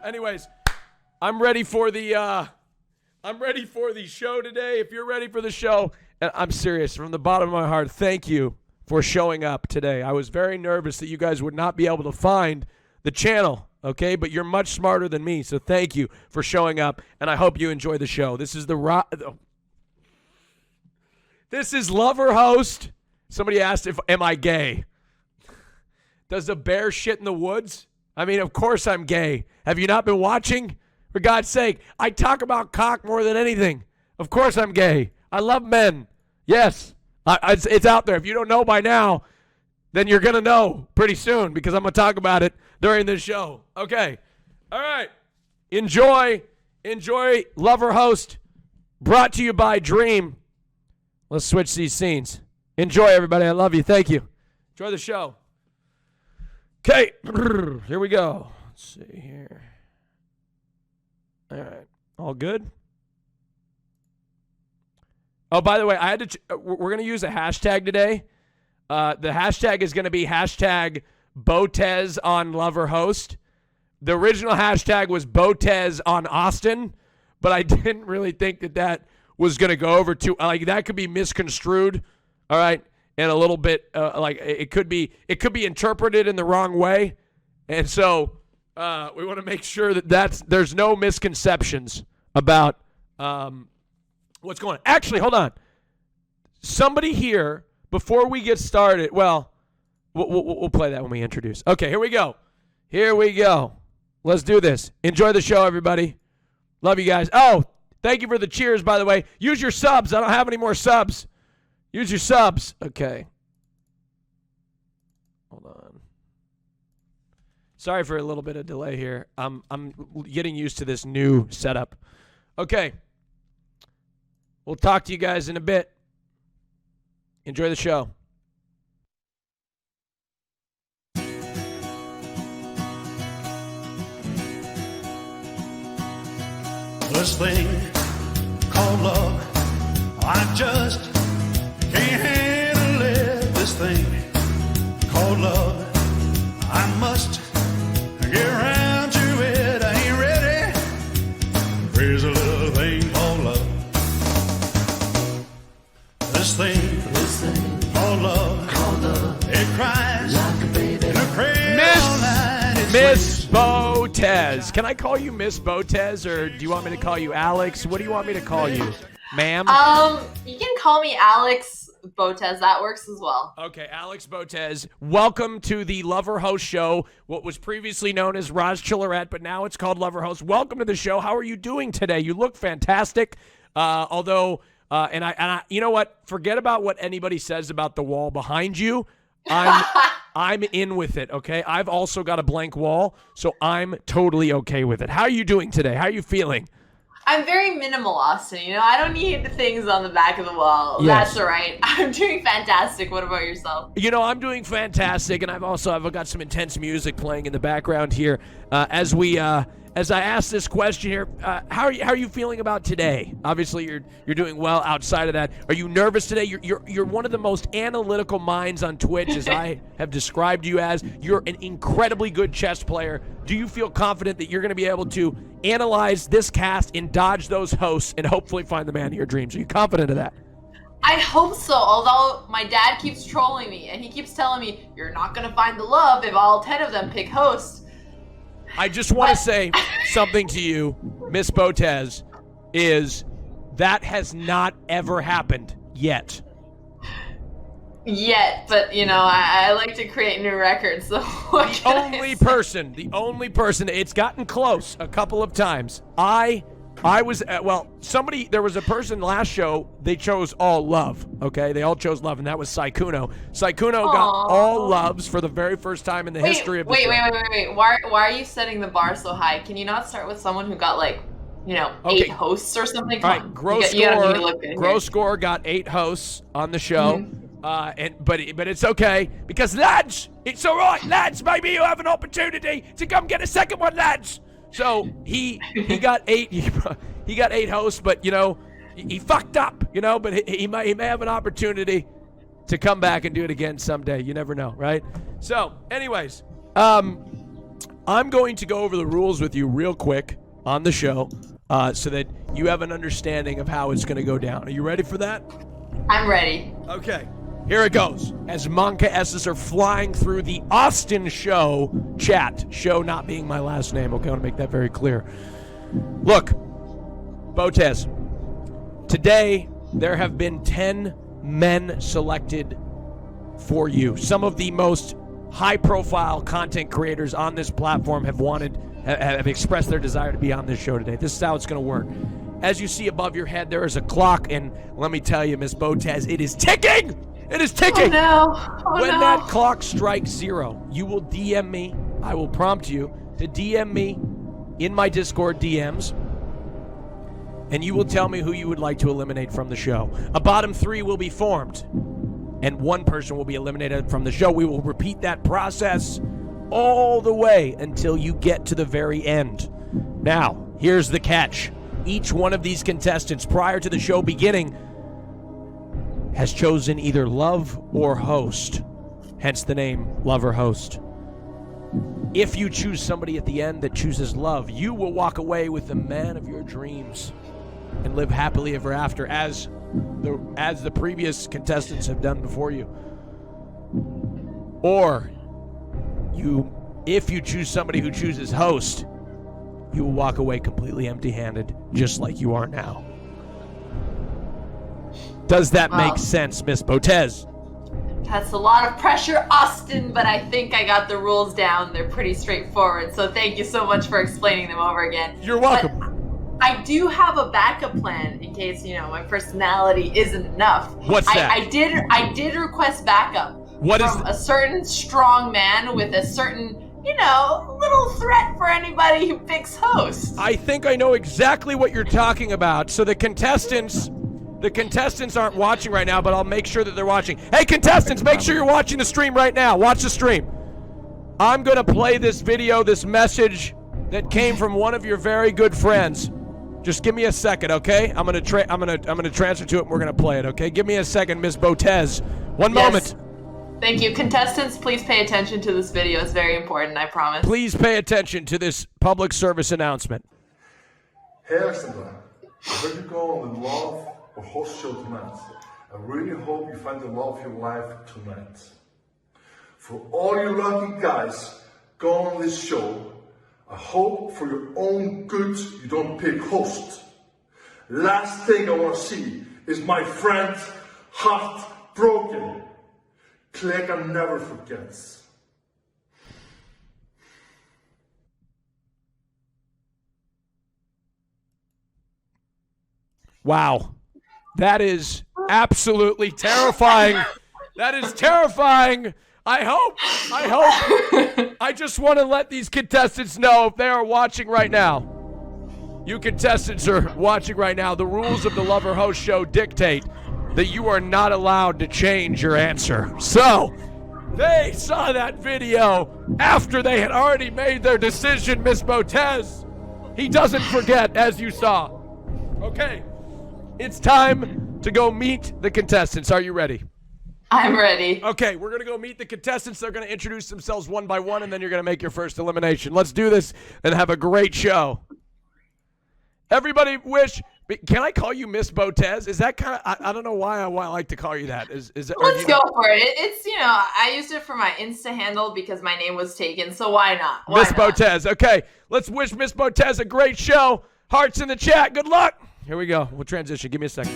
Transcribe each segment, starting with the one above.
Anyways, I'm ready for the show today. If you're ready for the show, and I'm serious from the bottom of my heart, thank you for showing up today. I was very nervous that you guys would not be able to find the channel, okay? But you're much smarter than me, so thank you for showing up, and I hope you enjoy the show. This is This is lover host. Somebody asked am I gay? Does a bear shit in the woods? I mean, of course I'm gay. Have you not been watching? For God's sake, I talk about cock more than anything. Of course I'm gay. I love men. Yes, it's out there. If you don't know by now, then you're going to know pretty soon because I'm going to talk about it during this show. Okay. All right. Enjoy Lover Host, brought to you by Dream. Let's switch these scenes. Enjoy, everybody. I love you. Thank you. Enjoy the show. Okay. Here we go. Let's see here. All right. All good? Oh, by the way, I had to. We're going to use a hashtag today. The hashtag is going to be hashtag Botez on Lover Host. The original hashtag was Botez on Austin, but I didn't really think that was going to go over too. Like that could be misconstrued. All right, and a little bit like it could be interpreted in the wrong way, and so we want to make sure that there's no misconceptions about what's going on. Actually, hold on. Somebody here, before we get started, we'll play that when we introduce. Okay, here we go. Let's do this. Enjoy the show, everybody. Love you guys. Oh, thank you for the cheers, by the way. Use your subs. I don't have any more subs. Use your subs. Okay. Hold on. Sorry for a little bit of delay here. I'm getting used to this new setup. Okay. We'll talk to you guys in a bit. Enjoy the show. This thing called love, I just can't handle it. This thing called love, I must get around to it. I ain't ready. There's a little thing called love. This thing called love, it cries like a baby in a cradle all night. Miss Botez. Can I call you Miss Botez, or do you want me to call you Alex? What do you want me to call you, ma'am? You can call me Alex Botez. That works as well. Okay, Alex Botez. Welcome to the Lover Host Show, what was previously known as Rajjchelorette, but now it's called Lover Host. Welcome to the show. How are you doing today? You look fantastic. Although, you know what? Forget about what anybody says about the wall behind you. I'm in with it, okay? I've also got a blank wall, so I'm totally okay with it. How are you doing today? How are you feeling? I'm very minimal, Austin. You know, I don't need the things on the back of the wall. Yes. That's all right. I'm doing fantastic. What about yourself? You know, I'm doing fantastic, and I've got some intense music playing in the background here as I ask this question here. How are you feeling about today? Obviously, you're doing well outside of that. Are you nervous today? You're one of the most analytical minds on Twitch, as I have described you as. You're an incredibly good chess player. Do you feel confident that you're going to be able to analyze this cast and dodge those hosts and hopefully find the man of your dreams? Are you confident of that? I hope so, although my dad keeps trolling me, and he keeps telling me, you're not going to find the love if all 10 of them pick hosts. I just want to say something to you, Miss Botez, is that has not ever happened yet. But, you know, I like to create new records, so what the only person, it's gotten close a couple of times. There was a person last show, they chose all love, okay? They all chose love, and that was Saikuno. Saikuno got all loves for the very first time in the history of the show. Wait. Why are you setting the bar so high? Can you not start with someone who got, 8 hosts or something? All right, gross score got 8 hosts on the show. Mm-hmm. But it's okay, because lads, it's all right, lads, maybe you have an opportunity to come get a second one, lads. So he got 8. He got 8 hosts, but you know he fucked up. You know, but he may have an opportunity to come back and do it again someday. You never know, right? So, anyways, I'm going to go over the rules with you real quick on the show so that you have an understanding of how it's going to go down. Are you ready for that? I'm ready. Okay. Here it goes. As Monka S's are flying through the Austin show chat. Show not being my last name. Okay, I want to make that very clear. Look, Botez, today there have been 10 men selected for you. Some of the most high-profile content creators on this platform have expressed their desire to be on this show today. This is how it's going to work. As you see above your head, there is a clock, and let me tell you, Miss Botez, it is ticking! It is ticking! When that clock strikes 0, you will DM me. I will prompt you to DM me in my Discord DMs, and you will tell me who you would like to eliminate from the show. A bottom 3 will be formed, and one person will be eliminated from the show. We will repeat that process all the way until you get to the very end. Now, here's the catch. Each one of these contestants, prior to the show beginning, has chosen either love or host, hence the name love or host. If you choose somebody at the end that chooses love, you will walk away with the man of your dreams and live happily ever after, as the previous contestants have done before you. Or if you choose somebody who chooses host, you will walk away completely empty-handed, just like you are now. Does that make sense, Miss Botez? That's a lot of pressure, Austin, but I think I got the rules down. They're pretty straightforward, so thank you so much for explaining them over again. You're welcome. But I do have a backup plan in case, my personality isn't enough. What's that? I did request backup from a certain strong man with a certain, little threat for anybody who picks host. I think I know exactly what you're talking about. So the contestants aren't watching right now, but I'll make sure that they're watching. Hey, contestants, make sure you're watching the stream right now. Watch the stream. I'm going to play this video, this message that came from one of your very good friends. Just give me a second, okay? I'm going to transfer to it and we're going to play it, okay? Give me a second, Miss Botez. One moment. Thank you. Contestants, please pay attention to this video. It's very important, I promise. Please pay attention to this public service announcement. Hey, Alexandra. Where you go on the love or host show tonight? I really hope you find the love of your life tonight. For all you lucky guys going on this show, I hope for your own good you don't pick host. Last thing I want to see is my friend's heart broken. Click and never forgets. Wow. That is absolutely terrifying. That is terrifying. I hope. I just want to let these contestants know if they are watching right now. You contestants are watching right now. The rules of the Lover Host Show dictate that you are not allowed to change your answer. So, they saw that video after they had already made their decision, Miss Botez. He doesn't forget, as you saw. Okay, it's time to go meet the contestants. Are you ready? I'm ready. Okay, we're going to go meet the contestants. They're going to introduce themselves one by one, and then you're going to make your first elimination. Let's do this and have a great show. Everybody wish... Can I call you Miss Botez? Is that kind of... I don't know why I like to call you that. Let's go for it. It's, I used it for my Insta handle because my name was taken, so why not? Miss Botez. Okay, let's wish Miss Botez a great show. Hearts in the chat. Good luck. Here we go. We'll transition. Give me a second.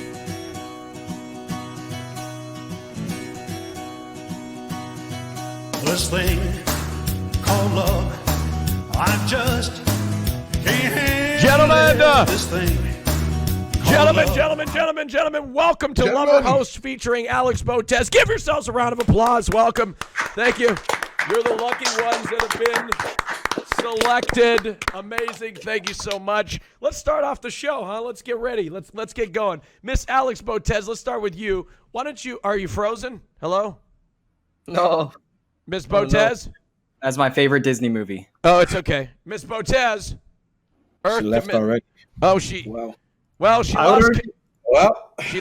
This thing called love, I just can't handle this thing. Gentlemen, welcome to Lover Host featuring Alex Botez. Give yourselves a round of applause. Welcome. Thank you. You're the lucky ones that have been selected. Amazing. Thank you so much. Let's start off the show, huh? Let's get ready. Let's get going. Miss Alex Botez, let's start with you. Are you frozen? Hello? No. Miss Botez? No. That's my favorite Disney movie. Oh, it's okay. Miss Botez. She left already. Oh, she... Wow. Well, she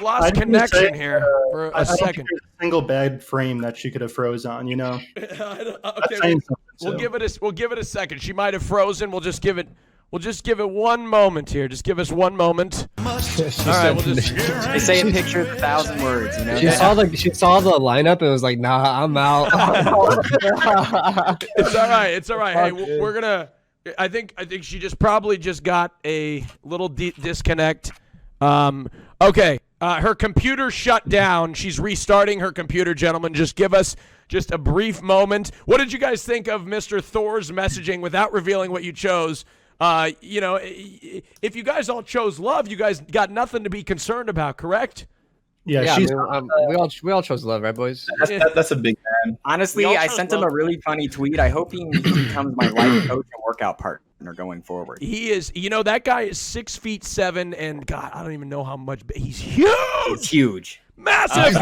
lost connection here for a second. There's a single bed frame that she could have froze on, Okay. That's saying something. We'll give it a second. She might have frozen. We'll just give it 1 moment here. Just give us 1 moment. All right, we'll just. They say a picture is 1,000 words. You know? She saw the lineup and was like, "Nah, I'm out." It's all right. It's all right. Hey, we're gonna. I think she probably just got a little disconnect. Okay. Her computer shut down. She's restarting her computer, gentlemen. Just give us just a brief moment. What did you guys think of Mr. Thor's messaging without revealing what you chose? If you guys all chose love, you guys got nothing to be concerned about, correct? Yeah, we all chose love, right, boys? That's a big man. Honestly, I sent him a really funny tweet. I hope he becomes my life coach and workout partner going forward. He is. That guy is 6'7", and God, I don't even know how much. He's huge. It's huge. Massive.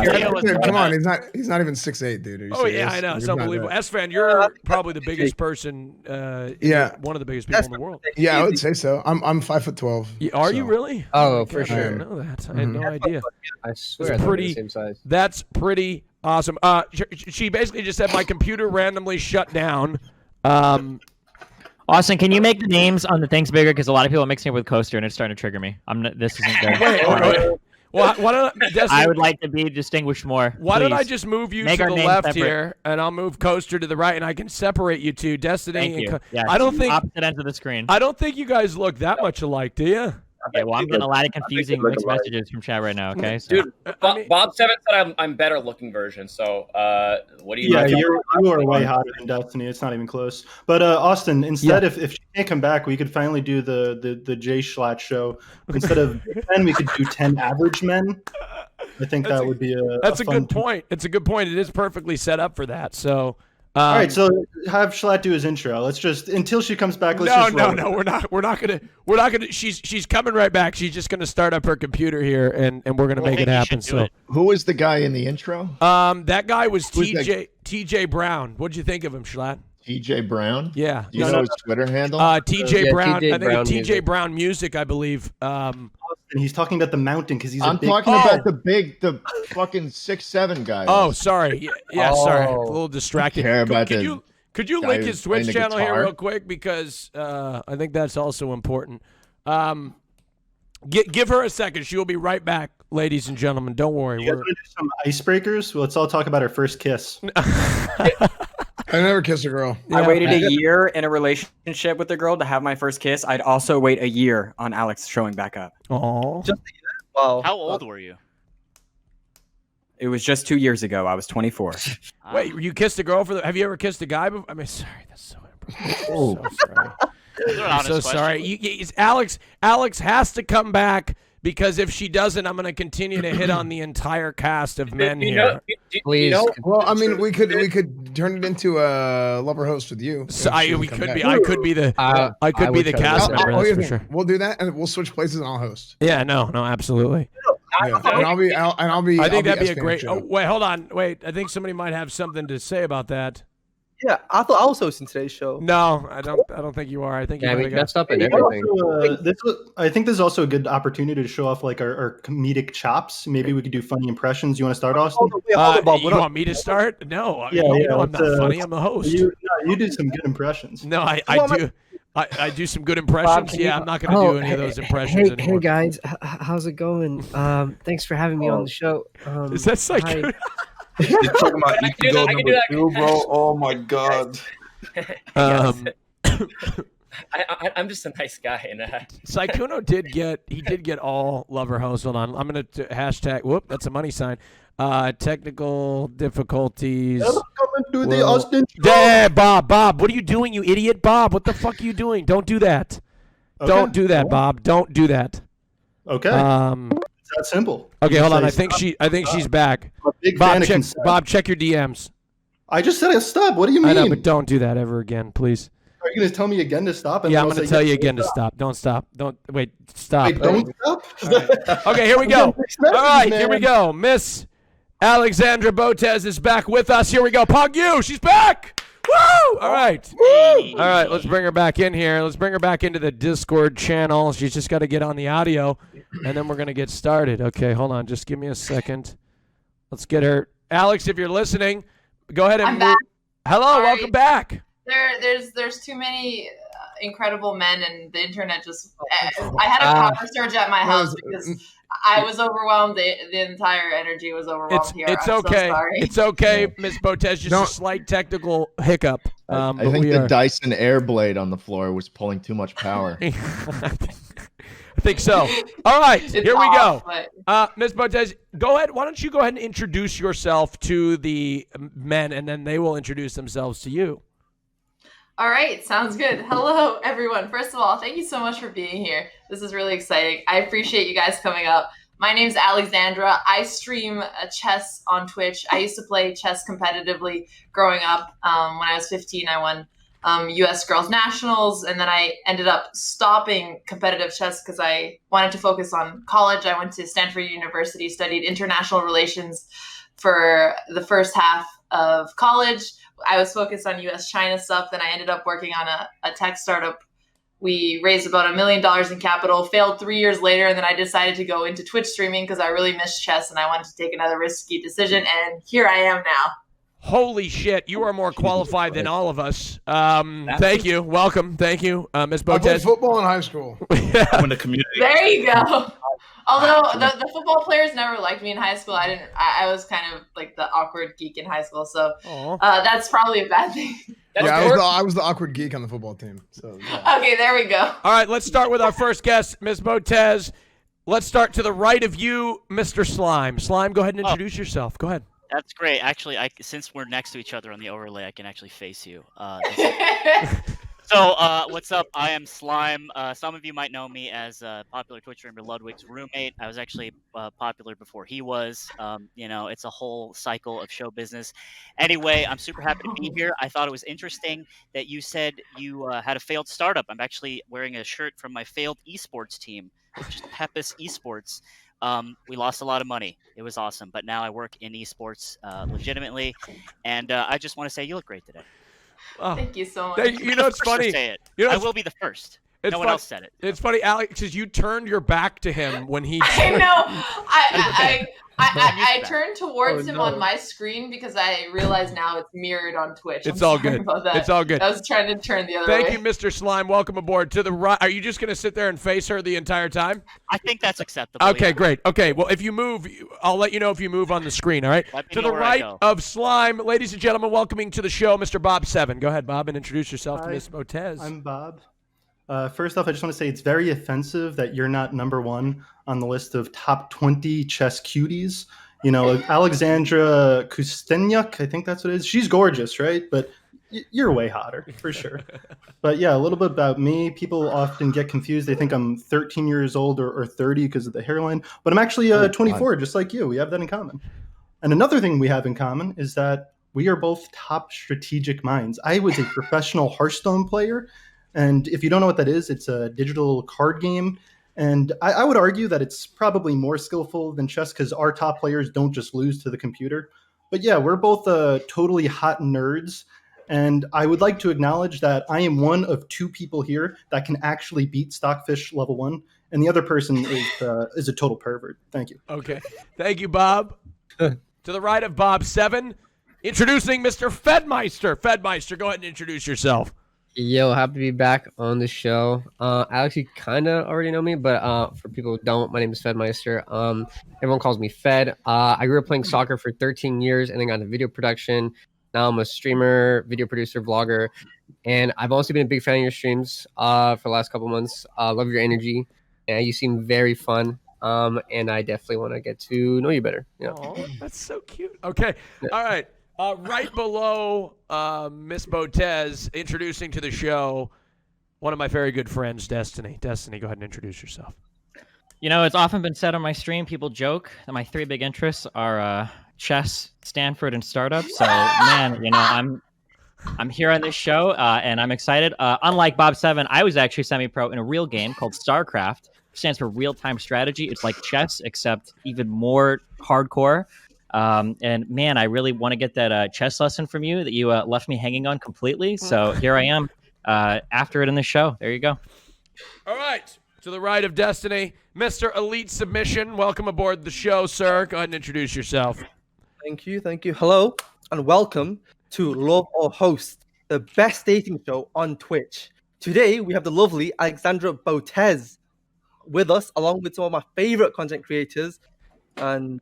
Dude, come on, he's not even 6'8", dude. Oh yeah, I know. It's unbelievable. S-Fan, you're probably the biggest person. One of the biggest people in the world. Yeah, I would say so. I'm 5'12". Are you really? Oh, for sure. I sure. didn't know that. I had no idea. I swear, they're the same size. That's pretty awesome. She basically just said my computer randomly shut down. Austin, can you make the names on the things bigger? Because a lot of people are mixing it with Coaster, and it's starting to trigger me. This isn't good. Wait. Well, why don't I would like to be distinguished more. Why don't I please. just move you Make to our the names left separate. here, and I'll move Coaster to the right, and I can separate you two, Destiny. Thank you. Yes. I don't think opposite ends of the screen. I don't think you guys look that much alike, do you? Okay, well, I'm getting a lot of confusing mixed messages from chat right now. Okay, so. Dude, Bob Seven said I'm better looking version. So, what do you? Yeah, you are way hotter than Destiny. It's not even close. But Austin, instead, if she can't come back, we could finally do the Jay Schlatt show. Instead of 10, we could do 10 average men. I think that would be a. That's a fun good point. It's a good point. It is perfectly set up for that. So. All right, so have Schlatt do his intro. Let's just until she comes back. No. We're not gonna. She's coming right back. She's just gonna start up her computer here, and we're gonna make it happen. So, who was the guy in the intro? That guy was TJ Brown. What'd you think of him, Schlatt? TJ Brown? Yeah. Do you know his Twitter handle? TJ Brown. TJ I think Brown TJ music. Brown Music, I believe. And he's talking about the mountain because I'm talking about the fucking 6'7" guy. Oh, sorry. Yeah, sorry. A little distracted. Care about Could you guy link who's his Twitch playing the channel here guitar? real quick because I think that's also important. Give her a second. She will be right back, ladies and gentlemen. Don't worry. You guys want to do some icebreakers? Well, let's all talk about our first kiss. I never kissed a girl. I waited a year in a relationship with a girl to have my first kiss. I'd also wait a year on Alex showing back up. Oh. Wow. How old were you? It was just 2 years ago. I was 24. Wait, you kissed a girl for the? Have you ever kissed a guy before? I mean, sorry, that's so impressive. So sorry. I'm so sorry. Alex has to come back because if she doesn't, I'm going to continue to hit on the entire cast of men here. Please. Well, I mean, we could turn it into a lover host with you. So I could be the cast member. That's for sure. We'll do that, and we'll switch places, and I'll host. Yeah, no, absolutely. Yeah. And I'll be. I think that'd be a S-Fan great. show. Oh, wait, hold on. Wait, I think somebody might have something to say about that. Yeah, I thought I was hosting today's show. No, I don't think you are. I think you we messed up in everything. I think this is also a good opportunity to show off like our comedic chops. Maybe we could do funny impressions. You want to start, Austin? You want me to start? No, I'm not funny. I'm the host. You do some good impressions. No, I do. I do some good impressions. Bob, I'm not going to do any of those impressions anymore. Hey guys, how's it going? Thanks for having me on the show. Is that psycho? You're talking about I can do that. bro. Oh my god. I'm just a nice guy, and Saikuno did get all lover hosts. Hold on, I'm gonna hashtag. Whoop, that's a money sign. Technical difficulties. Coming to the Austin show. Yeah, Bob, what are you doing, you idiot? Bob, what the fuck are you doing? Don't do that. Okay. Don't do that, Bob. Don't do that. Okay. It's that simple. Okay, hold on. I think she's back. I'm a big Bob, fan of check. consent. Bob, check your DMs. I just said stop. What do you mean? I know, but don't do that ever again, please. Are you going to tell me again to stop? Yeah, I'm going to tell you again to stop. Don't stop. Don't wait. Stop. Wait, don't stop? Okay, here we go. All right, man. here we go. Miss Alexandra Botez is back with us. Here we go. Pog you. She's back. Woo! All right. All right, let's bring her back in here. Let's bring her back into the Discord channel. She's just got to get on the audio, and then we're going to get started. Okay, hold on. Just give me a second. Let's get her. Alex, if you're listening, go ahead and I'm back. Hello, Sorry. welcome back. There's too many incredible men, and the internet just. I had a power surge at my house because I was overwhelmed. The entire energy was overwhelmed here. It's I'm okay. So sorry. It's okay, Miss Botez. Just a slight technical hiccup. I think the Dyson Airblade on the floor was pulling too much power. I think so. All right, here we go. Ms. Botez, go ahead. Why don't you go ahead and introduce yourself to the men, and then they will introduce themselves to you. All right, sounds good. Hello, everyone. First of all, thank you so much for being here. This is really exciting. I appreciate you guys coming up. My name's Alexandra. I stream chess on Twitch. I used to play chess competitively growing up. When I was 15, I won U.S. Girls Nationals, and then I ended up stopping competitive chess because I wanted to focus on college. I went to Stanford University, studied international relations for the first half of college. I was focused on U.S.-China stuff. Then I ended up working on a tech startup. We raised about $1 million in capital, failed 3 years later, and then I decided to go into Twitch streaming because I really missed chess and I wanted to take another risky decision, and here I am now. Holy shit, you are more qualified than all of us. Thank you. Welcome. Thank you, Ms. Botez. I played football in high school. I'm in the community. There you go. Although the football players never liked me in high school, I was kind of like the awkward geek in high school, so that's probably a bad thing. I was the awkward geek on the football team. So yeah. Okay, there we go. All right, let's start with our first guest, Ms. Botez. Let's start to the right of you, Mr. Slime. Slime, go ahead and introduce yourself. Go ahead. That's great. Actually, since we're next to each other on the overlay, I can actually face you. So, what's up? I am Slime. Some of you might know me as popular Twitch streamer Ludwig's roommate. I was actually popular before he was. It's a whole cycle of show business. Anyway, I'm super happy to be here. I thought it was interesting that you said you had a failed startup. I'm actually wearing a shirt from my failed esports team, which is Pepis Esports. We lost a lot of money. It was awesome. But now I work in esports legitimately. And I just want to say you look great today. Oh, thank you so much. You know, it's funny. Say it. You know, I will be the first. No one else said it. It's funny, Alex, because you turned your back to him when he. I know. I turned towards him on my screen because I realize now it's mirrored on Twitch. It's all good. It's all good. I was trying to turn the other way. Thank you, Mr. Slime. Welcome aboard. To the right. Are you just going to sit there and face her the entire time? I think that's acceptable. Okay, great. Okay, well, if you move, I'll let you know if you move on the screen, all right? To the right of Slime, ladies and gentlemen, welcoming to the show, Mr. Bob Seven. Go ahead, Bob, and introduce yourself to Miss Botez. I'm Bob. First off, I just want to say it's very offensive that you're not #1 on the list of top 20 chess cuties. You know, Alexandra Kustenyuk, I think that's what it is. She's gorgeous, right? But you're way hotter, for sure. But yeah, a little bit about me. People often get confused. They think I'm 13 years old or 30 because of the hairline. But I'm actually 24, just like you. We have that in common. And another thing we have in common is that we are both top strategic minds. I was a professional Hearthstone player. And if you don't know what that is, it's a digital card game. And I would argue that it's probably more skillful than chess because our top players don't just lose to the computer. But yeah, we're both totally hot nerds. And I would like to acknowledge that I am one of 2 people here that can actually beat Stockfish level 1. And the other person is a total pervert. Thank you. Okay. Thank you, Bob. To the right of Bob 7, introducing Mr. Fedmeister. Fedmeister, go ahead and introduce yourself. Yo, happy to be back on the show. Alex, you kind of already know me, but for people who don't, my name is Fedmeister. Everyone calls me Fed. I grew up playing soccer for 13 years and then got into video production. Now I'm a streamer, video producer, vlogger, and I've also been a big fan of your streams for the last couple months. Love your energy, and you seem very fun. And I definitely want to get to know you better. Yeah. Oh, that's so cute. Okay, all right. Right below Miss Botez, introducing to the show one of my very good friends, Destiny. Destiny, go ahead and introduce yourself. You know, it's often been said on my stream, people joke that my 3 big interests are chess, Stanford, and startups. So, man, you know, I'm here on this show, and I'm excited. Unlike Bob 7, I was actually semi-pro in a real game called StarCraft. It stands for real-time strategy. It's like chess, except even more hardcore. And man, I really want to get that chess lesson from you that you left me hanging on completely. So here I am after it in the show. There you go. All right. To the right of Destiny, Mr. Elite Submission. Welcome aboard the show, sir. Go ahead and introduce yourself. Thank you. Hello and welcome to Love or Host, the best dating show on Twitch. Today, we have the lovely Alexandra Botez with us, along with some of my favorite content creators and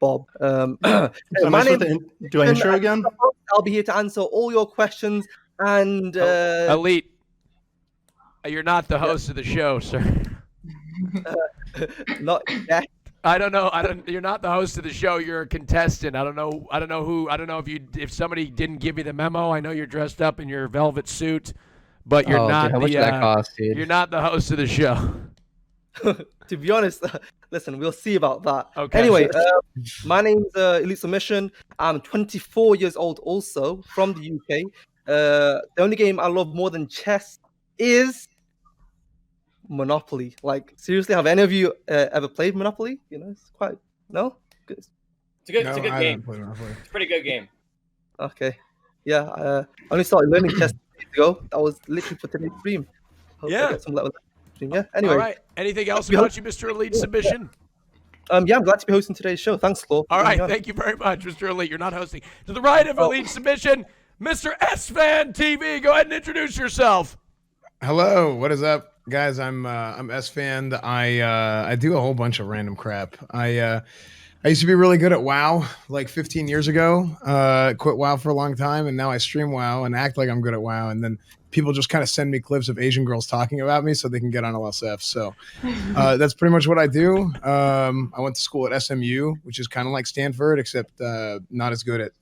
Bob. Am I supposed to do I intro again? I'll be here to answer all your questions and Elite. You're not the host of the show, sir. Not yet. I don't know. You're not the host of the show. You're a contestant. I don't know who. I don't know if somebody didn't give you the memo. I know you're dressed up in your velvet suit, but you're not dude, how much did that cost, dude? You're not the host of the show. To be honest, listen, we'll see about that. Okay. Anyway, my name's Elite Submission. I'm 24 years old, also from the UK. The only game I love more than chess is Monopoly. Like, seriously, have any of you ever played Monopoly? You know, it's quite good. It's a good game. It's a pretty good game. Okay, yeah. I only started learning chess 2 days ago. That was literally for today's stream. Hope I Yeah. get some level of stream. Yeah. Anyway. All right. Anything else about you, Mr. Elite Submission? Yeah, I'm glad to be hosting today's show. Thanks, Claw. All right. Thank you very much, Mr. Elite. You're not hosting. To the right of Elite Submission, Mr. S-Fan TV. Go ahead and introduce yourself. Hello, what is up, guys? I'm S-Fan. I do a whole bunch of random crap. I used to be really good at WoW like 15 years ago. Quit WoW for a long time, and now I stream WoW and act like I'm good at WoW. And then people just kind of send me clips of Asian girls talking about me so they can get on LSF. So that's pretty much what I do. I went to school at SMU, which is kind of like Stanford, except not as good at.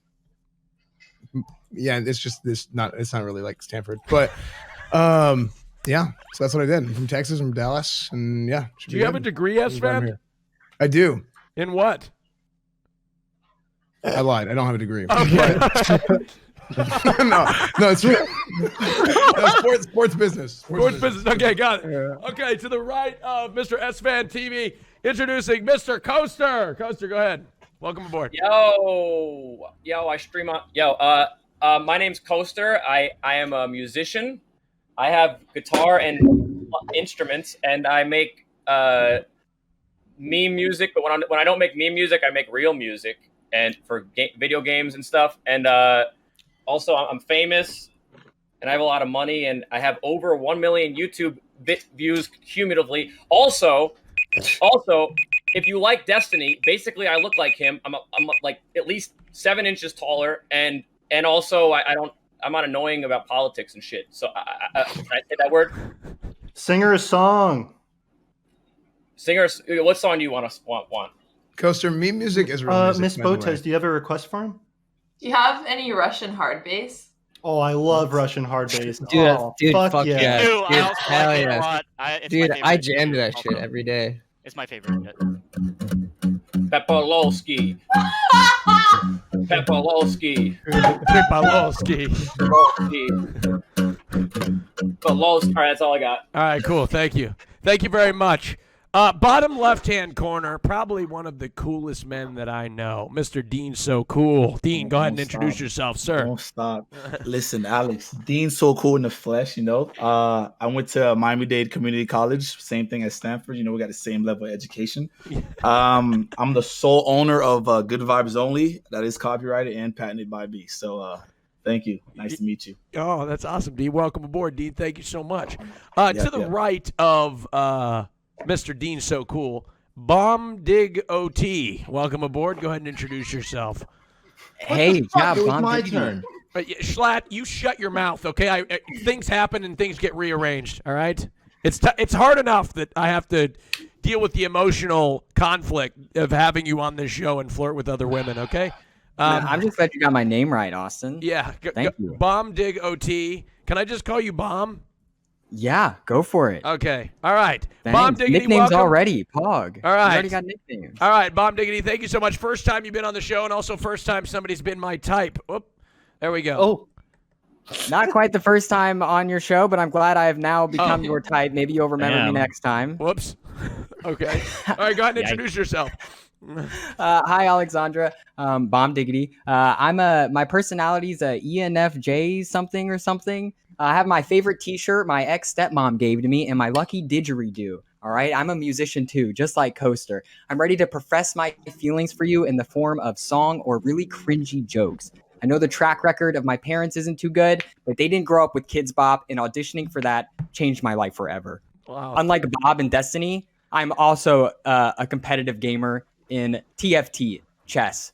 Yeah, it's not really like Stanford, but. Yeah, so that's what I did. I'm from Texas, I'm from Dallas, and yeah. Do you have a degree, S-Fan? I do. In what? I lied. I don't have a degree. Okay. no, it's real. No, sports business. Sports business. Okay, got it. Yeah. Okay, to the right of Mr. S-Fan TV, introducing Mr. Coaster. Coaster, go ahead. Welcome aboard. Yo, I stream on. My name's Coaster. I am a musician. I have guitar and instruments, and I make meme music. But when I don't make meme music, I make real music, and for video games and stuff. And also, I'm famous, and I have a lot of money, and I have over 1 million YouTube views cumulatively. Also, if you like Destiny, basically I look like him. I'm like at least 7 inches taller, and also I'm not annoying about politics and shit. So can I say that word? Singer a song. What song do you want? Coaster, meme music is real music. Miss Botez, do you have a request for him? Do you have any Russian hard bass? Oh, I love Russian hard bass. Dude, fuck yeah. Dude, I also hell like it yeah. a lot. Dude, I jam to that shit every day. It's my favorite. Pepolowski. Pepolowski. All right, that's all I got. All right, cool. Thank you. Thank you very much. Bottom left-hand corner, probably one of the coolest men that I know, Mr. Dean So Cool. Dean, go ahead and introduce yourself, sir. Don't stop. Listen, Alex, Dean's so cool in the flesh, you know. I went to Miami-Dade Community College, same thing as Stanford. You know, we got the same level of education. I'm the sole owner of Good Vibes Only. That is copyrighted and patented by me. So thank you. Nice to meet you. Oh, that's awesome, Dean. Welcome aboard, Dean. Thank you so much. To the right of Mr. Dean So Cool, Bomb Dig OT. Welcome aboard. Go ahead and introduce yourself. Hey, yeah, it was my turn. Schlatt, you shut your mouth, okay? Things happen and things get rearranged, all right? It's hard enough that I have to deal with the emotional conflict of having you on this show and flirt with other women, okay? I'm just glad you got my name right, Austin. Yeah. Thank you. Bomb Dig OT. Can I just call you Bomb? Yeah, go for it. Okay. All right. Thanks. Bomb Diggity, nicknames welcome. already. Pog. All right. You already got nicknames. All right, Bomb Diggity, thank you so much. First time you've been on the show, and also first time somebody's been my type. Whoop. There we go. Oh. Not quite the first time on your show, but I'm glad I have now become your type. Maybe you'll remember me next time. Whoops. Okay. All right, go ahead and introduce yourself. Hi, Alexandra. Bomb Diggity. My personality's a ENFJ something or something. I have my favorite T-shirt my ex-stepmom gave to me and my lucky didgeridoo. All right, I'm a musician too, just like Coaster. I'm ready to profess my feelings for you in the form of song or really cringy jokes. I know the track record of my parents isn't too good, but they didn't grow up with Kids Bop, and auditioning for that changed my life forever. Wow. Unlike Bob and Destiny, I'm also a competitive gamer in TFT chess.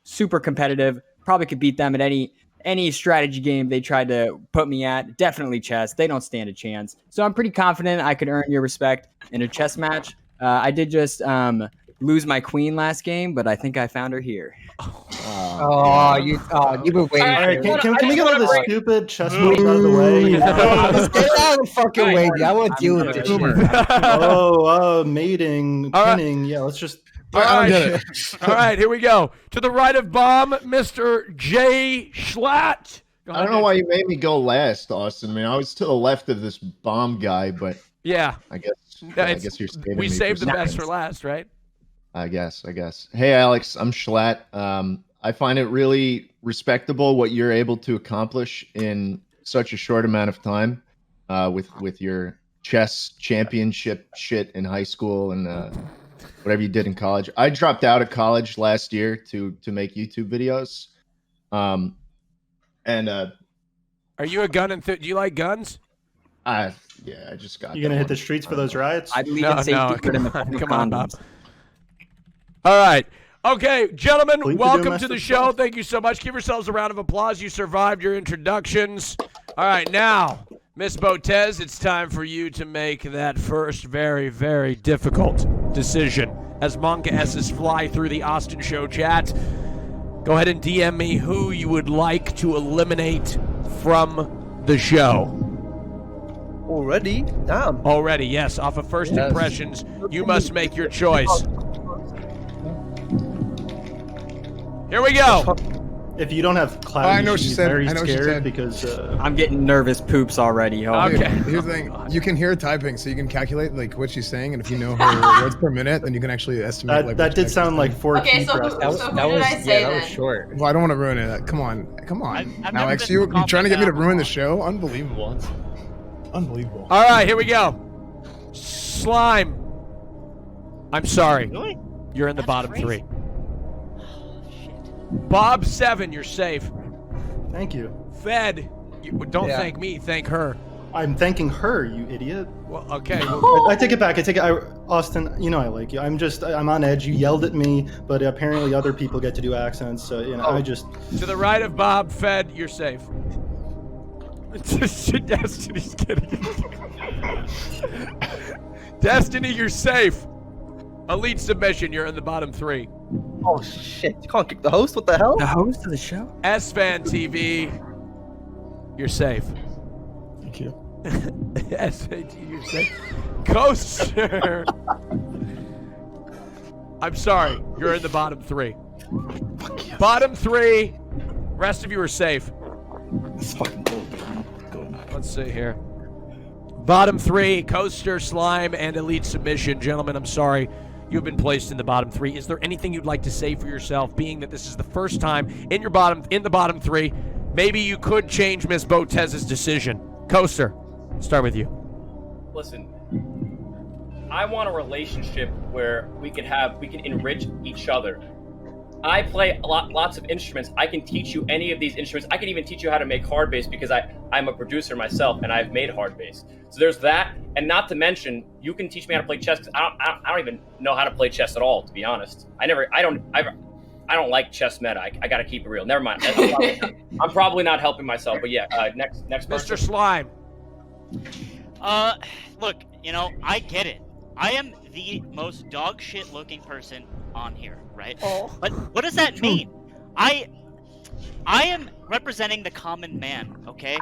Super competitive. Probably could beat them at any strategy game they tried to put me at. Definitely chess. They don't stand a chance. So I'm pretty confident I could earn your respect in a chess match. I did just lose my queen last game, but I think I found her here. You've been waiting. All right, can we get all this stupid chess moves out of the way? Just get it out of the fucking way, dude. I want to deal with this shit. Mating, All right. pinning. Yeah, let's just. All right. All right, here we go. To the right of Bomb, Mr. Jay Schlatt. I don't know why you made me go last, Austin. I mean, I was to the left of this bomb guy, but yeah, I guess you're saving we me saved for the best seconds. for last, right? I guess. Hey, Alex, I'm Schlatt. I find it really respectable what you're able to accomplish in such a short amount of time with your chess championship shit in high school and whatever you did in college. I dropped out of college last year to make YouTube videos. Are you a gun do you like guns? I just got. You gonna hit the streets for those riots? I believe in safety, but in the come on, Bob. All right. Okay, gentlemen, Please do welcome mess to the this show. up. Thank you so much. Give yourselves a round of applause. You survived your introductions. All right, now, Miss Botez, it's time for you to make that first very, very difficult decision. As Monka S's fly through the Austin Show chat, go ahead and DM me who you would like to eliminate from the show. Already? Damn. Already, yes. Off of first impressions, you must make your choice. Here we go. If you don't have clout, I know what you she should be said. very I know what she scared said. because I'm getting nervous poops already. Oh, Okay. Here's the thing. You can hear her typing, so you can calculate like what she's saying, and if you know her words per minute, then you can actually estimate. that, that did sound like 4 Okay, key so press. who did I say that was then? short. Well, I don't want to ruin it. Come on, I've never Alex. been You trying to get me to confident ruin the enough. show? Unbelievable. Unbelievable. All right, here we go. Slime. I'm sorry. Really? You're in the That's bottom crazy. 3. Bob 7, you're safe. Thank you. Fed, don't Yeah. thank me, thank her. I'm thanking her, you idiot. Well, okay. Well, I take it back. Austin, you know I like you. I'm on edge. You yelled at me, but apparently other people get to do accents. So I just. to the right of Bob, Fed, you're safe. Destiny's kidding. Destiny, you're safe. Elite submission, you're in the bottom 3. Oh shit! You can't kick the host. What the hell? the host of the show? S-Fan TV, you're safe. Thank you. S-Fan TV, you're safe. Coaster. I'm sorry, you're in the bottom 3. Bottom 3, rest of you are safe. It's fucking cool. Go. Let's see here. Bottom 3, Coaster, Slime, and Elite Submission. Gentlemen, I'm sorry. You've been placed in the bottom 3. Is there anything you'd like to say for yourself, being that this is the first time in the bottom 3? Maybe you could change Miss Botez's decision. Coaster, start with you. Listen, I want a relationship where we can enrich each other. I play lots of instruments. I can teach you any of these instruments. I can even teach you how to make hard bass because I'm a producer myself and I've made hard bass. So there's that, and not to mention you can teach me how to play chess. 'Cause I don't even know how to play chess at all, to be honest. I don't like chess meta. I got to keep it real. Never mind. I'm probably not helping myself. But yeah, next person. Mr. Slime. Look, I get it. I am the most dog shit looking person on here, right? Oh. But what does that mean? I am representing the common man, okay?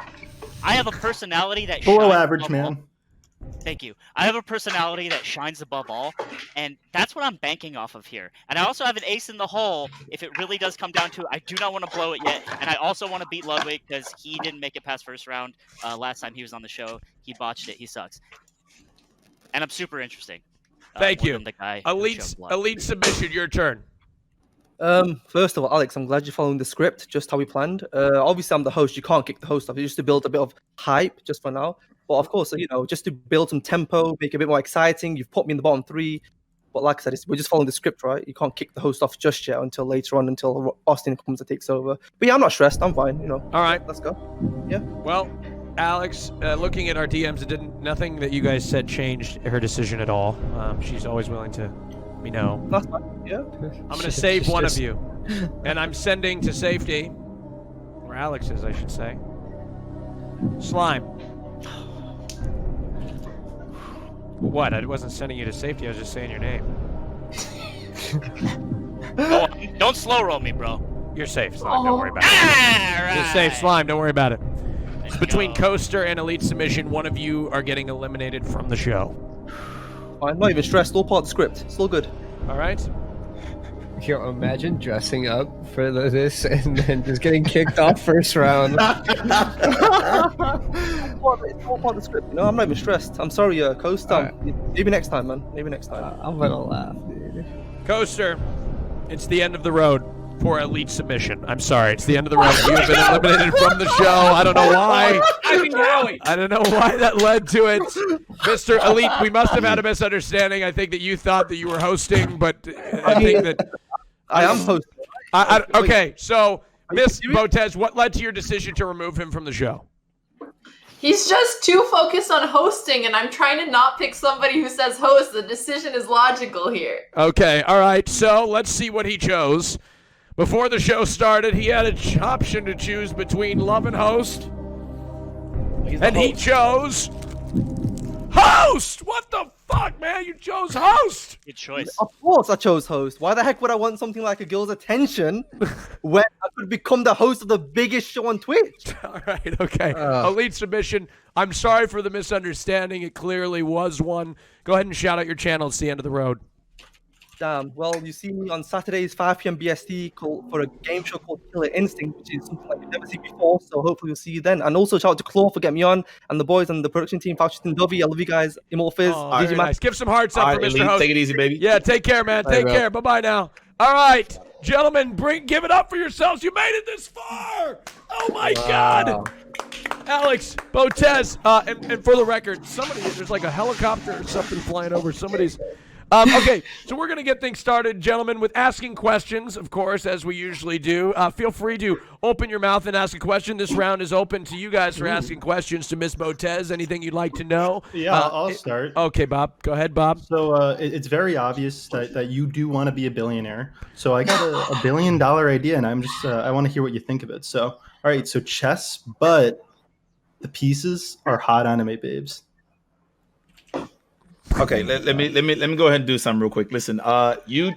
I have a personality that Below shines average, above all. man. Thank you. I have a personality that shines above all, and that's what I'm banking off of here. And I also have an ace in the hole if it really does come down to it. I do not want to blow it yet, and I also want to beat Ludwig because he didn't make it past first round last time he was on the show. He botched it. He sucks. And I'm super interesting. Thank more you. than the guy who showed blood. Elite Submission, your turn. First of all, Alex, I'm glad you're following the script just how we planned. Obviously, I'm the host. You can't kick the host off. It's just to build a bit of hype just for now. But of course, just to build some tempo, make it a bit more exciting. You've put me in the bottom 3. But like I said, we're just following the script, right? You can't kick the host off just yet until later on, until Austin comes and takes over. But yeah, I'm not stressed. I'm fine. All right, let's go. Yeah. Well, Alex, looking at our DMs, nothing that you guys said changed her decision at all. She's always willing to let me know. That's fine. Yeah. I'm going to save one of you, and I'm sending to safety, or Alex is, I should say. Slime. What? I wasn't sending you to safety. I was just saying your name. Oh, don't slow roll me, bro. You're safe, Slime. Don't worry about it. You're safe, Slime. Don't worry about it. It's between Coaster and Elite Submission. One of you are getting eliminated from the show. I'm not even stressed. All part of the script. It's all good. All right. Yo, imagine dressing up for this and then just getting kicked off first round. It's all part of the script. I'm not even stressed. I'm sorry, Coaster. Maybe next time, man. Maybe next time. I'm gonna laugh, dude. Coaster, it's the end of the road for Elite Submission. I'm sorry, it's the end of the road. You have been eliminated from the show. I don't know why. I don't know why that led to it. Mr. Elite, we must have had a misunderstanding. I think that you thought that you were hosting, but I think that... I am hosting. Okay, so, Miss Botez, what led to your decision to remove him from the show? He's just too focused on hosting, and I'm trying to not pick somebody who says host. The decision is logical here. Okay, all right, so let's see what he chose. Before the show started, he had an option to choose between love and host. And he chose host! What the fuck, man? You chose host! Good choice. Of course I chose host. Why the heck would I want something like a girl's attention when I could become the host of the biggest show on Twitch? All right, okay. Elite Submission, I'm sorry for the misunderstanding. It clearly was one. Go ahead and shout out your channel. It's the end of the road. Damn. Well, you see me on Saturdays, 5 p.m. BST, for a game show called Killer Instinct, which is something like you've never seen before. So hopefully we'll see you then. And also shout out to Claw for getting me on, and the boys and the production team, Fauci and Dovey. I love you guys. Immortal Fizz. Oh, very nice. Give some hearts up for Mr. Elite, Host. take it easy, baby. Yeah, take care, man. Take care. Bye-bye now. All right, gentlemen, give it up for yourselves. You made it this far. Oh, my God. Alex, Botez, and for the record, there's like a helicopter or something flying over somebody's... Okay, so we're going to get things started, gentlemen, with asking questions, of course, as we usually do. Feel free to open your mouth and ask a question. This round is open to you guys for asking questions to Miss Botez. Anything you'd like to know? Yeah, I'll start. Okay, Bob. Go ahead, Bob. So it's very obvious that you do want to be a billionaire. So I got a $1 billion idea, and I'm just I want to hear what you think of it. So, all right, so chess, but the pieces are hot anime babes. Okay, let me go ahead and do something real quick. Listen, you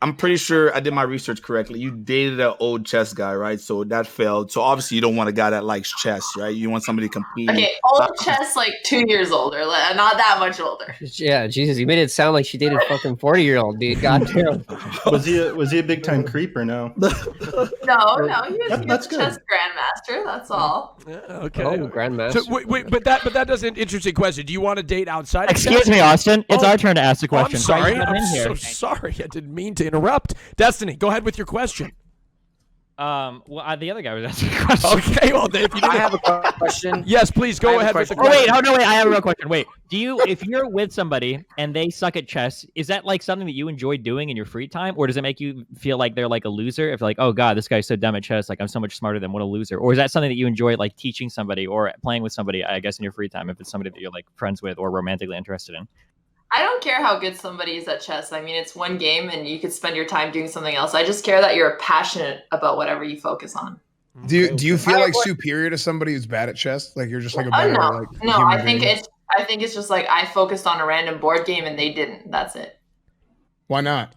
I'm pretty sure I did my research correctly. You dated an old chess guy, right? So that failed. So obviously you don't want a guy that likes chess, right? You want somebody to compete. Okay, old chess, like 2 years older, not that much older. Yeah, Jesus, you made it sound like she dated a fucking 40-year-old, dude. Goddamn. Was he a big time creep or no? No, he was That's a good. chess grandmaster. That's all. Yeah, okay. Oh, grandmaster. So, wait, but that does an interesting question. Do you want to date outside of Excuse chess? me, Austin. It's our turn to ask the Oh, I'm question. sorry. Right, I'm in here. so sorry. I didn't mean to interrupt. Destiny, go ahead with your question. Well, the other guy was asking a question. Okay, well, if you I have a question. yes, please go ahead with the question. Wait, I have a real question. Wait, if you're with somebody and they suck at chess, is that like something that you enjoy doing in your free time, or does it make you feel like they're like a loser? If like, oh God, this guy's so dumb at chess, like I'm so much smarter than what a loser, or is that something that you enjoy like teaching somebody or playing with somebody? I guess in your free time, if it's somebody that you're like friends with or romantically interested in. I don't care how good somebody is at chess. I mean, it's one game and you could spend your time doing something else. I just care that you're passionate about whatever you focus on. Do you feel like superior to somebody who's bad at chess? Like you're just like a better No, human I think being? it's just like I focused on a random board game and they didn't. That's it. Why not?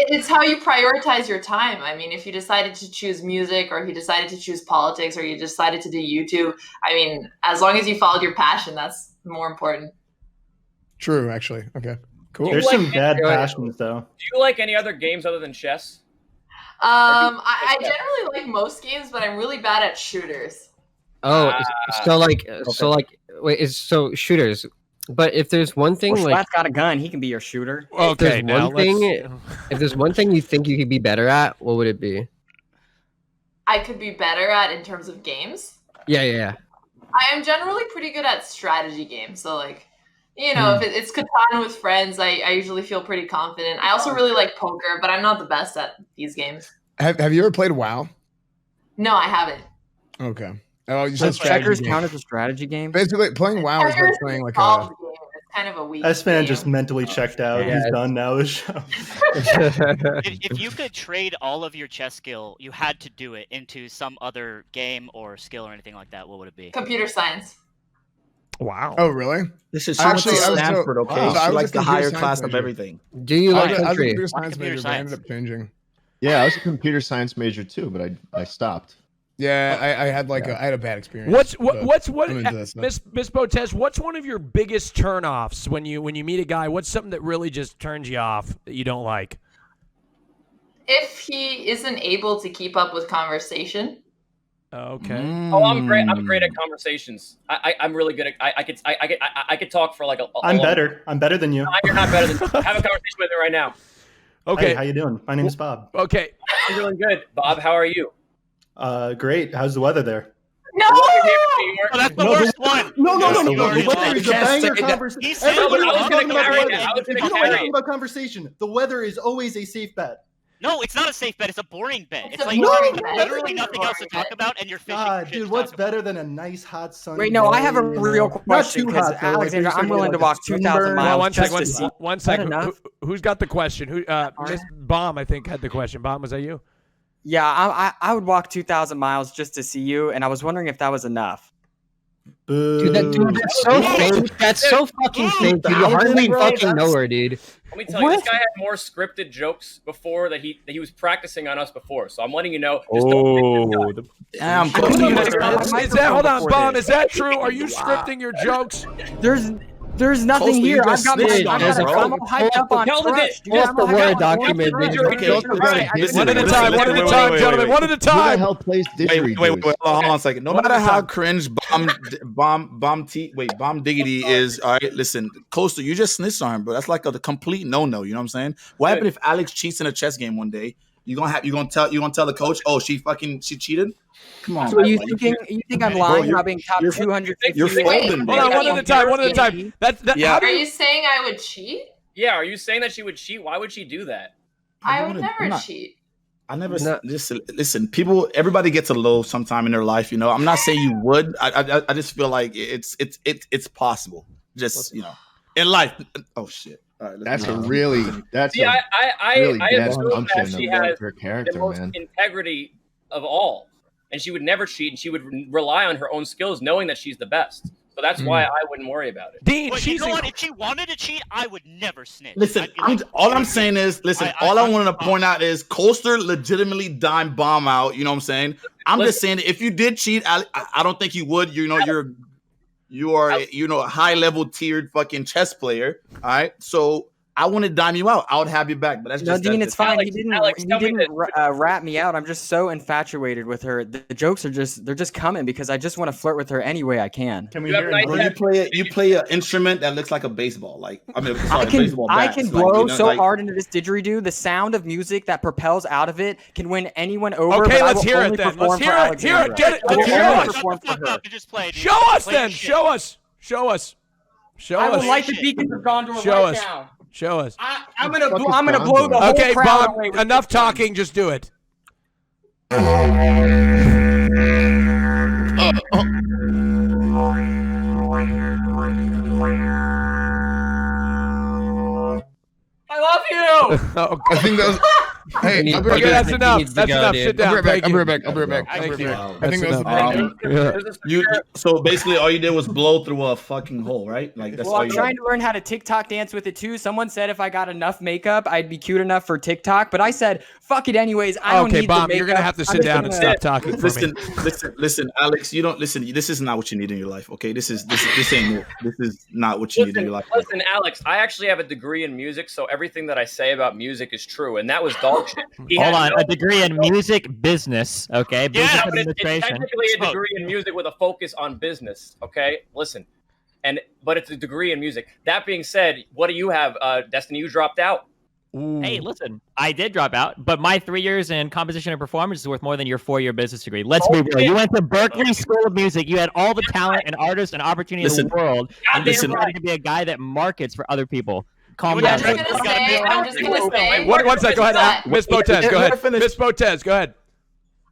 It's how you prioritize your time. I mean, if you decided to choose music or if you decided to choose politics or you decided to do YouTube, I mean, as long as you followed your passion, that's more important. True, actually. Okay, cool. There's some bad passions though. Do you like any other games other than chess? I generally like most games, but I'm really bad at shooters. Oh, so shooters. But if there's one thing, Well, like Schlatt's got a gun, he can be your shooter. if there's one thing you think you could be better at, what would it be? I could be better at in terms of games. Yeah. I am generally pretty good at strategy games. So like If it's Catan with friends, I usually feel pretty confident. I also really like poker, but I'm not the best at these games. Have you ever played WoW? No, I haven't. Okay. Oh, you Does said strategy checkers game. count as a strategy game? Basically, playing WoW is like playing like Solved a. game. It's kind of a weak S-Fan game. just mentally checked out. Yeah, He's done now. His show. If you could trade all of your chess skill, you had to do it into some other game or skill or anything like that, what would it be? Computer science. Wow. Oh, really? This is she went to Actually, I was Stanford, okay? so I She was likes a the computer higher science class of major. everything. Do you like I was a country? computer science Computer major, but I science. ended up changing. Yeah, I was a computer science major too, but I stopped. Yeah, I had like I had a bad experience. What's I'm into that stuff. Miss Botez? What's one of your biggest turnoffs when you meet a guy? What's something that really just turns you off that you don't like? If he isn't able to keep up with conversation. Okay. Oh, I'm great. I'm great at conversations. I'm really good at. I could talk for like a. I'm better. I'm better than you. You're not better than. Have a conversation with me right now. Okay. Hey, how you doing? My name's Bob. Okay. I'm doing good, Bob. How are you? Great. How's the weather there? No! Oh, that's the worst one. No. You The already weather lost. is a banger conversation. He said Everybody I was was gonna talking about carry the it. I weather. was If gonna you don't carry want to talk it. about conversation, the weather is always a safe bet. No, it's not a safe bet. It's a boring bet. It's a like boring there's bet. literally It's a nothing else to boring talk about, and you're fishing. God, for shit dude, to what's talk about. better than a nice hot sunny Wait, no, I have a day, real Not question too because hot, though, like Alexander, you're I'm willing to like a walk 2,000 sunburn. miles One just sec. to see. One Is that sec. enough? Who's got the question? Miss Bomb, I think, had the question. Bomb, was that you? Yeah, I would walk 2,000 miles just to see you, and I was wondering if that was enough. Boo. Dude, that's so fake. That's so fucking fake. Dude. You hardly fucking know her, dude. Let me tell you, this guy had more scripted jokes before that he was practicing on us before. So I'm letting you know. Just don't Damn, Is Coach. that, hold on, Bomb, is that true? Are you scripting your jokes? There's nothing Coastal, you here. I've just got my, snitched on us, bro. I'm all hyped up on Tell the Crush, dude. Pull up I'm the all hyped Word up on document, Crush. dude. Okay, All right, listen, One at a listen, time, one at a wait, time, wait, gentlemen, wait. one at a Who the time. hell plays Wait, didgeridoo? hold on a second. No One at matter a how time. cringe bomb diggity is, all right, listen, Coastal, you just snitched on him, bro. That's like a complete no-no, you know what I'm saying? What happened if Alex cheats in a chess game one day? You gonna tell the coach, oh, she cheated? Come on, So you bro. think I'm lying about being top you're- 250? you're folding, Hold on, one at a time, one at a time. Yeah. How do Are you, you saying I would cheat? Yeah, are you saying that she would cheat? Why would she do that? I I'm would not- never I'm not- cheat. I never No. listen. People, everybody gets a low sometime in their life. You know, I'm not saying you would. I just feel like it's possible. Just in life. Oh shit! All right, That's move a on. really See, I really I bad assume that assumption she of has her the character, most man. integrity of all, and she would never cheat, and she would rely on her own skills, knowing that she's the best. So that's why I wouldn't worry about it. Dean, But you she's know what? If she wanted to cheat, I would never snitch. Listen, I'd be like, all I'm saying is, listen. All I wanted to point out is Coaster legitimately dime bomb out. You know what I'm saying? I'm just saying that if you did cheat, I don't think you would. You know, you are a high level tiered fucking chess player. All right, so I want to dime you out. I would have you back, but that's No, just Dean, that's it's fine. Alex, he didn't tell me rat me out. I'm just so infatuated with her. The jokes are they're just coming because I just want to flirt with her any way I can. Can we You have hear nice it? Bro, you play an instrument that looks like a baseball. Like I baseball can bats. blow Like, so like, hard into this didgeridoo. The sound of music that propels out of it can win anyone over. Okay, but I let's will hear it only then. perform Let's for hear it. Hear it. Alexandra. Get it. I will Let's hear only it. Shut perform the for fuck her. up and just play, dude. Show us Play then. your shit. Show us. Show us. Show I would us. like the beacons of Gondor Show right us. now. Show us. I'm gonna blow the whole Okay, crowd Bob. away with Enough this one. talking. Just do it. I love you. Okay. I think that was. Hey, I'll be right Okay, back. that's enough. That's enough. Sit I'll down. be right back. Thank I'll be you. right back. I'll be right back. Thank you. I think that was the That's enough. So basically, all you did was blow through a fucking hole, right? Like that's Well, all I'm you trying did. to learn how to TikTok dance with it too. Someone said if I got enough makeup, I'd be cute enough for TikTok. But I said, fuck it anyways. I don't Okay, need Bob, the makeup. you're gonna have to I'm sit just down and gonna- stop talking for me. Listen, Alex. You don't listen. This is not what you need in your life. Okay, this ain't it. This is not what you need in your life. Listen, Alex, I actually have a degree in music, so everything that I say about music is true, and that was dog shit. He Hold had on, no- a degree in music business, okay? Business Yeah, but it's administration. technically a degree in music with a focus on business. Okay, listen, but it's a degree in music. That being said, what do you have, Destiny? You dropped out. Hey, listen, I did drop out, but my 3 years in composition and performance is worth more than your 4-year business degree. Let's be real. You went to Berkeley School of Music. You had all the talent and artists and opportunity in the world, and you decided to be a guy that markets for other people. Calm down. I'm just gonna say. One sec. Go ahead, Miss Botez. Go ahead. Miss Botez. Go ahead.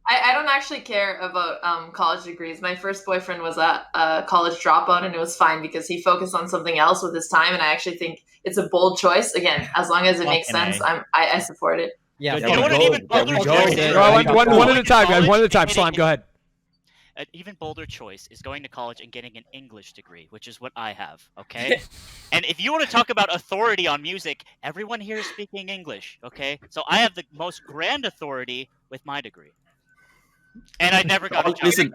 I don't actually care about college degrees. My first boyfriend was a college dropout, and it was fine because he focused on something else with his time. And I actually think it's a bold choice. Again, as long as it makes sense, I support it. Yeah. You know what an even bolder choice is? One at a time, guys. One at a time. Slime, go ahead. An even bolder choice is going to college and getting an English degree, which is what I have, okay? And if you want to talk about authority on music, everyone here is speaking English, okay? So I have the most grand authority with my degree. And I never got a job. Listen,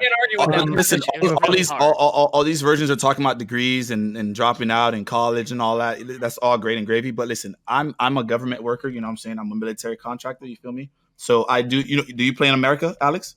all these versions are talking about degrees and dropping out in college and all that. That's all great and gravy. But listen, I'm a government worker. You know what I'm saying? I'm a military contractor. You feel me? So I do. Do you play in America, Alex?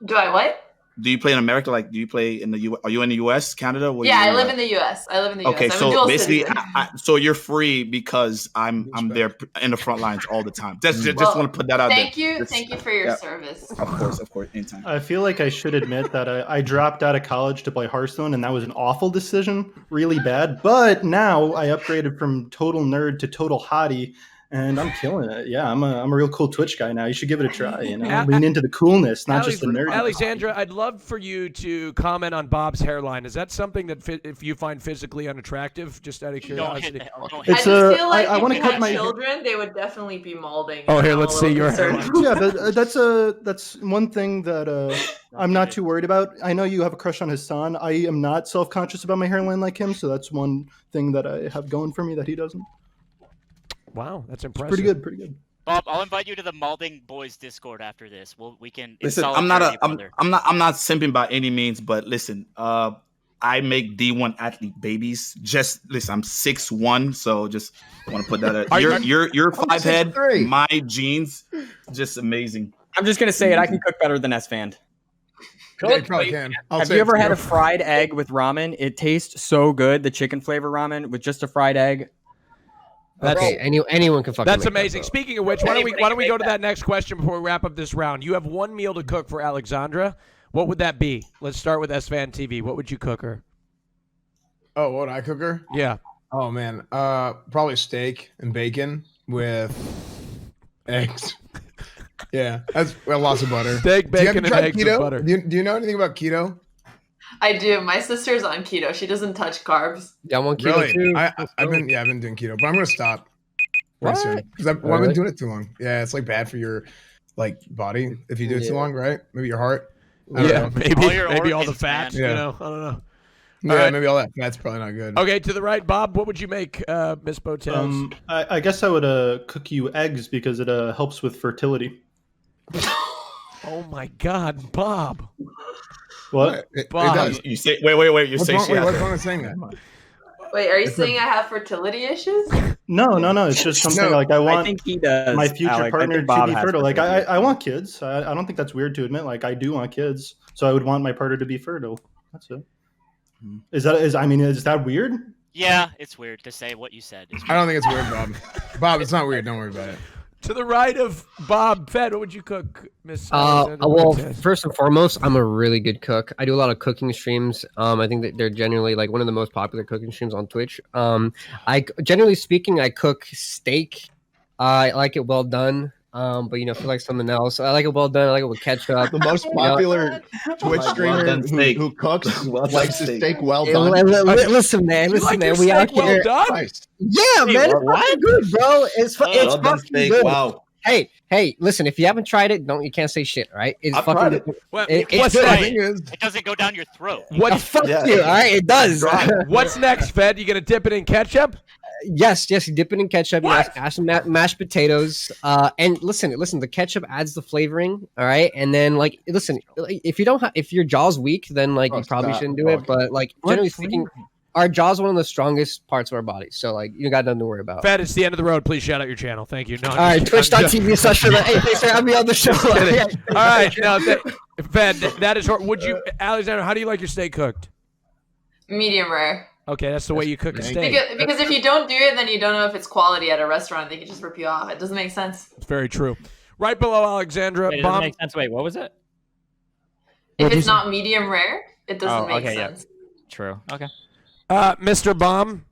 Do I what? Do you play in America? Like, do you play in the U? Are you in the U.S., Canada? Yeah, I live in the U.S. Okay, I'm a so dual basically, citizen. so you're free because I'm there in the front lines all the time. Just want to put that out there. Thank you for your service. Of course, anytime. I feel like I should admit that I dropped out of college to play Hearthstone, and that was an awful decision, really bad. But now I upgraded from total nerd to total hottie, and I'm killing it. Yeah, I'm a real cool Twitch guy now. You should give it a try. You know, lean into the coolness, not just the nerd. Alexandra, I'd love for you to comment on Bob's hairline. Is that something that if you find physically unattractive? Just out of curiosity. I just feel like if you had children, they would definitely be molding. Oh, here, let's see your hairline. Yeah, but that's one thing that I'm not too worried about. I know you have a crush on his son. I am not self-conscious about my hairline like him, so that's one thing that I have going for me that he doesn't. Wow, that's impressive. Pretty good. Bob, I'll invite you to the Malding Boys Discord after this. We can. Listen, I'm not simping by any means, but listen, I make D1 athlete babies. Just listen, I'm 6'1", so just want to put that out. You're 5 head. My genes, just amazing. I'm just gonna say it. I can cook better than S-Fan. Yeah, you probably can. Have you ever had a fried egg with ramen? It tastes so good. The chicken flavor ramen with just a fried egg. Okay, anyone can fucking. That's make amazing. That, Speaking of which, why don't we go to that next question before we wrap up this round? You have one meal to cook for Alexandra. What would that be? Let's start with S-Fan TV. What would you cook her? Oh, what would I cook her? Yeah. Oh man, probably steak and bacon with eggs. Yeah, that's lots of butter. Steak, bacon, and eggs with butter. Do you know anything about keto? I do. My sister's on keto. She doesn't touch carbs. Yeah, I'm on keto too. I've been doing keto, but I'm gonna stop pretty soon because I've been doing it too long. Yeah, it's like bad for your body if you do it too long, right? Maybe your heart. Yeah, maybe all the fats. Yeah. You know, I don't know. Yeah, right. Maybe all that fat's probably not good. Okay, to the right, Bob. What would you make, Miss Botez? I guess I would cook you eggs because it helps with fertility. Oh my God, Bob. What? Bob. You say wait. You're saying what's wrong with saying that? Wait, are you saying I have fertility issues? No. It's just something like I want. I think he does. My future Alex. partner to be fertile. Like I want kids. I don't think that's weird to admit. Like I do want kids, so I would want my partner to be fertile. That's it. Is that weird? Yeah, it's weird to say what you said. I don't think it's weird, Bob. Bob, it's not weird. Don't worry about it. To the right of Bob Fed, what would you cook, Miss? Well, first and foremost, I'm a really good cook. I do a lot of cooking streams. I think that they're generally one of the most popular cooking streams on Twitch. Generally speaking, I cook steak. I like it well done. But if you like something else, I like it well done. I like it with ketchup. The most popular Twitch streamer who cooks likes his steak well done. Listen, man. We out here. Yeah, man. It's good, bro. It's fucking good. Wow. Hey, listen. If you haven't tried it, you can't say shit. All right? It's I've fucking. tried it. What's next? It doesn't go down your throat. Fuck you. All right, it does. What's next, Fed? You gonna dip it in ketchup? Yes, you dip it in ketchup. You add some mashed potatoes. And listen, the ketchup adds the flavoring. All right, and then if your jaw's weak, then you probably shouldn't do it. But generally speaking, our jaw's one of the strongest parts of our body, so you got nothing to worry about. Fed, it's the end of the road. Please shout out your channel. Thank you. No, all right, twitch.tv/. Hey, thanks for having me on the show. All right, now Fed, that is. Would you, Alexander? How do you like your steak cooked? Medium rare. Okay, that's the way you cook a steak. Because if you don't do it, then you don't know if it's quality at a restaurant. They could just rip you off. It doesn't make sense. It's very true. Right below Alexandra, Wait, it Bomb. doesn't make sense. Wait, what was it? If it's not medium rare, it doesn't make okay, sense. Yeah. True. Okay. Mr. Bomb.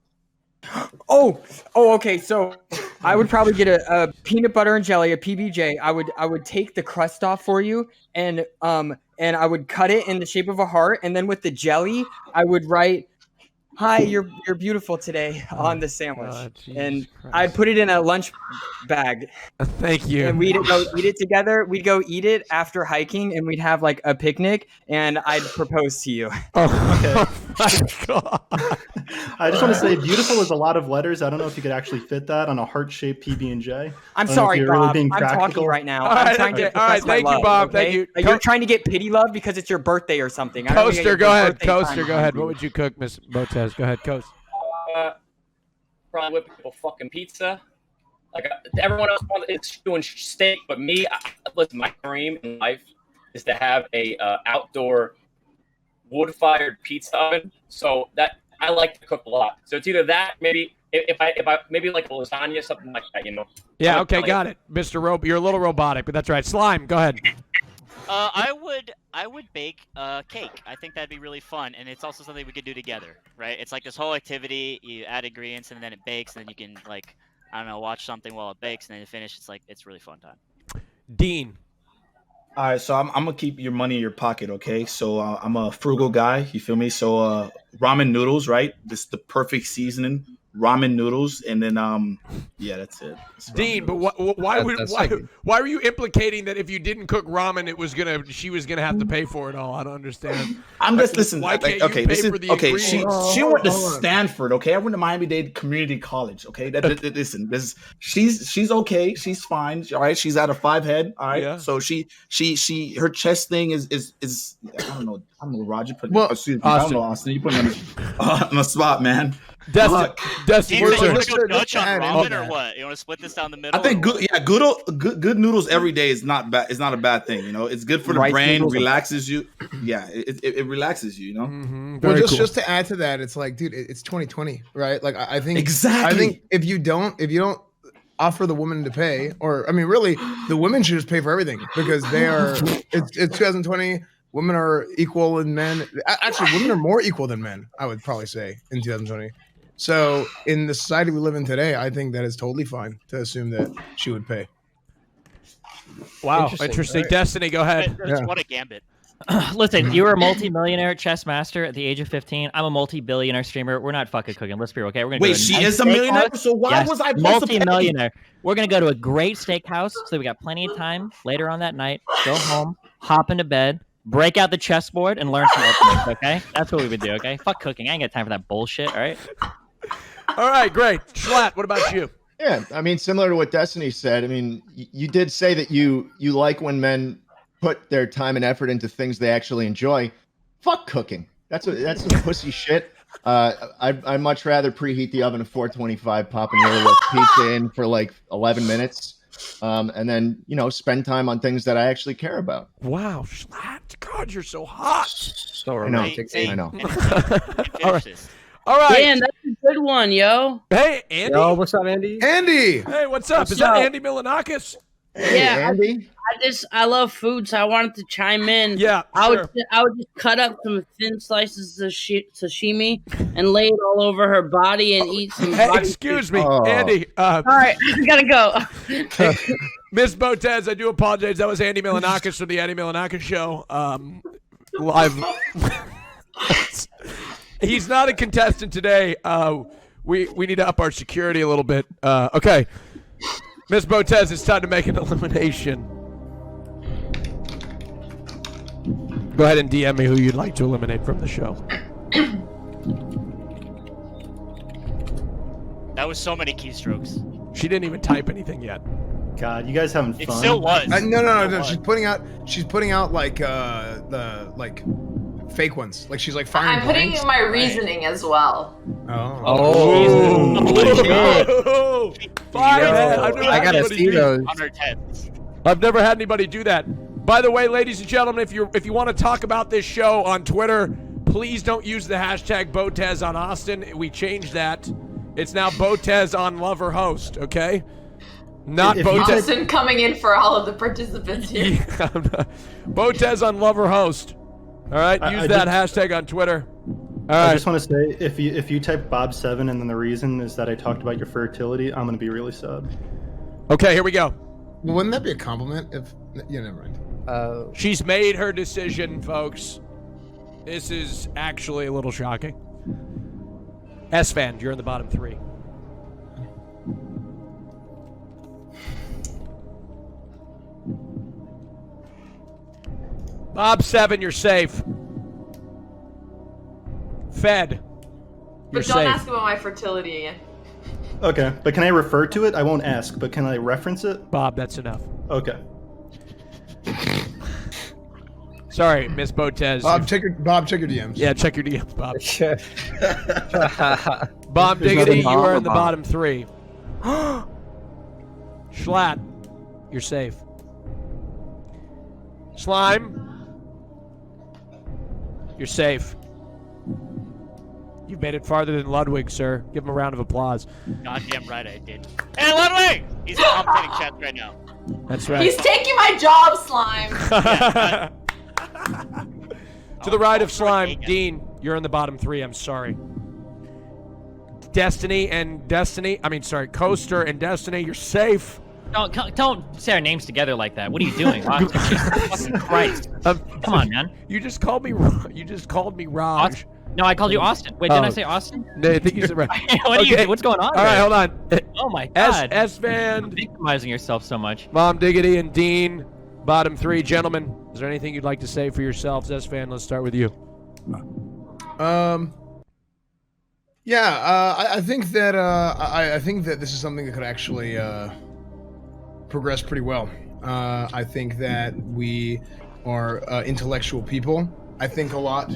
Oh, okay. So I would probably get a peanut butter and jelly, a PBJ. I would take the crust off for you, and I would cut it in the shape of a heart, and then with the jelly, I would write, "Hi, you're beautiful today" on the sandwich, and I'd put it in a lunch bag. Thank you. And we'd go eat it together. We'd go eat it after hiking, and we'd have like a picnic, and I'd propose to you. Okay. My God. I just want to say, beautiful is a lot of letters. I don't know if you could actually fit that on a heart-shaped PB&J. I'm sorry, Bob. I'm talking right now. I'm trying to express my love, Bob. okay? Thank you. You're trying to get pity love because it's your birthday or something. Coaster, go ahead. Coaster, go ahead. What would you cook, Miss Botez? Go ahead, Coast. Probably whip people fucking pizza. Like everyone else is doing steak, but me, listen, my dream in life is to have a outdoor wood-fired pizza oven. So that I like to cook a lot. So it's either that, maybe if I maybe like a lasagna, something like that, you know. Yeah. Okay. Got it, Mr. You're a little robotic, but that's right. Slime. Go ahead. I would bake cake. I think that'd be really fun, and it's also something we could do together, right? It's like this whole activity. You add ingredients, and then it bakes, and then you can like, I don't know, watch something while it bakes, and then you finish. It's really fun time. Dean. All right, so I'm gonna keep your money in your pocket, okay? So I'm a frugal guy, you feel me? So ramen noodles, right? This is the perfect seasoning. Ramen noodles, and then yeah, that's it. Dean, but why were you implicating that if you didn't cook ramen, she was gonna have to pay for it all? I don't understand. I'm just listen. Why can't okay, you pay this is for the okay. ingredients? She went to Stanford. Okay, I went to Miami-Dade Community College. Okay, listen. She's okay. She's fine. All right, she's at a 5 head. All right, Yeah. so she her chest thing is I don't know. Roger put. Well, excuse me, I don't know, Austin. You put me on the spot, man. Dustin, Do you think you want to go Just Dutch on add in ramen that. or what? You want to split this down the middle? I think or what? good noodles every day is not bad. It's not a bad thing, you know. It's good for the Rice brain, noodles are relaxes you. Yeah, it relaxes you, you know. Mm-hmm. Well, Very cool. just to add to that, it's like, dude, it's 2020, right? Like, I think Exactly. I think if you don't offer the woman to pay, or I mean, really, the women should just pay for everything because they are. It's 2020. Women are equal in men. Actually, women are more equal than men. I would probably say in 2020. So in the society we live in today, I think that is totally fine to assume that she would pay. Wow, Interesting, interesting. right. Destiny, go ahead. Yeah. What a gambit. Listen, you were a multi-millionaire chess master at the age of 15. I'm a multi-billionaire streamer. We're not fucking cooking. Let's be real, okay? We're gonna Wait, go to she nice is a millionaire. steakhouse. So why was I supposed to pay? multi-millionaire? We're gonna go to a great steakhouse, so we got plenty of time later on that night. Go home, hop into bed, break out the chessboard, and learn some ultimates. Okay, that's what we would do. Okay, fuck cooking. I ain't got time for that bullshit. All right. All right, great. Schlatt, what about you? Yeah, I mean, similar to what Destiny said. I mean, you did say that you like when men put their time and effort into things they actually enjoy. Fuck cooking. That's some pussy shit. I'd much rather preheat the oven to 425, pop an really roast pizza in for like 11 minutes, and then spend time on things that I actually care about. Wow, Schlatt. God, you're so hot. So I know. romantic. I know. All right. All right. Damn, that's a good one, yo. Hey, Andy. Yo, what's up, Andy? Andy. Hey, what's up? What's Is that up? Andy Milanakis? Yeah, Andy. I love food, so I wanted to chime in. Yeah, I sure. would just cut up some thin slices of sashimi and lay it all over her body and eat some. Hey, body excuse food. me, Andy. All right, I gotta go. Miss Botez, I do apologize. That was Andy Milanakis from the Andy Milanakis Show. Live. He's not a contestant today. We need to up our security a little bit. Okay. Miss Botez, it's time to make an elimination. Go ahead and DM me who you'd like to eliminate from the show. That was so many keystrokes. She didn't even type anything yet. God, you guys having fun? It still was. No. She's putting out like the fake ones. Like she's like firing. I'm putting blanks. my reasoning as well. Oh, fire that. I've never I had gotta anybody see do- those. On her tents. I've never had anybody do that. By the way, ladies and gentlemen, if you want to talk about this show on Twitter, Please don't use the hashtag Botez on Austin. We changed that. It's now Botez on lover host, okay? Not Botez. Austin coming in for all of the participants here. Botez on lover host. All right, use that hashtag on Twitter. All right. I just want to say, if you type Bob7 and then the reason is that I talked about your fertility, I'm gonna be really sad. Okay, here we go. Well, wouldn't that be a compliment? If yeah, never mind. She's made her decision, folks. This is actually a little shocking. S-Fan, you're in the bottom 3. Bob7, you're safe. Fed, you're But don't safe. ask about my fertility again. Okay, but can I refer to it? I won't ask, but can I reference it? Bob, that's enough. Okay. Sorry, Miss Botez. Bob, check your DMs. Yeah, check your DMs, Bob. Bob Diggity, you are in the bottom 3. Schlatt, you're safe. Slime, you're safe. You've made it farther than Ludwig, sir. Give him a round of applause. Goddamn right I did. Hey, Ludwig! He's commentating chat right now. That's right. He's taking my job, Slime. To the right of Slime, Dean, you're in the bottom 3. I'm sorry. Coaster and Destiny, you're safe. Don't say our names together like that. What are you doing? Jesus Christ! Come on, man. You just called me Raj. No, I called you Austin. Wait, didn't I say Austin? No, I think you said Raj. What's going on? All right, hold on. Oh my God. S-Van. Victimizing yourself so much. Mom Diggity and Dean, bottom 3. Gentlemen, is there anything you'd like to say for yourselves? S-Van, let's start with you. I think that I think that this is something that could actually progress pretty well. I think that we are intellectual people. I think a lot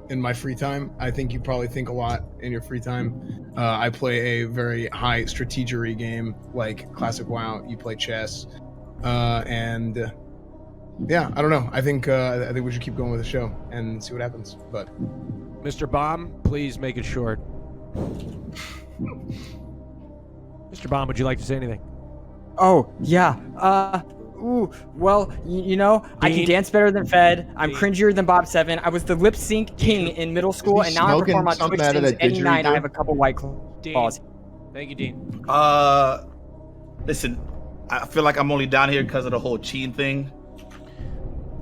in my free time. I think you probably think a lot in your free time. I play a very high strategery game like Classic WoW. You play chess, and yeah, I don't know. I think we should keep going with the show and see what happens. But Mr. Baum, please make it short. Mr. Baum, would you like to say anything? Oh, yeah. Well, you know, I can dance better than Fed. I'm cringier than Bob7. I was the lip sync king in middle school, and now I perform on Twitch streams any night. I have a couple white claws. Thank you, Dean. Listen, I feel like I'm only down here because of the whole cheating thing.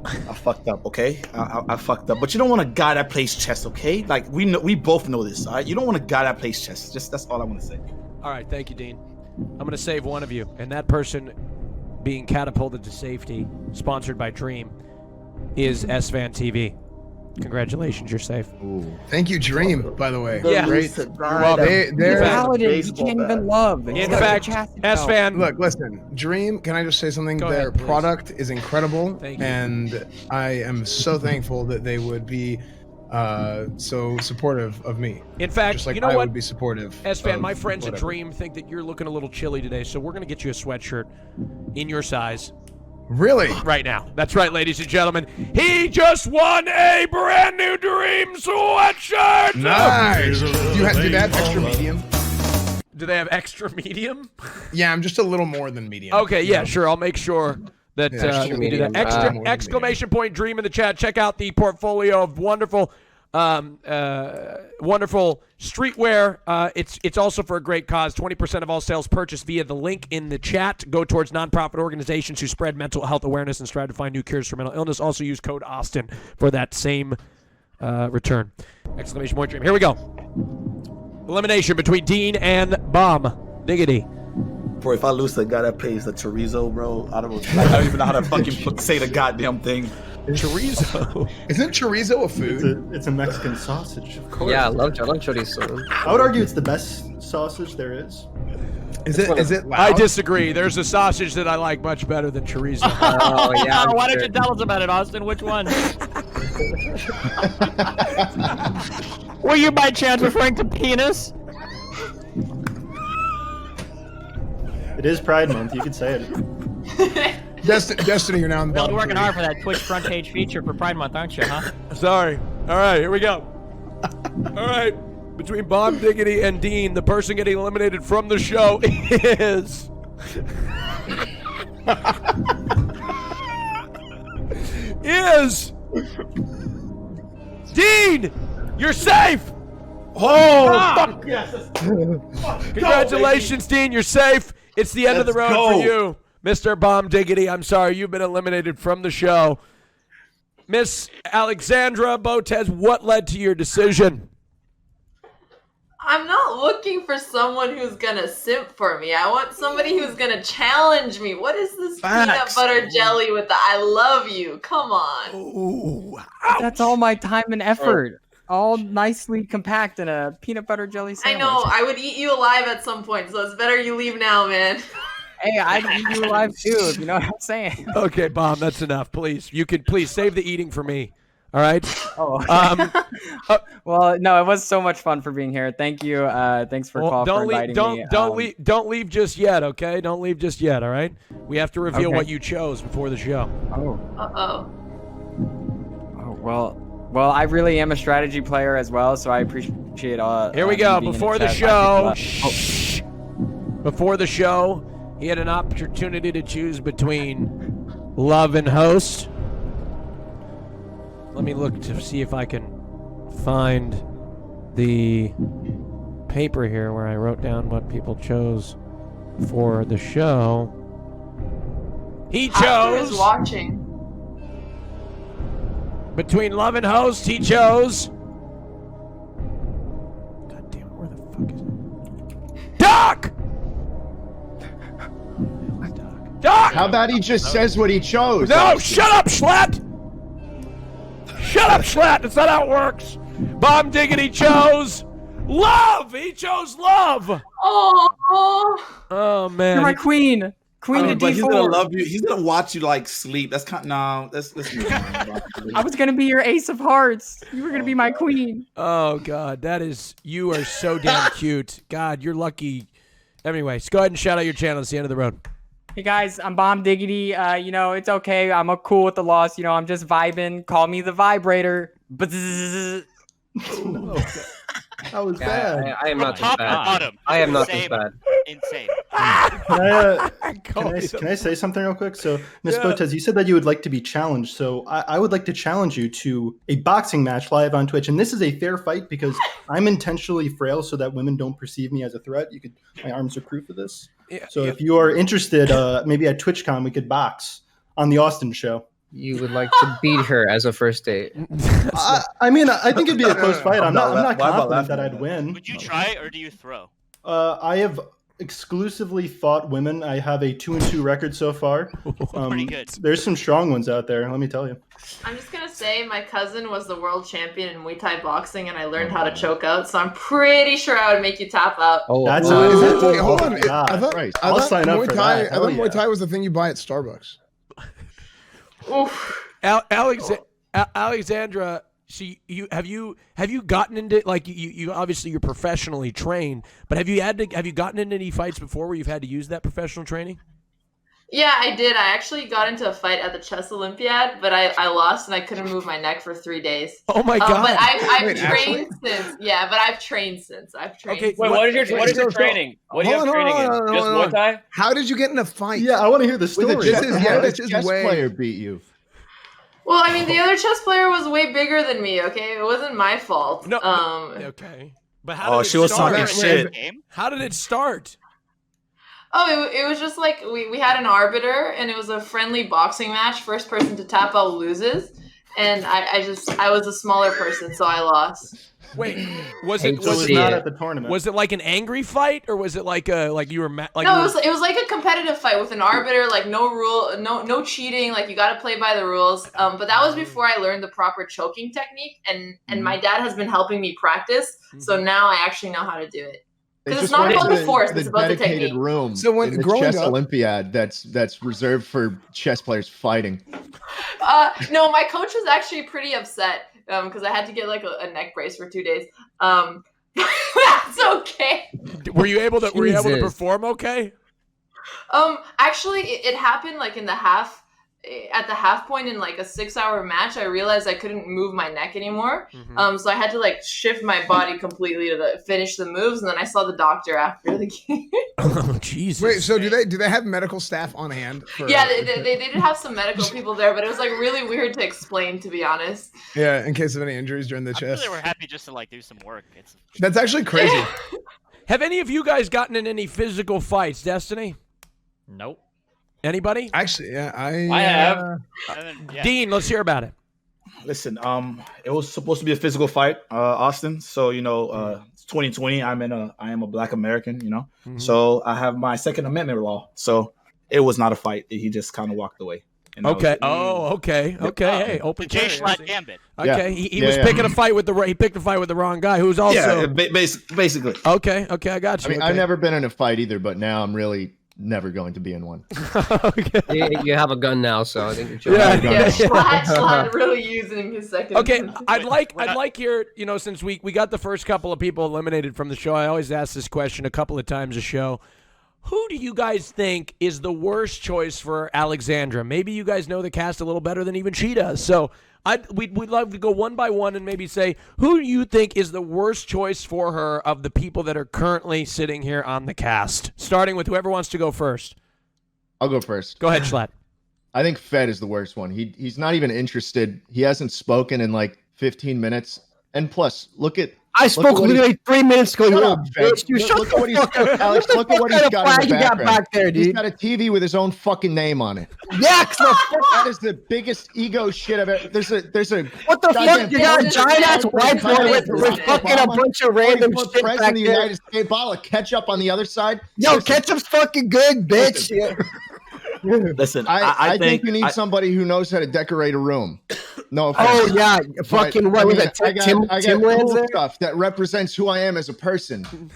I fucked up, okay? I fucked up. But you don't want a guy that plays chess, okay? Like, we both know this, all right? You don't want a guy that plays chess. Just that's all I want to say. All right, thank you, Dean. I'm going to save one of you, and that person being catapulted to safety, sponsored by Dream, is S-Van TV. Congratulations, you're safe. Ooh. Thank you, Dream, by the way. Yeah. Great. You're paladin. You can't even love. In fact, S-Fan. Look, listen, Dream, can I just say something? Their product is incredible. Thank you. And I am so thankful that they would be so supportive of me. In fact, just like you know I what? would be supportive. S-Fan, of my friends at whatever. Dream think that you're looking a little chilly today, so we're going to get you a sweatshirt in your size. Really? Right now. That's right, ladies and gentlemen. He just won a brand new Dream sweatshirt! Nice. Do they have extra medium? Do they have extra medium? Yeah, I'm just a little more than medium. Okay, yeah, sure. I'll make sure that Yeah, we do that. Extra exclamation point Dream in the chat. Check out the portfolio of wonderful streetwear. It's also for a great cause. 20% of all sales purchased via the link in the chat go towards nonprofit organizations who spread mental health awareness and strive to find new cures for mental illness. Also use code Austin for that same return. Exclamation point Dream. Here we go. Elimination between Dean and Bomb Diggity. Bro, if I lose to the guy that plays the chorizo, bro, I don't even know how to fucking say the goddamn thing. Chorizo. Isn't chorizo a food? It's a Mexican sausage, of course. Yeah, I love chorizo. I would argue it's the best sausage there is. Is it loud? I disagree. There's a sausage that I like much better than chorizo. Oh yeah. Why don't you tell us about it, Austin? Which one? Were you by chance referring to penis? It is Pride Month. You could say it. Destiny, you're now in the Still bottom working three. hard for that Twitch front page feature for Pride Month, aren't you, huh? Sorry. All right, here we go. All right. Between Bomb Diggity and Dean, the person getting eliminated from the show is... is... Dean! You're safe! Fuck yes. Congratulations, Dean. You're safe. It's the end of the Let's road go. for you. Mr. Bomb Diggity, I'm sorry. You've been eliminated from the show. Miss Alexandra Botez, what led to your decision? I'm not looking for someone who's gonna simp for me. I want somebody who's gonna challenge me. What is this peanut Facts. butter jelly with the I love you? Come on. Ooh, That's all my time and effort. All nicely compact in a peanut butter jelly I sandwich. know, I would eat you alive at some point, so it's better you leave now, man. Hey, I'd eat you alive too, if you know what I'm saying. Okay, Bomb, that's enough. Please, you can please save the eating for me. All right. Oh. Well, no, it was so much fun for being here. Thank you. Thanks for inviting me. Don't leave just yet. Okay, don't leave just yet. All right. We have to reveal Okay. what you chose before the show. Uh-oh. Well, I really am a strategy player as well, so I appreciate all. Here we go. being in Before the chat. show, shh. Before the show, he had an opportunity to choose between love and host. Let me look to see if I can find the paper here where I wrote down what people chose for the show. He Oscar is chose watching. between love and host. He chose. God damn it! Where the fuck is it? Doc. Doc. How about he just says what he chose? No, shut up, Schlatt! Shut up, Schlatt! That's not how it works. Bomb Diggity chose love. He chose love. Oh man, You're my queen. Queen to but he's gonna D4. love you. He's gonna watch you like sleep. That's kind. No, let's move on. I was gonna be your ace of hearts. You were gonna be my queen. Oh God, you are so damn cute. God, you're lucky. Anyways, go ahead and shout out your channel. It's the end of the road. Hey guys, I'm Bomb Diggity. It's okay. I'm cool with the loss. I'm just vibing. Call me the vibrator. Bzzz. That was Yeah, bad. I am not this Top to bad. bottom. I am not this Insane. bad. Insane. Can I say something real quick? So, Miss Yeah. Botez, you said that you would like to be challenged. So, I would like to challenge you to a boxing match live on Twitch. And this is a fair fight because I'm intentionally frail so that women don't perceive me as a threat. My arms are proof of this. Yeah, So, if you are interested, maybe at TwitchCon we could box on the Austin show. You would like to beat her as a first date. I mean, I think it'd be a close fight. I'm not Why about confident that laughing I'd win. Would you try or do you throw? I have exclusively fought women. I have a 2-2 record so far. Pretty good. There's some strong ones out there. Let me tell you. I'm just gonna say my cousin was the world champion in Muay Thai boxing, and I learned how to choke out. So I'm pretty sure I would make you tap out. Oh, That's Is it, wait, Oh, hold on. God. I thought, Christ. I I'll thought sign up Muay for Thai. that. I Hell thought Muay yeah. Thai was the thing you buy at Starbucks. Oof. Alexandra, have you gotten into you obviously you're professionally trained, but have you gotten into any fights before where you've had to use that professional training? Yeah, I did. I actually got into a fight at the chess Olympiad, but I lost and I couldn't move my neck for 3 days. Oh my God! But I've Wait, trained since. Yeah, but I've trained since. Okay, Wait, what is your training? What are you Hold on, training in? hold on, Just hold on. Muay Thai? How did you get in a fight? Yeah, I want to hear the With story. a This chess, is- how yeah, did this a is chess way- player beat you? Well, I mean, the other chess player was way bigger than me. Okay, it wasn't my fault. No, okay, but how Oh, did it she was start? talking shit. Game? How did it start? Oh, it was just like we had an arbiter, and it was a friendly boxing match. First person to tap out loses, and I was a smaller person, so I lost. Wait, was it Hate to So it was see not it. at the tournament. was it like an angry fight, or was it like you were No, you it were- was like a competitive fight with an arbiter, like no cheating, like you got to play by the rules. But that was before I learned the proper choking technique, and my dad has been helping me practice, so now I actually know how to do it. They Because it's just not went about to the force, the it's about the dedicated technique. room So when in the growing chess up- Olympiad that's reserved for chess players fighting. No, my coach was actually pretty upset because I had to get like a neck brace for 2 days. That's okay. were you able to Jesus. perform okay? Actually, it happened like in the half. at the half point in like a 6-hour match, I realized I couldn't move my neck anymore. So I had to like shift my body completely to finish the moves, and then I saw the doctor after the game. Oh Jesus! Wait, so do they have medical staff on hand? Yeah, they did have some medical people there, but it was like really weird to explain, to be honest. Yeah, in case of any injuries during the I'm chest. sure they were happy just to like do some work. That's actually crazy. Have any of you guys gotten in any physical fights, Destiny? Nope. Anybody? Actually, yeah, I have. Dean, let's hear about it. Listen, it was supposed to be a physical fight, Austin. So it's 2020. I am a Black American. So I have my Second Amendment law. So it was not a fight. He just kind of walked away. And that was Okay. it. Okay. Hey, open Jay carry. Schlatt gambit. Okay. He was picking a fight with he picked a fight with the wrong guy who's also basically. Okay, I got you. I mean, I've never been in a fight either, but now I'm really never going to be in one. You have a gun now, so I think you're chill. Schlatt really using his second. Okay, I'd like here, since we got the first couple of people eliminated from the show, I always ask this question a couple of times a show. Who do you guys think is the worst choice for Alexandra? Maybe you guys know the cast a little better than even she does. So we'd love to go one by one and maybe say, who do you think is the worst choice for her of the people that are currently sitting here on the cast? Starting with whoever wants to go first. I'll go first. Go ahead, Schlatt. I think Fed is the worst one. He's not even interested. He hasn't spoken in like 15 minutes. And plus, I spoke literally 3 minutes ago. Shut up, Fed. You shut the fuck up. Alex, look at what he's got in the background. Back there, dude. He's got a TV with his own fucking name on it. Yeah, that is the biggest ego shit I've ever. There's a. What the fuck? You got a giant ass whiteboard with fucking a bunch of random shit back president of the there. United States, bottle of ketchup on the other side. Yo, ketchup's fucking good, bitch. Listen, I think you need somebody who knows how to decorate a room. No offense. Oh yeah, fucking what was that? I got cool stuff that represents who I am as a person.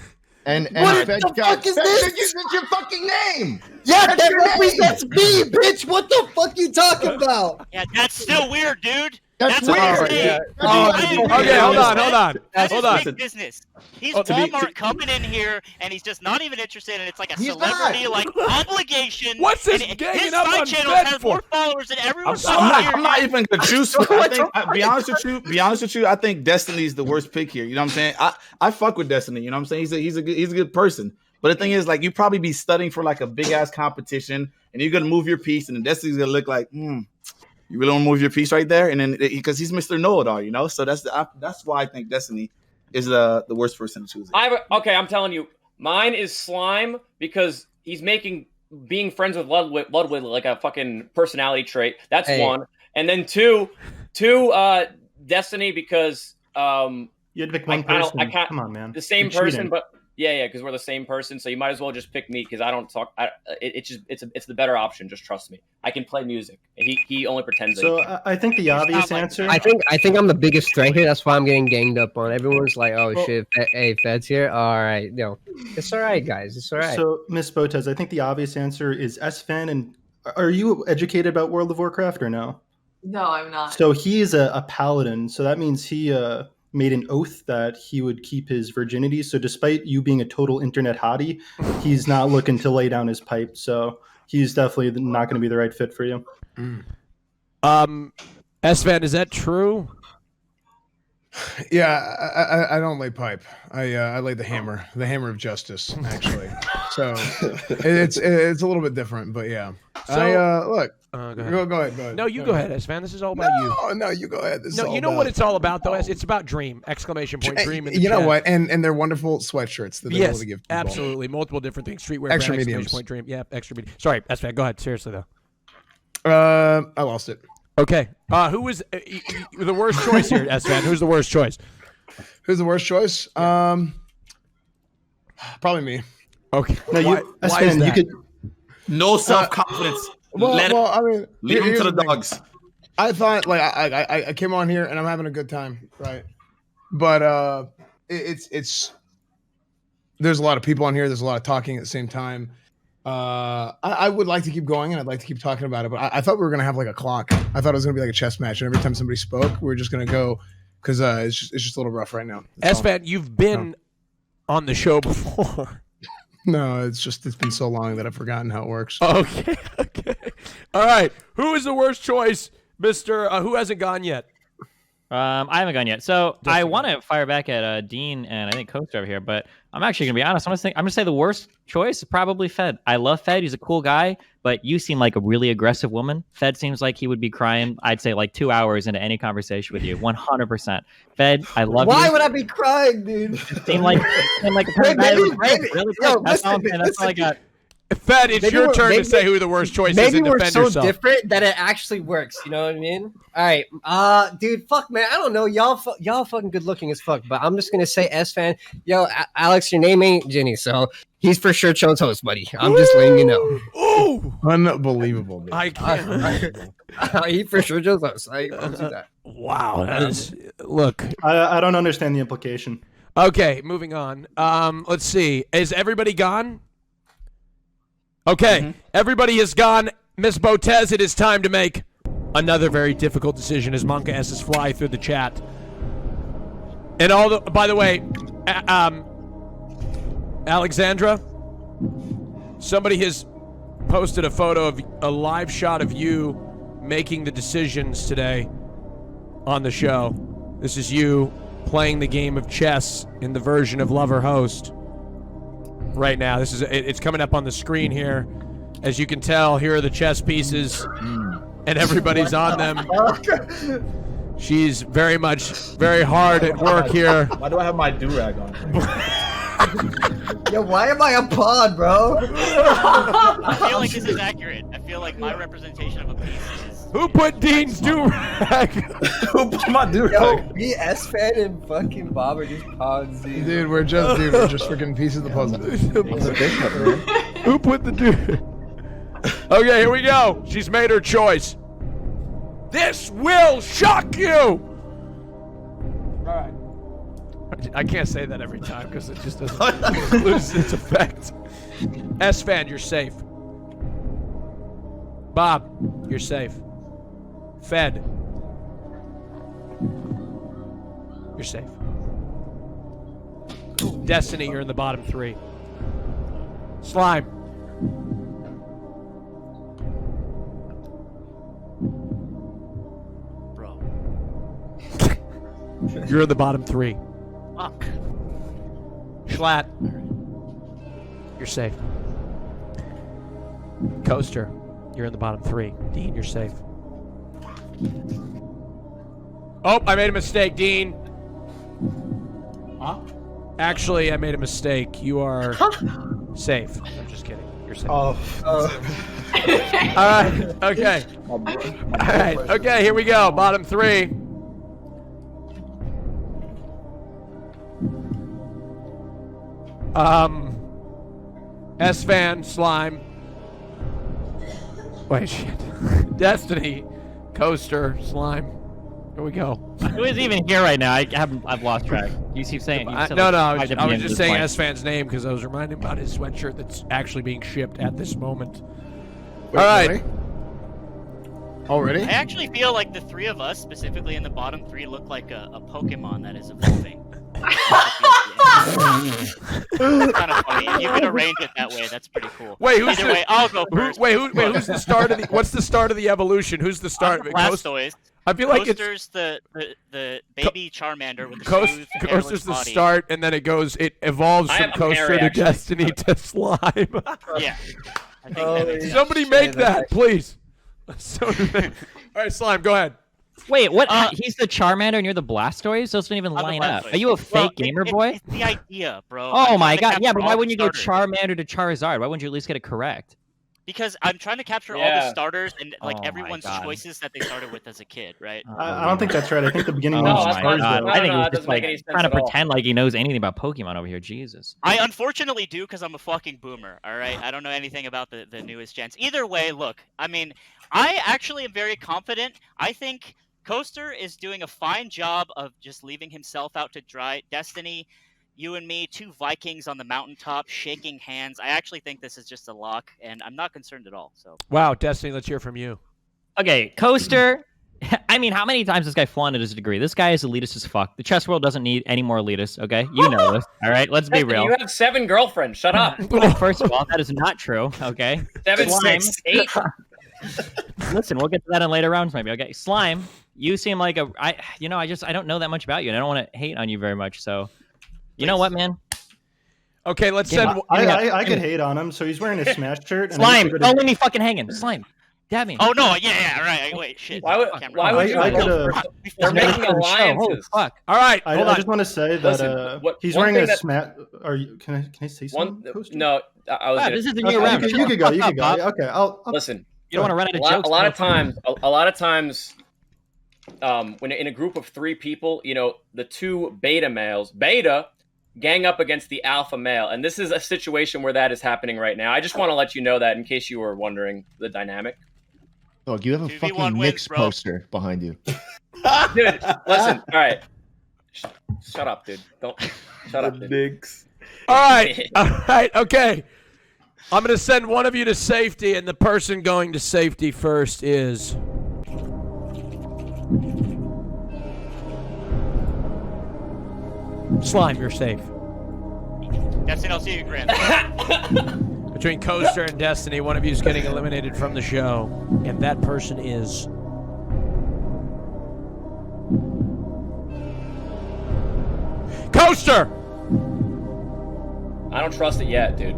And what Fed the fuck is this? It's your fucking name. Yeah, That's that your represents name. me, bitch. What the fuck you talking about? Yeah, that's still weird, dude. That's weird. Okay, hold on. That's Hold his on. big business. He's Walmart coming in here, and he's just not even interested, and it's like a celebrity like obligation. What's this and ganging his up side on channel Fed has for? more followers than everyone. I'm not even gonna choose. Be honest with you. I think Destiny's the worst pick here. You know what I'm saying? I fuck with Destiny. You know what I'm saying? He's a good person. But the thing is, like, you probably be studying for like a big ass competition, and you're gonna move your piece, and then Destiny's gonna look like, you really want to move your piece right there, and then because he's Mr. Know-It-All, so that's why I think Destiny is the worst person to choose. I'm telling you, mine is Slime because he's making being friends with Ludwig like a fucking personality trait. That's one, and then two, Destiny because you had to pick one person. I can't. Come on, man. The same You're person, cheating. but yeah, because we're the same person. So you might as well just pick me because I don't talk. It's the better option. Just trust me. I can play music. He only pretends. So that I think the obvious answer. I think I'm the biggest strength here. That's why I'm getting ganged up on. Everyone's like, "Oh shit, hey, Fed's here." All right, it's all right, guys. It's all right. So, Miss Botez, I think the obvious answer is S-Fan. And are you educated about World of Warcraft or no? No, I'm not. So he is a paladin. So that means he made an oath that he would keep his virginity. So despite you being a total internet hottie, he's not looking to lay down his pipe. So he's definitely not going to be the right fit for you. S-Van, is that true? Yeah, I don't lay pipe. I lay the hammer of justice, actually. So it's a little bit different, but yeah. So, look. Go ahead. No, you go ahead, S-Van. This is all about you. No, you go ahead. No, you know what it's all about, though. It's about Dream! Exclamation point! Dream! In the you know chat. what? And they're wonderful sweatshirts that they're able to give people. Absolutely, multiple different things. Streetwear, Extra brand, mediums. exclamation point! Dream! Yeah, extra medium. Sorry, S-Van. Go ahead. Seriously though. I lost it. Okay. Who was the worst choice here, S-Van? Who's the worst choice? Who's the worst choice? Probably me. Okay. No, why is you that? could. No self-confidence. Leave him to the dogs. I thought I came on here and I'm having a good time, right? But it's there's a lot of people on here. There's a lot of talking at the same time. I would like to keep going and I'd like to keep talking about it, but I thought we were gonna have like a clock. I thought it was gonna be like a chess match, and every time somebody spoke, we were just gonna go because it's just a little rough right now. S-Fan, you've been on the show before. No, it's been so long that I've forgotten how it works. Okay. All right. Who is the worst choice, Mister? Who hasn't gone yet? I haven't gone yet. So I want to fire back at Dean and I think Coaster over here, but I'm actually gonna be honest. I'm gonna say the worst choice is probably Fed. I love Fed. He's a cool guy, but you seem like a really aggressive woman. Fed seems like he would be crying. I'd say like 2 hours into any conversation with you. 100%. Fed, I love you. Why would I be crying, dude? You seem like a person that was great. Really quick. That's all I got. Fed, it's your turn to say who the worst choice is and defend so yourself. different that it actually works. You know what I mean? All right, dude, fuck, man, I don't know, y'all fucking good looking as fuck, but I'm just gonna say S fan. Yo, Alex, your name ain't Ginny, so he's for sure Cho's host, buddy. I'm just letting you know. Ooh, unbelievable, dude. I can't. He for sure Cho's host. I don't see that. Wow, that is. Look, I don't understand the implication. Okay, moving on. Let's see. Is everybody gone? Okay, everybody is gone. Miss Botez, it is time to make another very difficult decision as Monka S's fly through the chat. And by the way, Alexandra, somebody has posted a photo of a live shot of you making the decisions today on the show. This is you playing the game of chess in the version of Lover Host. Right now, it's coming up on the screen here. As you can tell, here are the chess pieces, and everybody's on them. She's very hard at work here. Why do I have my do-rag on? Yo, why am I a pawn, bro? I feel like this is accurate. I feel like my representation of a piece is... Who put Dean's do-rag? Who put my do-rag? Yo, me, S-Fan, and fucking Bob are just pawns, dude. Dude, we're just freaking pieces of the puzzle. Who put the do-rag? Okay, here we go. She's made her choice. This will shock you! Alright. I can't say that every time because it just doesn't lose its effect. S-Fan, you're safe. Bob, you're safe. Fed, you're safe. Destiny, you're in the bottom 3. Slime. Bro. You're in the bottom 3. Fuck. Schlatt, you're safe. Coaster, you're in the bottom 3. Dean, you're safe. Oh, I made a mistake, Dean. Huh? Actually, I made a mistake. You are safe. I'm just kidding. You're safe. Oh. All right. Okay. All right. Okay, here we go. Bottom 3. S-Fan, Slime. Wait, shit. Destiny, Coaster, Slime. Here we go. Who is even here right now? I've lost track. You keep saying. I was just saying S-Fan's name because I was reminded about his sweatshirt that's actually being shipped at this moment. Wait, all right. Already? I actually feel like the 3 of us, specifically in the bottom 3, look like a Pokemon that is evolving. It's kind of funny. You can arrange it that way. That's pretty cool. Wait, who's Either way, I'll go first. Who's the start of the? What's the start of the evolution? Who's the start? Blastoise. I feel like Coaster's the baby Charmander with the smooth, Coaster's the body. start, and then it evolves from Coaster to Destiny to Slime. Yeah. I think that makes Somebody make that, please. All right, Slime, go ahead. Wait, what? He's the Charmander and you're the Blastoise? Those don't even line up. Are you a fake gamer boy? It's the idea, bro. Oh I'm my trying to god, yeah, capture but all why the wouldn't you go starters. Charmander to Charizard? Why wouldn't you at least get it correct? Because I'm trying to capture all the starters and Oh my everyone's God. choices that they started with as a kid, right? I don't think that's right. I think the beginning Oh one's my Charizard. god, I think No, he's it just doesn't make any sense trying to at all. pretend like he knows anything about Pokemon over here. Jesus. I unfortunately do because I'm a fucking boomer, all right? I don't know anything about the newest gens. Either way, look, I mean, I actually am very confident. I think Coaster is doing a fine job of just leaving himself out to dry. Destiny, you and me, 2 Vikings on the mountaintop, shaking hands. I actually think this is just a lock, and I'm not concerned at all. So. Wow, Destiny, let's hear from you. Okay, Coaster, I mean, how many times this guy flaunted his degree? This guy is elitist as fuck. The chess world doesn't need any more elitists, okay? You know this, all right? Let's be real. You have 7 girlfriends. Shut up. First of all, that is not true, okay? 7, Slime. 6, 8. Listen, we'll get to that in later rounds maybe, okay? Slime, you seem like I don't know that much about you, and I don't want to hate on you very much, so... You know what, man? Okay, let's send... I could hate on him, so he's wearing a Smash shirt. And Slime, don't leave me fucking hanging. Slime. Dab me. Oh no! Yeah, right. Wait, shit. Why would you? They're making alliances. Fuck. All right, I just want to say that he's wearing a Smash. Are you? Can I say something? No, I was. This is the new round. You could go. You could go. Okay, I'll listen. You don't want to run out of jokes. A lot of times, when in a group of 3 people, the 2 beta males, gang up against the alpha male, and this is a situation where that is happening right now. I just want to let you know that in case you were wondering the dynamic. Dog, you have a fucking Knicks poster behind you. Dude, listen. All right. Shut up, dude. Don't. Shut up, dude. Knicks. All right, okay. I'm going to send one of you to safety, and the person going to safety first is... Slime, you're safe. Destiny, I'll see you, Grant. Between Coaster and Destiny, one of you is getting eliminated from the show, and that person is... Coaster! I don't trust it yet, dude.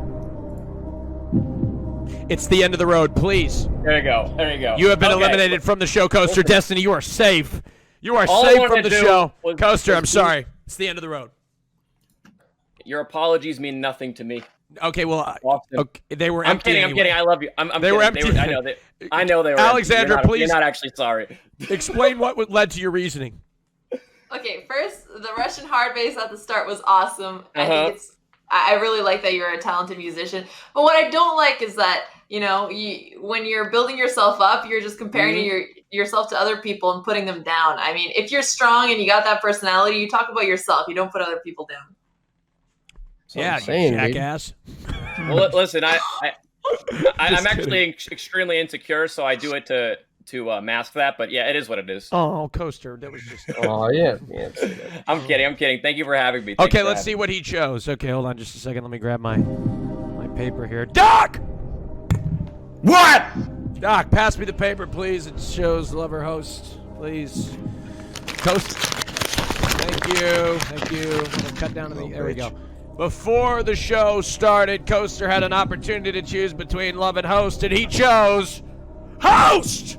It's the end of the road, please. There you go. You have been eliminated from the show, Coaster. Destiny, you are safe. You are All I safe wanted from the to do show. was- Coaster, I'm was- sorry. It's the end of the road. Your apologies mean nothing to me. Okay, well, okay, they were I'm empty kidding. anyway. I'm kidding. I love you. I'm They were kidding. empty. I know they were. Alexandra, empty. please. You're not actually sorry. Explain what led to your reasoning. Okay, first, the Russian hard bass at the start was awesome. I Uh-huh. think I really like that you're a talented musician. But what I don't like is that, when you're building yourself up, you're just comparing yourself to other people and putting them down. I mean, if you're strong and you got that personality, you talk about yourself. You don't put other people down. Yeah, I'm saying, dude. jackass. Well, listen, I'm actually extremely insecure, so I do it to mask that. But yeah, it is what it is. Oh, Coaster, that was just... Oh yeah. I'm kidding. Thank you for having me. Okay, let's see what he chose. Okay, hold on just a second. Let me grab my paper here. Doc! What? Doc, pass me the paper, please. It shows lover host, please. Coaster. Thank you. I'm gonna cut down to the... There we go. Before the show started, Coaster had an opportunity to choose between love and host, and he chose host!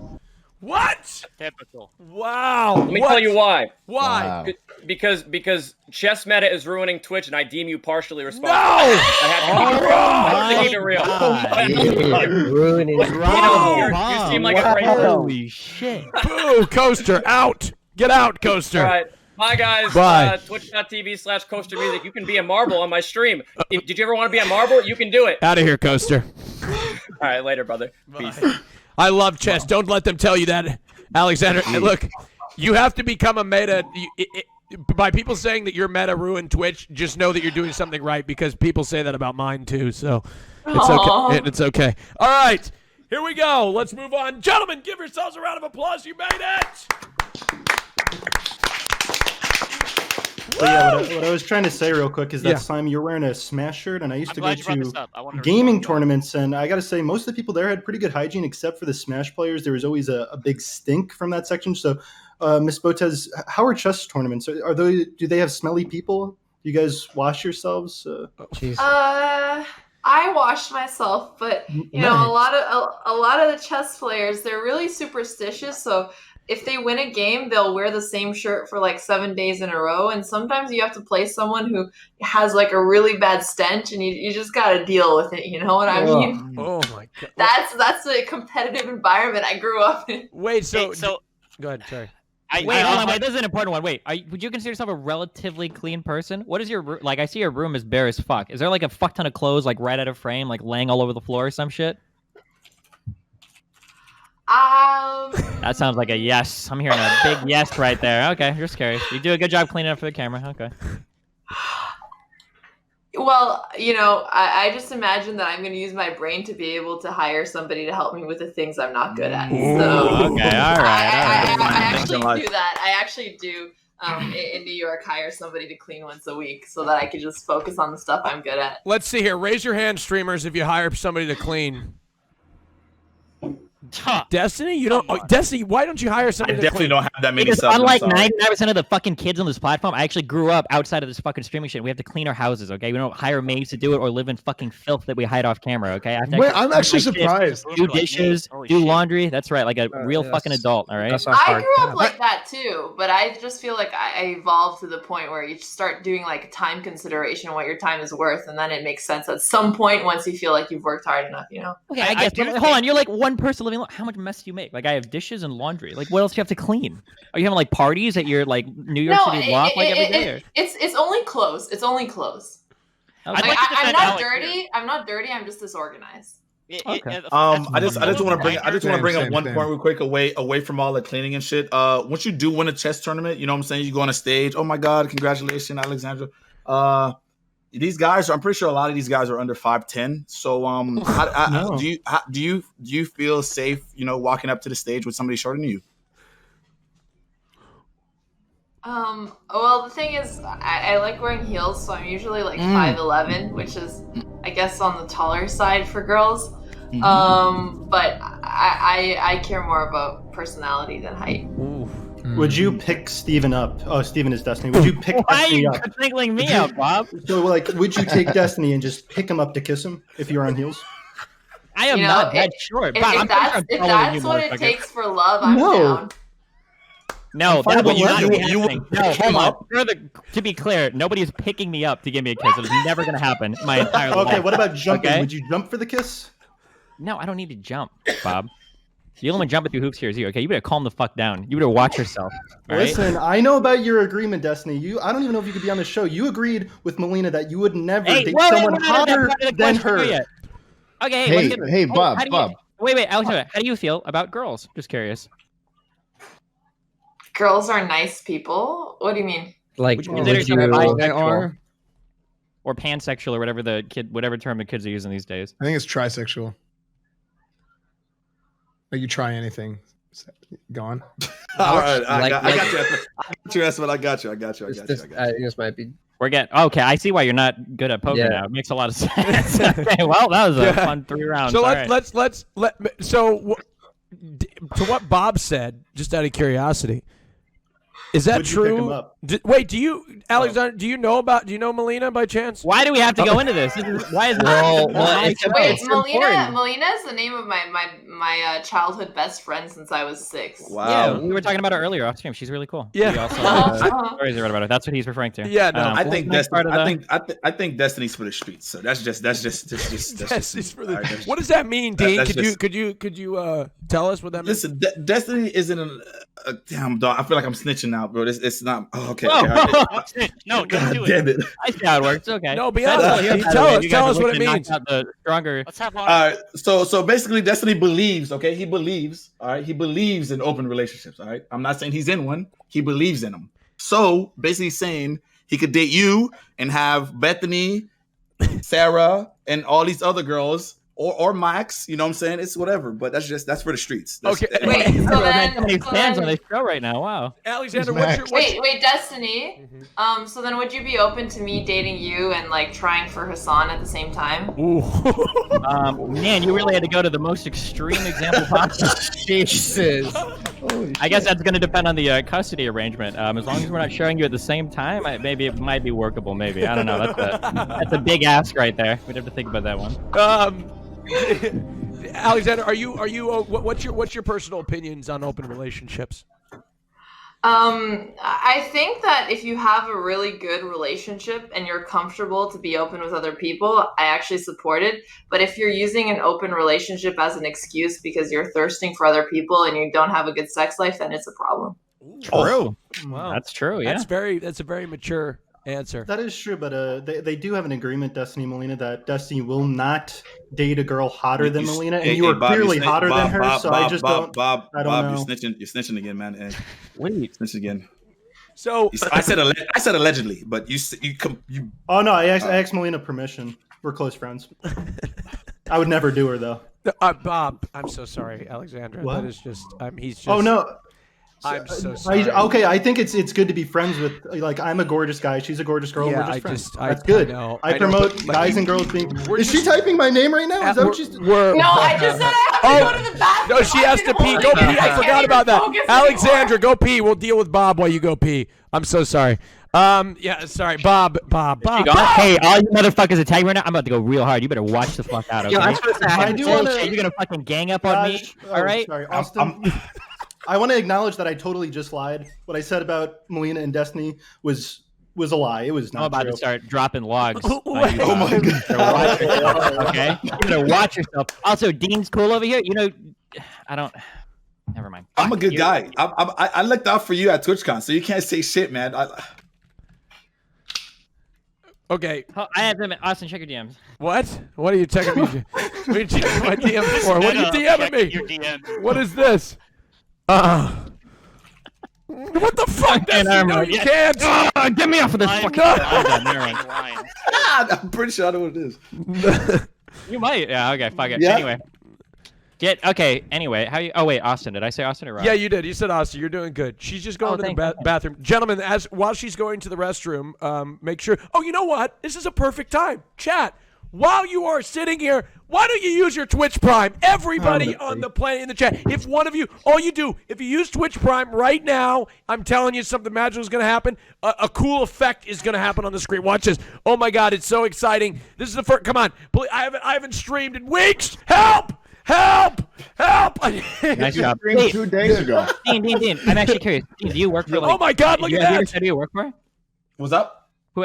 What? Typical. Wow. Let me tell you why. Why? Wow. Because chess meta is ruining Twitch, and I deem you partially responsible. No! I have to keep it real. I have to keep it real. Ruining. You seem like a great Holy shit. Boo, Coaster, out. Get out, Coaster. All right. Bye, guys. Bye. Twitch.tv/Coaster Music. You can be a marble on my stream. Did you ever want to be a marble? You can do it. Out of here, Coaster. All right, later, brother. Peace. I love chess. Don't let them tell you that, Alexander. Look, you have to become a meta. By people saying that your meta ruined Twitch, just know that you're doing something right, because people say that about mine too. So it's okay. It's okay. All right, here we go. Let's move on. Gentlemen, give yourselves a round of applause. You made it. But yeah, what I was trying to say real quick is that, Slime, you're wearing a Smash shirt, and I used to go to gaming tournaments, and I got to say, most of the people there had pretty good hygiene, except for the Smash players. There was always a big stink from that section. So, Miss Botez, how are chess tournaments? Are they? Do they have smelly people? Do you guys wash yourselves? I washed myself, but a lot of the chess players, they're really superstitious. So if they win a game, they'll wear the same shirt for like 7 days in a row. And sometimes you have to play someone who has like a really bad stench, and you just got to deal with it. You know what I mean? Oh my God. That's a competitive environment I grew up in. Wait, so go ahead. Sorry. Wait, hold on. Wait, this is an important one. Wait, would you consider yourself a relatively clean person? What is your like? I see your room is bare as fuck. Is there like a fuck ton of clothes like right out of frame, like laying all over the floor or some shit? That sounds like a yes. I'm hearing a big yes right there. Okay, you're scary. You do a good job cleaning up for the camera. Okay. Well, you know, I just imagine that I'm going to use my brain to be able to hire somebody to help me with the things I'm not good at. So Okay, all right. I actually do that. I actually do in New York hire somebody to clean once a week so that I can just focus on the stuff I'm good at. Let's see here. Raise your hand, streamers, if you hire somebody to clean. Destiny, you don't. Destiny, why don't you hire somebody? I definitely don't have that many Because subs. I'm unlike sorry. 99% of the fucking kids on this platform, I actually grew up outside of this fucking streaming shit. We have to clean our houses, okay? We don't hire maids to do it or live in fucking filth that we hide off camera, okay? I have to Wait, I'm actually clean my shit, surprised. do dishes, do laundry. That's right, like a real yes. fucking adult, all right? That's not I hard. grew up like that too, but I just feel like I evolved to the point where you start doing like time consideration of what your time is worth, and then it makes sense at some point once you feel like you've worked hard enough, you know? Okay, I guess. But hold on, you're like one person living. How much mess do you make? Like I have dishes and laundry. Like what else do you have to clean? Are you having like parties at your like New York City block like every day? Or? It's only clothes. It's only clothes. Okay. Like, I'm defend not Alex dirty. here. I'm not dirty. I'm just disorganized. Okay. I just want to bring up Same, one same. point real quick away from all the cleaning and shit. Once you do win a chess tournament, you know what I'm saying, you go on a stage. Oh my god, congratulations, Alexandra. These guys, I'm pretty sure a lot of these guys are under 5'10". So No. do you feel safe, you know, walking up to the stage with somebody shorter than you? Well, the thing is, I like wearing heels, so I'm usually like 5'11", which is, I guess, on the taller side for girls. But I care more about personality than height. Would you pick Steven up? Oh, Steven is Destiny. Would you pick Why are Destiny you up? singling me out, Bob? So, like, would you take Destiny and just pick him up to kiss him if you're on heels? I am You know, not that short. If, Bob, if I'm that's, if that's what it takes for love, I'm down. No, that would not be You happening. No, pick hold him on. up? To be clear, nobody is picking me up to give me a kiss. It was never going to happen in my entire life. Okay, what about jumping? Okay? Would you jump for the kiss? No, I don't need to jump, Bob. The only one jumping through hoops here is you. Okay, you better calm the fuck down. You better watch yourself. All right? Listen, I know about your agreement, Destiny. I don't even know if you could be on the show. You agreed with Melina that you would never date someone hotter than her. Yet. Okay, Hey, let's get, hey, Bob, how do you- Bob. Wait, Alexander, how do you feel about girls? Just curious. Girls are nice people. What do you mean? Like, Would you would consider yourself you- bisexual or pansexual or whatever term the kids are using these days? I think it's trisexual. Like you try anything. Go on. All right, I Like- got you. I got you, Espen. I got you. This might be. We're getting okay. I see why you're not good at poker Yeah. now. It makes a lot of sense. Okay, well, that was a fun 3 rounds. So All right. to what Bob said, just out of curiosity, is that Would you pick him true? up? Wait, do you, Alexander? Do you know Melina by chance? Why do we have to go into this? Why is Well, this? Wait, it's Melina. important. Melina is the name of my childhood best friend since I was 6. Yeah, we were talking about her earlier off stream. She's really cool. Yeah. We also Uh-huh. stories I read about her. That's what he's referring to. Yeah, no. I what think was the next part of the- I think Destiny's for the streets. So that's just Destiny's for the- all right, what does that mean, Dean? that's Could you tell us what that means? Listen, Destiny isn't a damn dog. I feel like I'm snitching now, bro. It's not. Oh, okay. Whoa, okay, all right. whoa, whoa. No, don't God do damn it. I see how it works. Okay. No, be That's honest. all you have to Tell do. us- You tell guys us are what it looking to knock means. out the stronger. Let's have All right. So basically, Destiny believes. Okay, he believes. All right, he believes in open relationships. All right, I'm not saying he's in one. He believes in them. So basically, saying he could date you and have Bethany, Sarah, and all these other girls. Or Max, you know what I'm saying? It's whatever, but that's for the streets. That's, Okay. Wait, so So then, many so fans then- on this show right now. Wow. Alexander, Max. wait, Destiny. So then, would you be open to me dating you and like trying for Hassan at the same time? Ooh. Man, you really had to go to the most extreme example possible. Jesus. I guess that's going to depend on the custody arrangement. As long as we're not showing you at the same time, maybe it might be workable. Maybe I don't know. That's a big ask right there. We'd have to think about that one. Alexander, are you what's your personal opinions on open relationships? I think that if you have a really good relationship and you're comfortable to be open with other people, I actually support it. But if you're using an open relationship as an excuse because you're thirsting for other people and you don't have a good sex life, then it's a problem. True. Wow. That's true. Yeah. That's a very mature answer. That is true, but they do have an agreement, Destiny Melina, that Destiny will not date a girl hotter than Melina, and you are Bob, clearly you're hotter than her. Bob, so Bob, I just Bob, don't. I don't know. you're snitching again, man. Hey, Wait. snitching again. So I said allegedly, but you. Oh no, I asked Melina permission. We're close friends. I would never do her though. Bob, I'm so sorry, Alexandra. What? That is just. He's just. Oh no. I'm so sorry. Okay, I think it's good to be friends with. Like, I'm a gorgeous guy. She's a gorgeous girl. Yeah, we're just I friends. just- That's I good. know, I I know, promote but guys and girls being. we're Is she just- typing my name right now? Is that what she's doing? We're, No, I just said I have to go to the bathroom. No, she has to pee. Go pee. I forgot about that. Alexandra, go pee. We'll deal with Bob while you go pee. I'm so sorry. Yeah, sorry, Bob. Hey, all you motherfuckers attacking right now, I'm about to go real hard. You better watch the fuck out, okay? Yo, I was gonna say, I do wanna- You're gonna fucking gang up on me, all right? Sorry, Austin. I want to acknowledge that I totally just lied. What I said about Melina and Destiny was a lie. It was not I'm about true. to start dropping logs. Oh my God. Okay? You better watch yourself. Also, Dean's cool over here. You know, I don't. Never mind. I'm a good guy. I looked out for you at TwitchCon, so you can't say shit, man. Okay. I have them. Austin, check your DMs. What? What are you checking me? What are you checking my DMs for? What are you DMing me? Your DMs. What is this? What the fuck? No, you can't. Get me off of this fucking. I'm pretty sure I know what it is. You might. Yeah. Okay. Fuck it. Yeah. Anyway. Anyway, how you? Oh wait, Austin. Did I say Austin or Rob? Yeah, you did. You said Austin. You're doing good. She's just going to the bathroom. Gentlemen, while she's going to the restroom, make sure. Oh, you know what? This is a perfect time. Chat. While you are sitting here, why don't you use your Twitch Prime? Everybody on the planet in the chat. If one of you, all you do, if you use Twitch Prime right now, I'm telling you something magical is going to happen. A cool effect is going to happen on the screen. Watch this. Oh my God, it's so exciting. This is the first. Come on, please, I haven't streamed in weeks. Help! Help! Nice job. Streamed 2 days ago. Dean. I'm actually curious. Dean, do you work for? Oh my God, look at Have you that. ever said who you work for? What's up?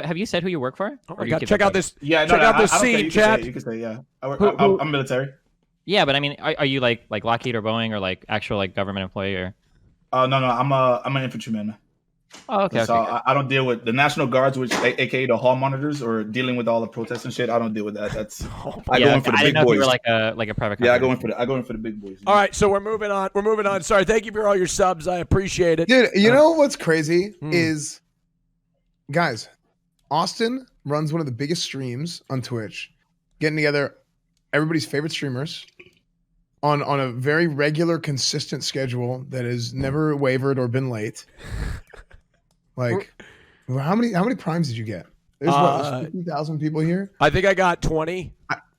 Have you said who you work for? Oh my God, check out this. Yeah, check out this I don't care. scene, You chat. You can say, yeah. I'm military. Yeah, but I mean, are you like Lockheed or Boeing or like actual like government employee or? No, I'm an infantryman. Oh, okay. So Okay. I don't deal with the National Guards, which aka the hall monitors, or dealing with all the protests and shit. I don't deal with that. That's I go in for the I big didn't know if boys. you were like a private. Yeah, I company. go in for the big boys. All right, so we're moving on. Sorry, thank you for all your subs. I appreciate it. Dude, you know what's crazy is, guys, Austin runs one of the biggest streams on Twitch, getting together everybody's favorite streamers on a very regular, consistent schedule that has never wavered or been late. Like, how many primes did you get? There's 50,000 people here. I think I got 20.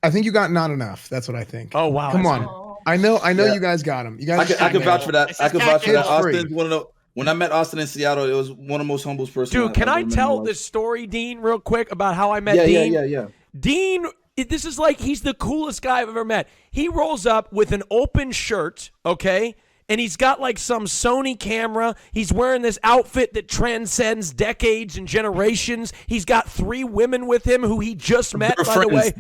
I think you got not enough. That's what I think. Oh wow! Come that's on. I know Yeah. you guys got them. You guys. I can vouch for that. I can vouch for that. It's free. Austin's one of the. When I met Austin in Seattle, it was one of the most humblest persons. Dude, can I tell this story, Dean, real quick about how I met Dean? Yeah. Dean, this is like he's the coolest guy I've ever met. He rolls up with an open shirt, okay? And he's got like some Sony camera. He's wearing this outfit that transcends decades and generations. He's got 3 women with him who he just met, by the way.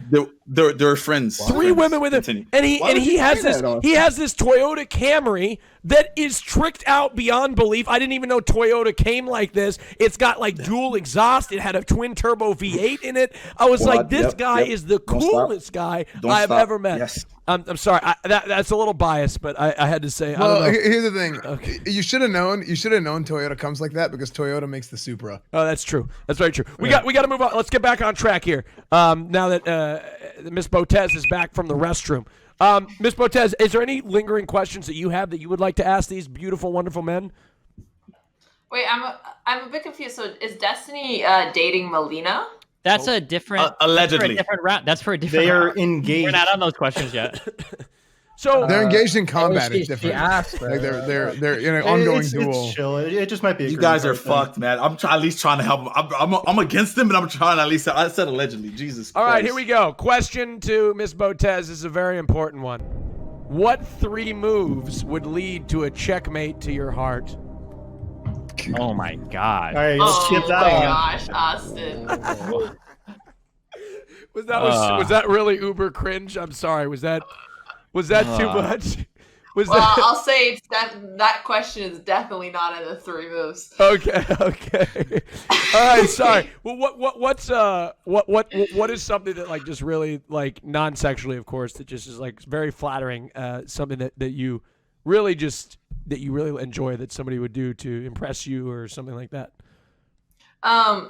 They're friends. 3 women with him, Continue. and he Why would he you has say this that, Austin? he has this Toyota Camry that is tricked out beyond belief. I didn't even know Toyota came like this. It's got like dual exhaust. It had a twin turbo V8 in it. I was like, this guy is the coolest guy I've ever met. Yes. I'm sorry, that's a little biased, but I had to say. I Well, don't know. here's the thing. You should have known. You should have known Toyota comes like that because Toyota makes the Supra. Oh, that's true. That's very true. We got to move on. Let's get back on track here. Now that Miss Botez is back from the restroom. Miss Botez, is there any lingering questions that you have that you would like to ask these beautiful, wonderful men? Wait, I'm a bit confused. So is Destiny dating Melina? That's a different. Allegedly. That's for a different round. That's for a different. They are round. engaged. We're not on those questions yet. So They're engaged in combat. she It's different. asked, Like they're in an ongoing duel. It's chill. It just might be. A You guys are green card thing. fucked, man. I'm at least trying to help them. I'm against them, but I'm trying at least. I said allegedly. Jesus. All right, Christ. here we go. Question to Miss Botez is a very important one. What 3 moves would lead to a checkmate to your heart? Oh my God. All right, let's Oh skip my that one. gosh, Austin. Was that really uber cringe? I'm sorry. Was that too much? Was Well, that I'll say that question is definitely not in the 3 moves. okay? All right, sorry. Well, what is something that like just really like non-sexually, of course, that just is like very flattering? Something that you really just that you really enjoy that somebody would do to impress you or something like that?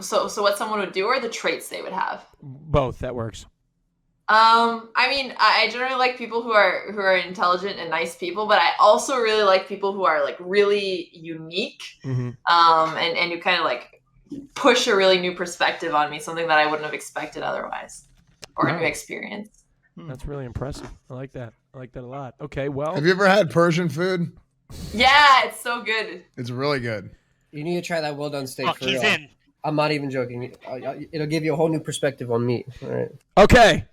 So what someone would do or the traits they would have? Both. That works. I mean, I generally like people who are intelligent and nice people, but I also really like people who are like really unique, Mm-hmm. and who kind of like push a really new perspective on me, something that I wouldn't have expected otherwise, or a new experience. That's really impressive. I like that. I like that a lot. Okay, well. Have you ever had Persian food? Yeah, it's so good. It's really good. You need to try that well done steak. Fuck, for he's real. in. I'm not even joking. It'll give you a whole new perspective on meat. All right. Okay.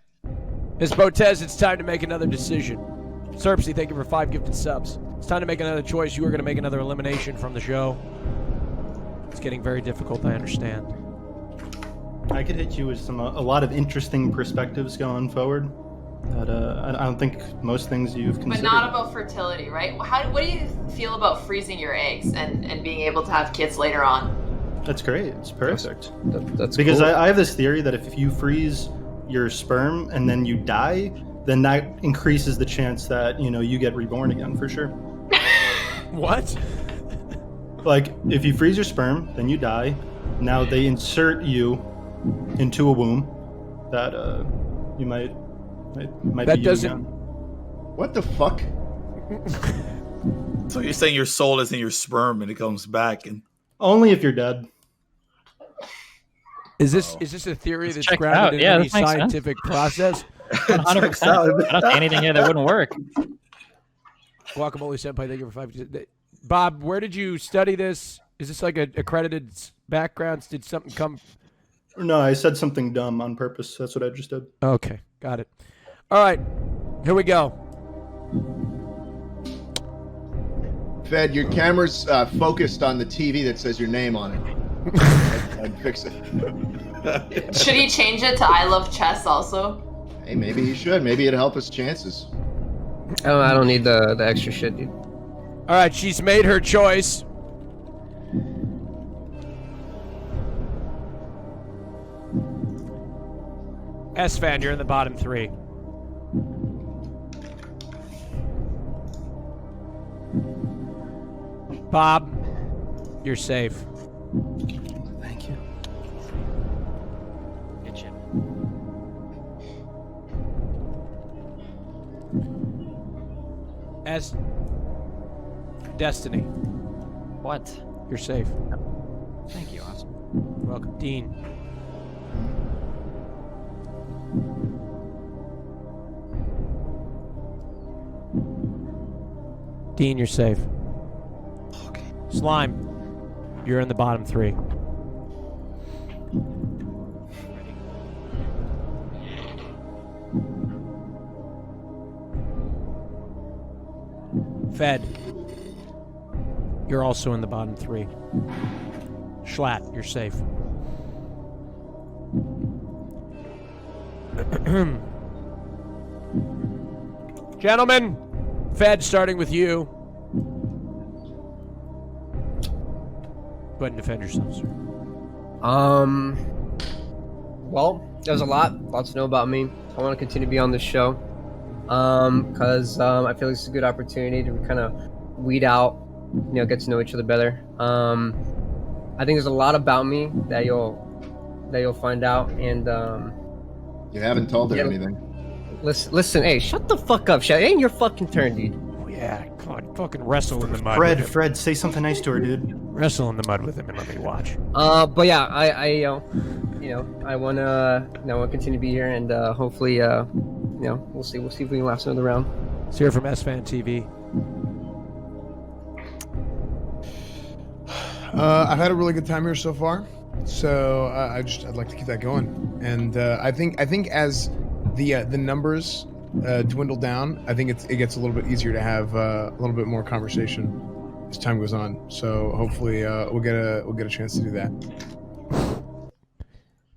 Ms. Botez, it's time to make another decision. Serpsy, thank you for 5 gifted subs. It's time to make another choice. You are going to make another elimination from the show. It's getting very difficult, I understand. I could hit you with a lot of interesting perspectives going forward. That I don't think most things you've But considered. not about fertility, right? What do you feel about freezing your eggs and being able to have kids later on? That's great. It's perfect. That's because cool. I have this theory that if you freeze your sperm and then you die, then that increases the chance that you get reborn again for sure. What? Like if you freeze your sperm, then you die. Now they insert you into a womb that you might That be you doesn't- again. What the fuck? So you're saying your soul is in your sperm and it comes back and Only if you're dead. Is this a theory that's check it grounded out. in Yeah, any this makes sense. scientific process? 100%. I don't see anything here that wouldn't work. Guacamole Senpai, thank you for 5. Bob, where did you study this? Is this like a accredited background? Did something come? No, I said something dumb on purpose. That's what I just did. Okay, got it. All right, here we go. Fed, your camera's focused on the TV that says your name on it. I'd fix it. Should he change it to I love chess also? Hey, maybe you should. Maybe it'd help his chances. Oh, I don't need the extra shit, dude. All right, she's made her choice. S-Fan, you're in the bottom 3. Bob, you're safe. Thank you. Good shit. S. Destiny, What? you're safe. Thank you, awesome. Welcome, Dean. Dean, you're safe. Okay. Slime, you're in the bottom 3. Fed, you're also in the bottom 3. Schlatt, you're safe. Gentlemen, Fed, starting with you. Go ahead and defend yourself, sir. Well, there's a lot to know about me. I want to continue to be on this show. Because I feel like it's a good opportunity to kind of weed out, get to know each other better. I think there's a lot about me that you'll find out, and You haven't told her anything. listen, hey, shut the fuck up, Shay. It ain't your fucking turn, dude. Oh, yeah, come on, fucking wrestle in the mud. Fred, with him. Fred, say something nice to her, dude. Wrestle in the mud with him and let me watch. But yeah, I wanna continue to be here, and hopefully, we'll see if we can last another round. Let's hear from S-Fan TV. I've had a really good time here so far, so I'd like to keep that going. And I think as the numbers dwindle down, I think it gets a little bit easier to have a little bit more conversation as time goes on. So hopefully we'll get a chance to do that.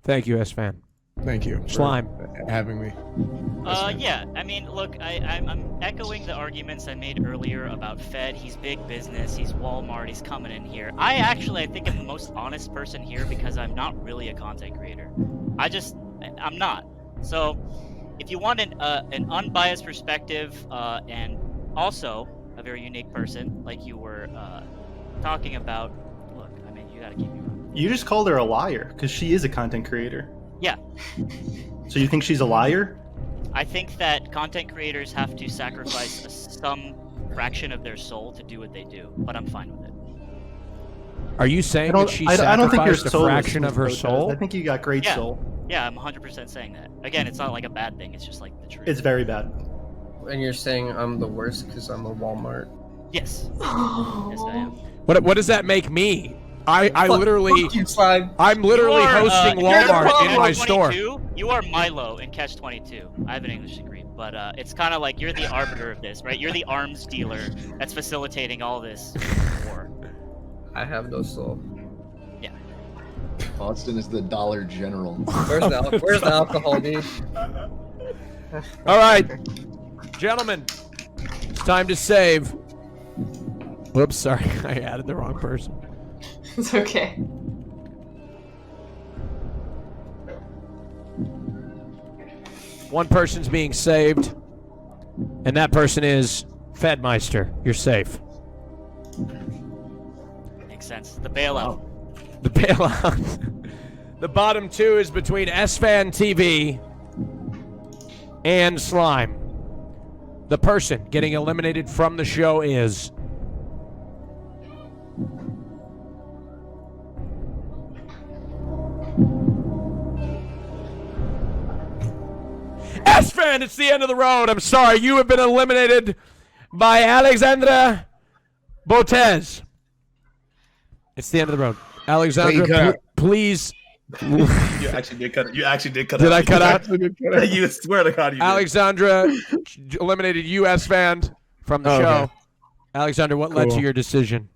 Thank you, S-Fan. Thank you, for Slime. having me. Yeah, I mean, look, I'm echoing the arguments I made earlier about Fed. He's big business, he's Walmart, he's coming in here. I think I'm the most honest person here because I'm not really a content creator. I'm not. So, if you want an unbiased perspective and also a very unique person, like you were talking about. Look, I mean, you gotta keep me. You just called her a liar because she is a content creator. Yeah. So you think she's a liar? I think that content creators have to sacrifice some fraction of their soul to do what they do, but I'm fine with it. Are you saying I that she don't think your sacrificed a soul fraction is of her Botez. soul? I think you got great Yeah. soul. Yeah, I'm 100% saying that. Again, it's not like a bad thing. It's just like the truth. It's very bad. And you're saying I'm the worst because I'm a Walmart. Yes. Yes, I am. What does that make me? I Fuck literally, you, Slime. I'm literally You are, hosting you're Walmart in my Catch store. 22. You are Milo in Catch 22. I have an English degree, but it's kind of like you're the arbiter of this, right? You're the arms dealer that's facilitating all this war. I have no soul. Yeah. Austin is the Dollar General. Where's the alcohol, dude? All right, gentlemen, it's time to save. Whoops, sorry, I added the wrong person. It's okay. One person's being saved, and that person is Fedmeister. You're safe. Makes sense. The bailout. The bailout. The bottom two is between SFan TV and Slime. The person getting eliminated from the show is SFan. It's the end of the road. I'm sorry. You have been eliminated by Alexandra Botez. It's the end of the road. Alexandra, please. You actually did cut it. You actually did cut Did out. I cut out? You swear to God you did. Alexandra eliminated US fan from the show. Alexandra, what led to your decision?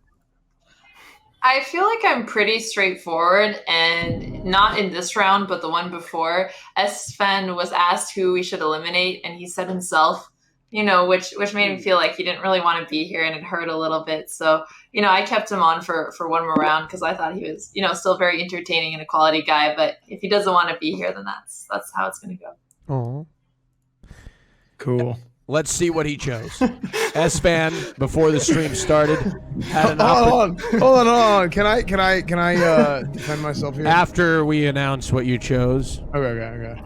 I feel like I'm pretty straightforward, and not in this round, but the one before. Sven was asked who we should eliminate, and he said himself, which made him feel like he didn't really want to be here, and it hurt a little bit. So, I kept him on for one more round because I thought he was, still very entertaining and a quality guy. But if he doesn't want to be here, then that's how it's going to go. Oh, cool. Let's see what he chose. S-Fan, before the stream started, had an Hold on. Can I defend myself here? After we announce what you chose. Okay.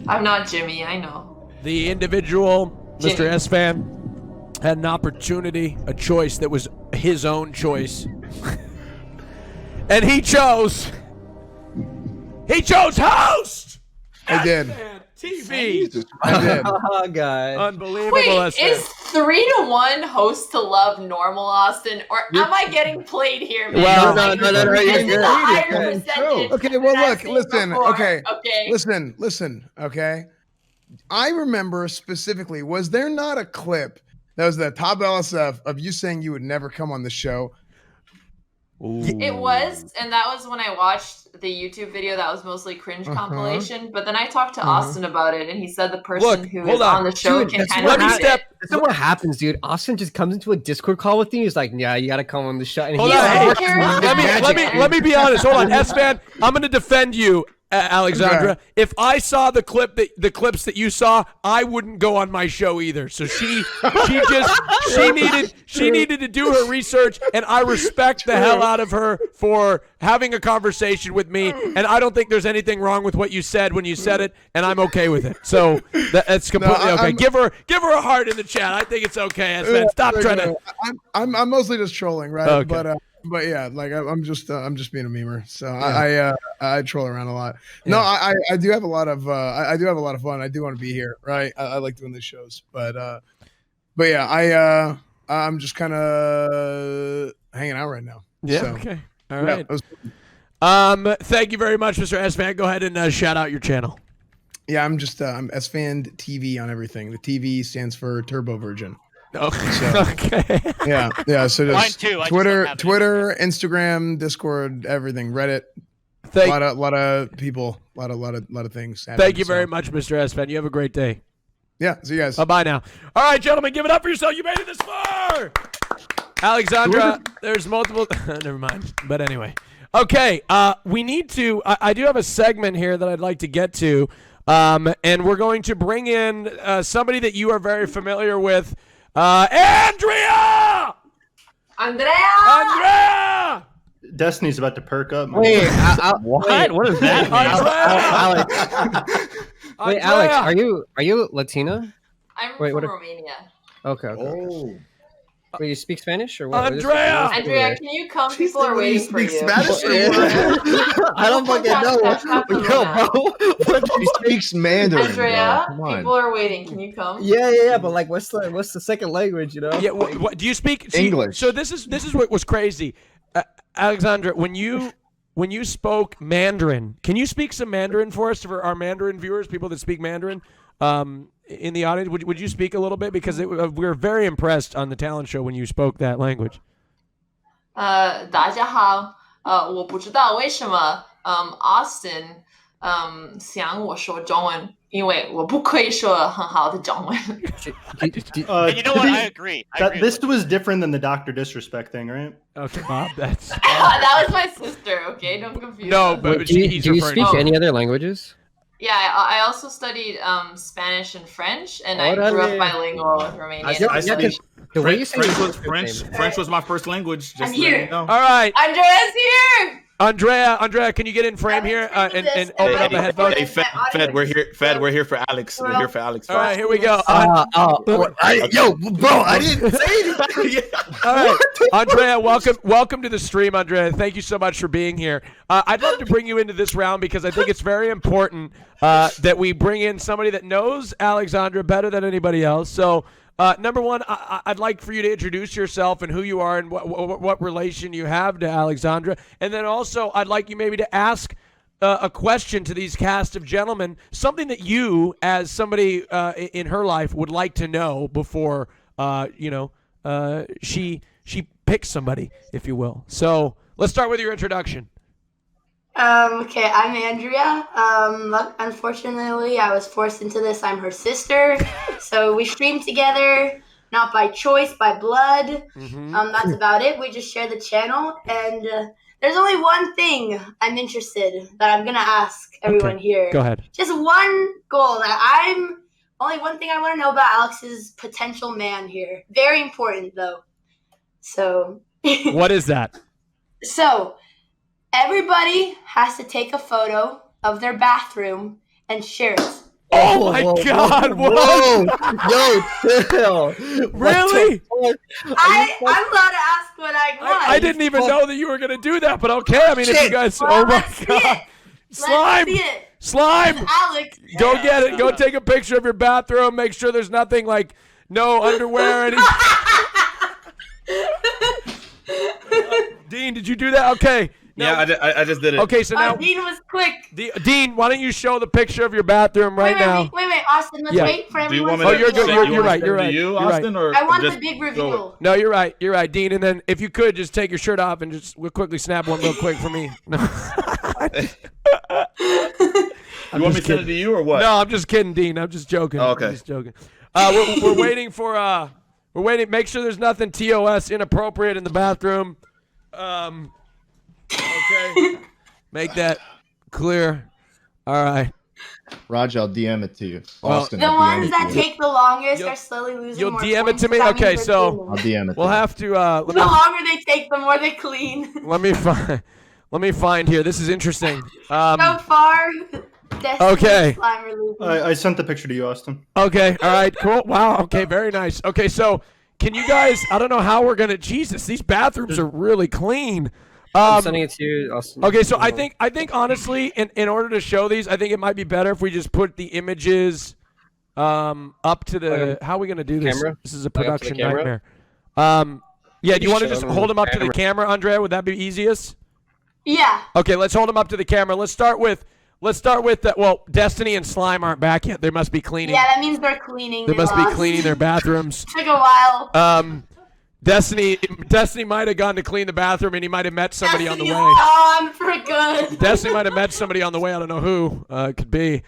I'm not Jimmy, I know. The individual, Mr. Jimmy. S-Fan, had an opportunity, a choice that was his own choice. And he chose host! I did. TV. I did. Oh, God. Unbelievable. Wait, S-Fan. is 3-1 host to love normal, Austin? Or am I getting played here, man? Well, Like, no, this is you're a higher good. percentage Okay, well, than I've look, seen listen, before, okay. Okay. Listen, okay? I remember specifically, was there not a clip that was the top LSF of you saying you would never come on the show? It was, and that was when I watched the YouTube video that was mostly cringe compilation. But then I talked to Austin about it, and he said the person who is on the show can kind of read it. That's what happens, dude. Austin just comes into a Discord call with you. He's like, "Yeah, you got to come on the show." And Hold on, hey, let me be honest. Hold on, S-Fan. I'm going to defend you, Alexandra. Okay. If I saw the clips that you saw, I wouldn't go on my show either. So she needed to do her research, and I respect the hell out of her for having a conversation with me. And I don't think there's anything wrong with what you said when you said it, and I'm okay with it. So that's completely okay. Give her a heart in the chat. I think it's okay, S-Fan. Stop trying to. I'm mostly just trolling, right? Okay. But yeah, like I'm just being a memer. So I troll around a lot. No, I do have a lot of I do have a lot of fun. I do want to be here, right? I like doing these shows, but yeah, I'm just kind of hanging out right now. Yeah. So, Okay. All right. yeah, Thank you very much, Mr. S-Fan. Go ahead and shout out your channel. yeah, I'm just I'm SFan TV on everything. The TV stands for Turbo Virgin. Okay. So, Okay. yeah. So Mine just too. I just Twitter, don't have it Twitter, Instagram, Discord, everything, Reddit. A lot of people, a lot of things. Thank you very much, Mr. S-Fan. You have a great day. Yeah. See you guys. Bye now. All right, gentlemen, give it up for yourself. You made it this far. Alexandra, there's multiple. Never mind. But anyway. Okay. We need to. I do have a segment here that I'd like to get to. And we're going to bring in somebody that you are very familiar with. Andrea! Andrea! Destiny's about to perk up. Wait, What? What does that mean? Alex. Wait, Alex, are you Latina? I'm Wait, from what? Romania. Okay. Oh. Wait, you speak Spanish or what? Andrea! Andrea, can you come? People are waiting for you. Spanish or what? I don't fucking know. Yo, bro. She speaks Mandarin, Andrea, bro. Come on. people are waiting. Can you come? Yeah. But like, what's the second language? You know? Yeah, what do you speak English? So this is what was crazy, Alexandra. When you spoke Mandarin, can you speak some Mandarin for us, for our Mandarin viewers, people that speak Mandarin, in the audience? Would you speak a little bit, because we were very impressed on the talent show when you spoke that language. 大家好，我不知道为什么，Austin 想我说中文，因为我不会说很好的中文。 And you know what? I agree. This was different than the Dr. Disrespect thing, right? Okay, Bob, that's That was my sister. Okay, don't confuse. no, them. but Do you he's speak referring to- any other languages? Yeah, I also studied Spanish and French, and I grew up bilingual with Romanian. I studied the way you say French was my first language. I'm here. All right, Andrea's here. Andrea, can you get in frame here and open up a headphone? Hey, Fed, we're here. Fed, we're here for Alex. We're here for Alex. All right, here we go. Yo, bro, I didn't say anything. All right, Andrea, welcome to the stream, Andrea. Thank you so much for being here. I'd love to bring you into this round because I think it's very important that we bring in somebody that knows Alexandra better than anybody else. So, number one, I'd like for you to introduce yourself and who you are and what relation you have to Alexandra. And then also, I'd like you maybe to ask a question to these cast of gentlemen, something that you, as somebody in her life, would like to know before, she picks somebody, if you will. So let's start with your introduction. Okay, I'm Andrea. Unfortunately, I was forced into this. I'm her sister. So we stream together, not by choice, by blood. That's about it. We just share the channel. And there's only one thing I'm interested that I'm going to ask everyone here. Go ahead. Just one goal only one thing I want to know about Alex's potential man here. Very important, though. So. What is that? So. Everybody has to take a photo of their bathroom and share it. Oh my God! Whoa! Yo, chill. Really? I'm allowed to ask what I want. I didn't even know that you were gonna do that, but okay. I mean, if you guys, oh my God, slime, slime, Alex, go get it. Go take a picture of your bathroom. Make sure there's nothing like no underwear. Dean, did you do that? Okay. No. Yeah, I just did it. Okay, so now Dean was quick. Dean, why don't you show the picture of your bathroom right now? Wait, Austin, let's wait for everyone. Do you want me to you're good. You're right. You're right. To you, You're right. Austin, or I want just the big reveal. No, you're right. You're right, Dean. And then if you could just take your shirt off and just quickly snap one real quick for me. No. You want me to send it to you or what? No, I'm just kidding, Dean. I'm just joking. Oh, okay. I'm just joking. We're waiting for we're waiting. Make sure there's nothing TOS inappropriate in the bathroom. Okay. Make that clear. All right. Raj, I'll DM it to you. Well, Austin, The I'll DM ones it that to you. take the longest are slowly losing You'll more DM it points, to me? so that Okay, means so they're I'll DM it. we'll to you. have to the longer they take, the more they clean. let me find here. This is interesting. So far, Okay. Slime are losing. I sent the picture to you, Austin. Okay. All right. Cool. Wow. Okay. Very nice. Okay. So, can you guys? I don't know how we're gonna. Jesus, these bathrooms are really clean. I'm sending it to you, Austin. Okay. So I think honestly, in order to show these, I think it might be better if we just put the images up to the. How are we gonna do this? Camera? This is a Like up to the production camera? nightmare. Yeah. Do you want to show just them hold the them up to the camera. camera, Andrea? Would that be easiest? Yeah. Okay. Let's hold them up to the camera. Let's start with that. Well, Destiny and Slime aren't back yet. They must be cleaning. Yeah, that means they're cleaning. They must be lost. cleaning their bathrooms. Took a while. Destiny might have gone to clean the bathroom and he might have met somebody on the way. Gone for good. Destiny might have met somebody on the way. I don't know who. It could be.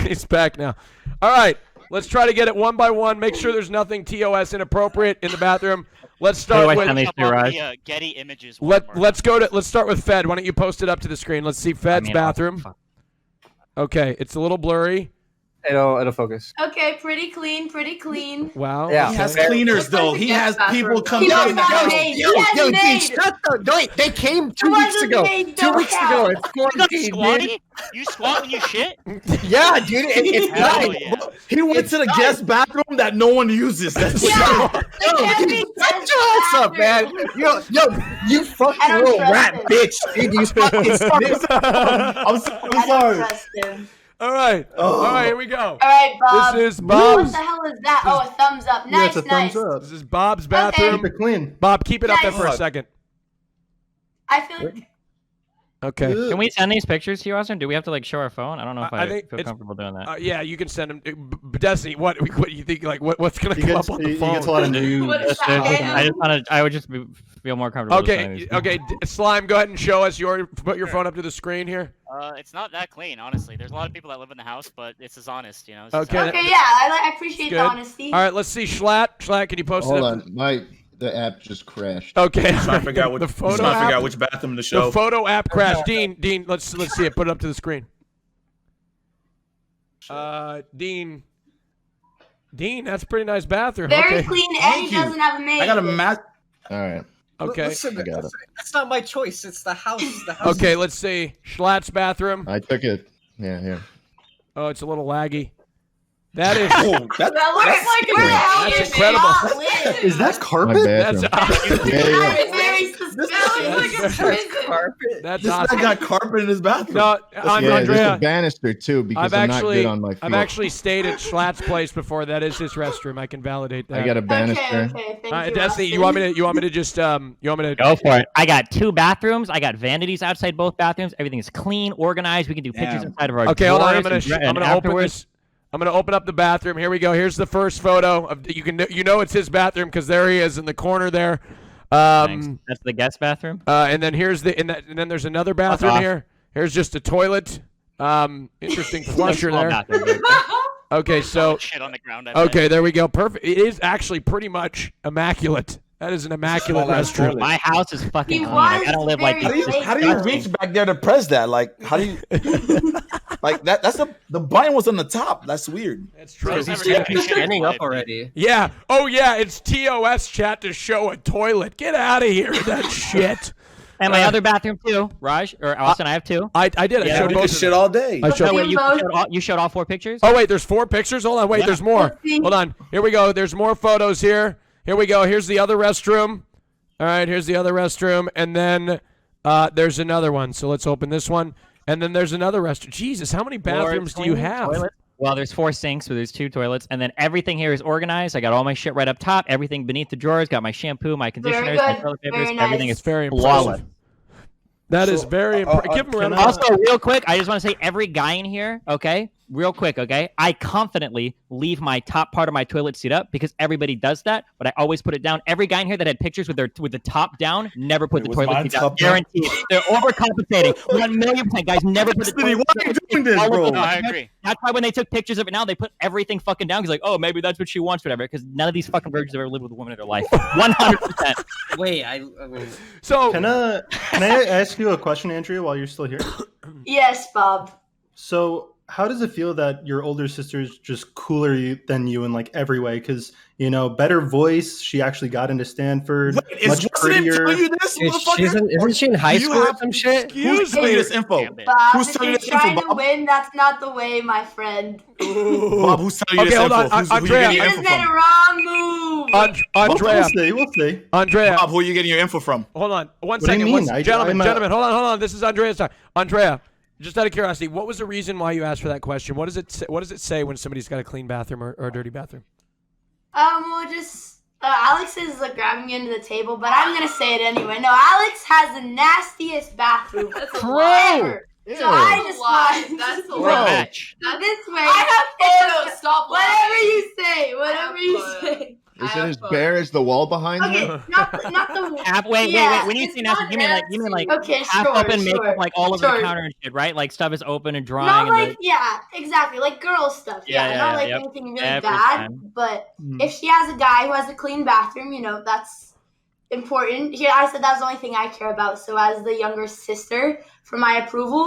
He's back now. All right. Let's try to get it one by one. Make sure there's nothing TOS inappropriate in the bathroom. Let's start with Getty Images. Let's start with Fed. Why don't you post it up to the screen? Let's see Fed's bathroom. Okay, it's a little blurry. It'll focus. Okay, pretty clean, pretty clean. Wow. He has cleaners though. He has people come He clean doesn't the have a house. maid. Yo, He has yo, a dude, maid. shut the wait. They came 2 There weeks was a ago. maid, 2 don't weeks count. ago. It's You got quarantine, dude. squatty? You squat when you shit? Yeah, dude. It's Hell nice. yeah. He went to the guest bathroom that no one uses. That's Yeah. Yo, dude, shut your ass up, man. Yo, you fucking I don't little trust rat him. bitch. Dude, you fucking snitch. I'm I sorry. don't trust him. All right. Oh. All right, here we go. All right, Bob. This is What Bob's. the hell is that? Oh, a thumbs up. Yeah, Nice, it's a nice. thumbs up. This is Bob's Keep bathroom. it clean. Bob, keep it up there for a Nice. second. I feel like Okay. Can we send these pictures to you, Austin? Do we have to like show our phone? I don't know if I I, think feel it's- comfortable doing that. Yeah, you can send them. Destiny, what do you think? Like, what's gonna He come gets, up on the he phone? gets a lot of new. What is I that? just wanted. I would just feel more comfortable. just sending Okay, these. okay. Slime, go ahead and show us put your phone up to the screen here. It's not that clean, honestly. There's a lot of people that live in the house, but it's as honest, you know. It's as Okay. honest. Okay, yeah, I appreciate Good. the honesty. All right, let's see. Schlatt, can you post Hold it up? on, the app just crashed. Okay. Trying to figure out the which, photo trying to figure app. out which bathroom to show. The photo app crashed. Dean, let's see it. Put it up to the screen. Dean, that's a pretty nice bathroom. Very Okay. clean, and Thank he you. doesn't have a maid. I got a mat. All right. Okay. Listen, I got it. that's not my choice. It's the house. The house. Okay, let's see. Schlatt's bathroom. I took it. Yeah, here. Oh, it's a little laggy. That is. Oh, That looks like where the hell That's is incredible. Scott live? Is that My carpet? bathroom. That's Yeah, yeah. That is very suspicious. That's Carpet. That's This man awesome. got carpet in his bathroom. No, Yeah, there's a Andrea. banister too because I've I'm not actually, good on my feet. I've actually stayed at Schlatt's place before. That is his restroom. I can validate that. I got a banister. Okay, thank you. Destiny, Austin. you want me to just Go for it. I got 2 bathrooms. I got vanities outside both bathrooms. Everything is clean, organized. We can do pictures Damn. inside of our Okay, hold on. drawers I'm and gonna open afterwards. this. I'm gonna open up the bathroom. Here we go. Here's the first photo of you know it's his bathroom because there he is in the corner there. Thanks. That's the guest bathroom. And then here's and then there's another bathroom off. here. Here's just a toilet. Interesting flusher Small there. bathroom, but- Okay, so Shit on the ground. I okay, there we go. Perfect. It is actually pretty much immaculate. That is an immaculate Small-ass restroom. toilet. My house is fucking He clean. Like, was I don't live like very this. late. How do you reach back there to press that? Like, how do you? Like that? That's the button was on the top. That's weird. That's bet. true. He's never gonna He's shit standing on up it. already. Yeah. Oh yeah. It's TOS chat to show a toilet. Get out of here with that shit. And my other bathroom too, Raj or Austin. I have 2. I did. Yeah, I showed we both. could of shit them. all day. I showed. Oh, wait, Both. you showed all 4 pictures? Oh wait, there's 4 pictures. Hold on. Wait, Yeah. there's more. Let's see. Hold on. Here we go. There's more photos here. Here we go. Here's the other restroom. All right. Here's the other restroom, and then there's another one. So let's open this one, and then there's another restroom. Jesus, how many bathrooms do you have? Toilet. Well, there's 4 sinks, so there's 2 toilets, and then everything here is organized. I got all my shit right up top. Everything beneath the drawers. Got my shampoo, my conditioners, my good. toilet papers. Very nice. Everything is It's very flawless. impressive. That is very impressive. Give him a round of applause. Also, real quick, I just want to say every guy in here, okay? Real quick, okay? I confidently leave my top part of my toilet seat up because everybody does that, but I always put it down. Every guy in here that had pictures with the top down never put the was toilet mine seat down. top down? Guaranteed. They're overcompensating. 1,000,000% guys never put the City, toilet why are you doing this, all over bro? the No, I bed. agree. That's why when they took pictures of it now, they put everything fucking down because like, oh, maybe that's what she wants, whatever. Because none of these fucking virgins have ever lived with a woman in their life. 100%. Wait, I mean, So Can I ask you a question, Andrea, while you're still here? Yes, Bob. So, how does it feel that your older sister's just cooler than you in like every way? Because better voice. She actually got into Stanford. Wait, is much what's name prettier. telling you this, dude, motherfucker? isn't she in high You school or have- some shit? Who's telling you this info? Damn it. Bob, Who's if telling you're you this info, trying to Bob? win, that's not the way, my friend. Bob, who's telling you Okay, this hold info? on, Who you Andrea. getting You your just info made a from? wrong move. Andrea, We'll see. We'll see. Andrea, Bob, who are you getting your info from? hold on. One What do you second. mean? Gentlemen, hold on. This is Andrea's time. Andrea, just out of curiosity, what was the reason why you asked for that question? What does it say when somebody's got a clean bathroom or a dirty bathroom? Well, just Alex is grabbing me into the table, but I'm gonna say it anyway. No, Alex has the nastiest bathroom ever. So I just want That's a We're a lie. match. this way. I have photos. Stop Whatever lying. you say. Whatever you photos. say. Is it as bare as the wall behind Okay, you? not the. Half, wait. Yeah, When you it's say nasty, not you mean like Okay, half sure, open sure. makeup like all over Sure. the counter and shit, right? Like stuff is open and drying. Not and like exactly, like girl stuff. Yeah, Yeah, yeah, not like yep. anything really Every bad. time. But if she has a guy who has a clean bathroom, that's important. Here, I said that's the only thing I care about. So as the younger sister, for my approval,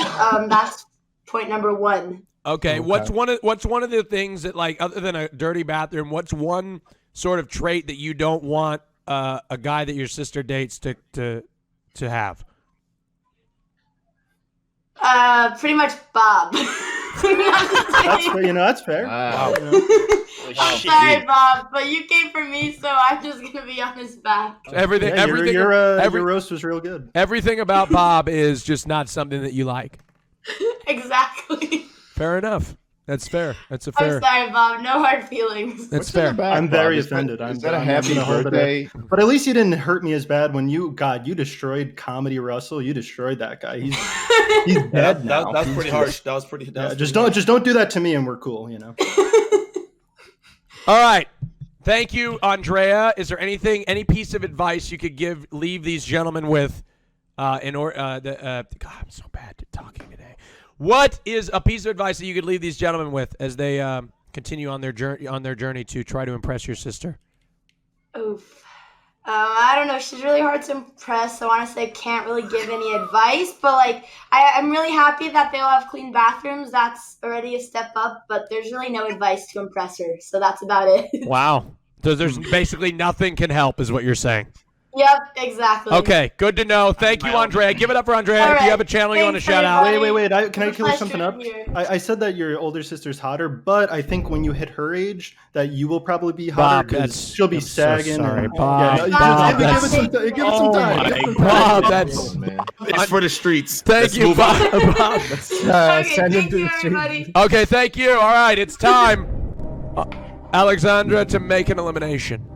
that's point number 1. Okay. What's one of the things that, like, other than a dirty bathroom, what's one sort of trait that you don't want a guy that your sister dates to have? Pretty much Bob. That's fair. That's fair. Wow. I'm sorry, Bob, but you came for me, so I'm just gonna be on his back. Everything. Your roast was real good. Everything about Bob is just not something that you like. Exactly. Fair enough. That's fair. That's a fair. I'm sorry, Bob. No hard feelings. That's fair. I'm very offended. Is that a happy gonna hold it birthday? in. But at least you didn't hurt me as bad when you destroyed Comedy Russell. You destroyed that guy. He's dead now. That was pretty harsh. That was pretty. Just don't do that to me, and we're cool. All right. Thank you, Andrea. Is there any piece of advice you could leave these gentlemen with? God, I'm so bad at talking today. What is a piece of advice that you could leave these gentlemen with as they continue on their journey to try to impress your sister? Oof. I don't know. She's really hard to impress. I want to say I can't really give any advice, but like I'm really happy that they all have clean bathrooms. That's already a step up, but there's really no advice to impress her. So that's about it. Wow. So there's basically nothing can help is what you're saying. Yep, exactly. Okay, good to know. Thank you, Andrea. Give it up for Andrea. If you have a channel you want to shout out. Wait. Can I clear something up? I said that your older sister's hotter, but I think when you hit her age, that you will probably be hotter because she'll be sagging. Sorry, Bob. Give it some time. Bob, that's it's for the streets. Thank you, Bob. Thank you, everybody. Okay, thank you. All right, it's time, Alexandra, to make an elimination.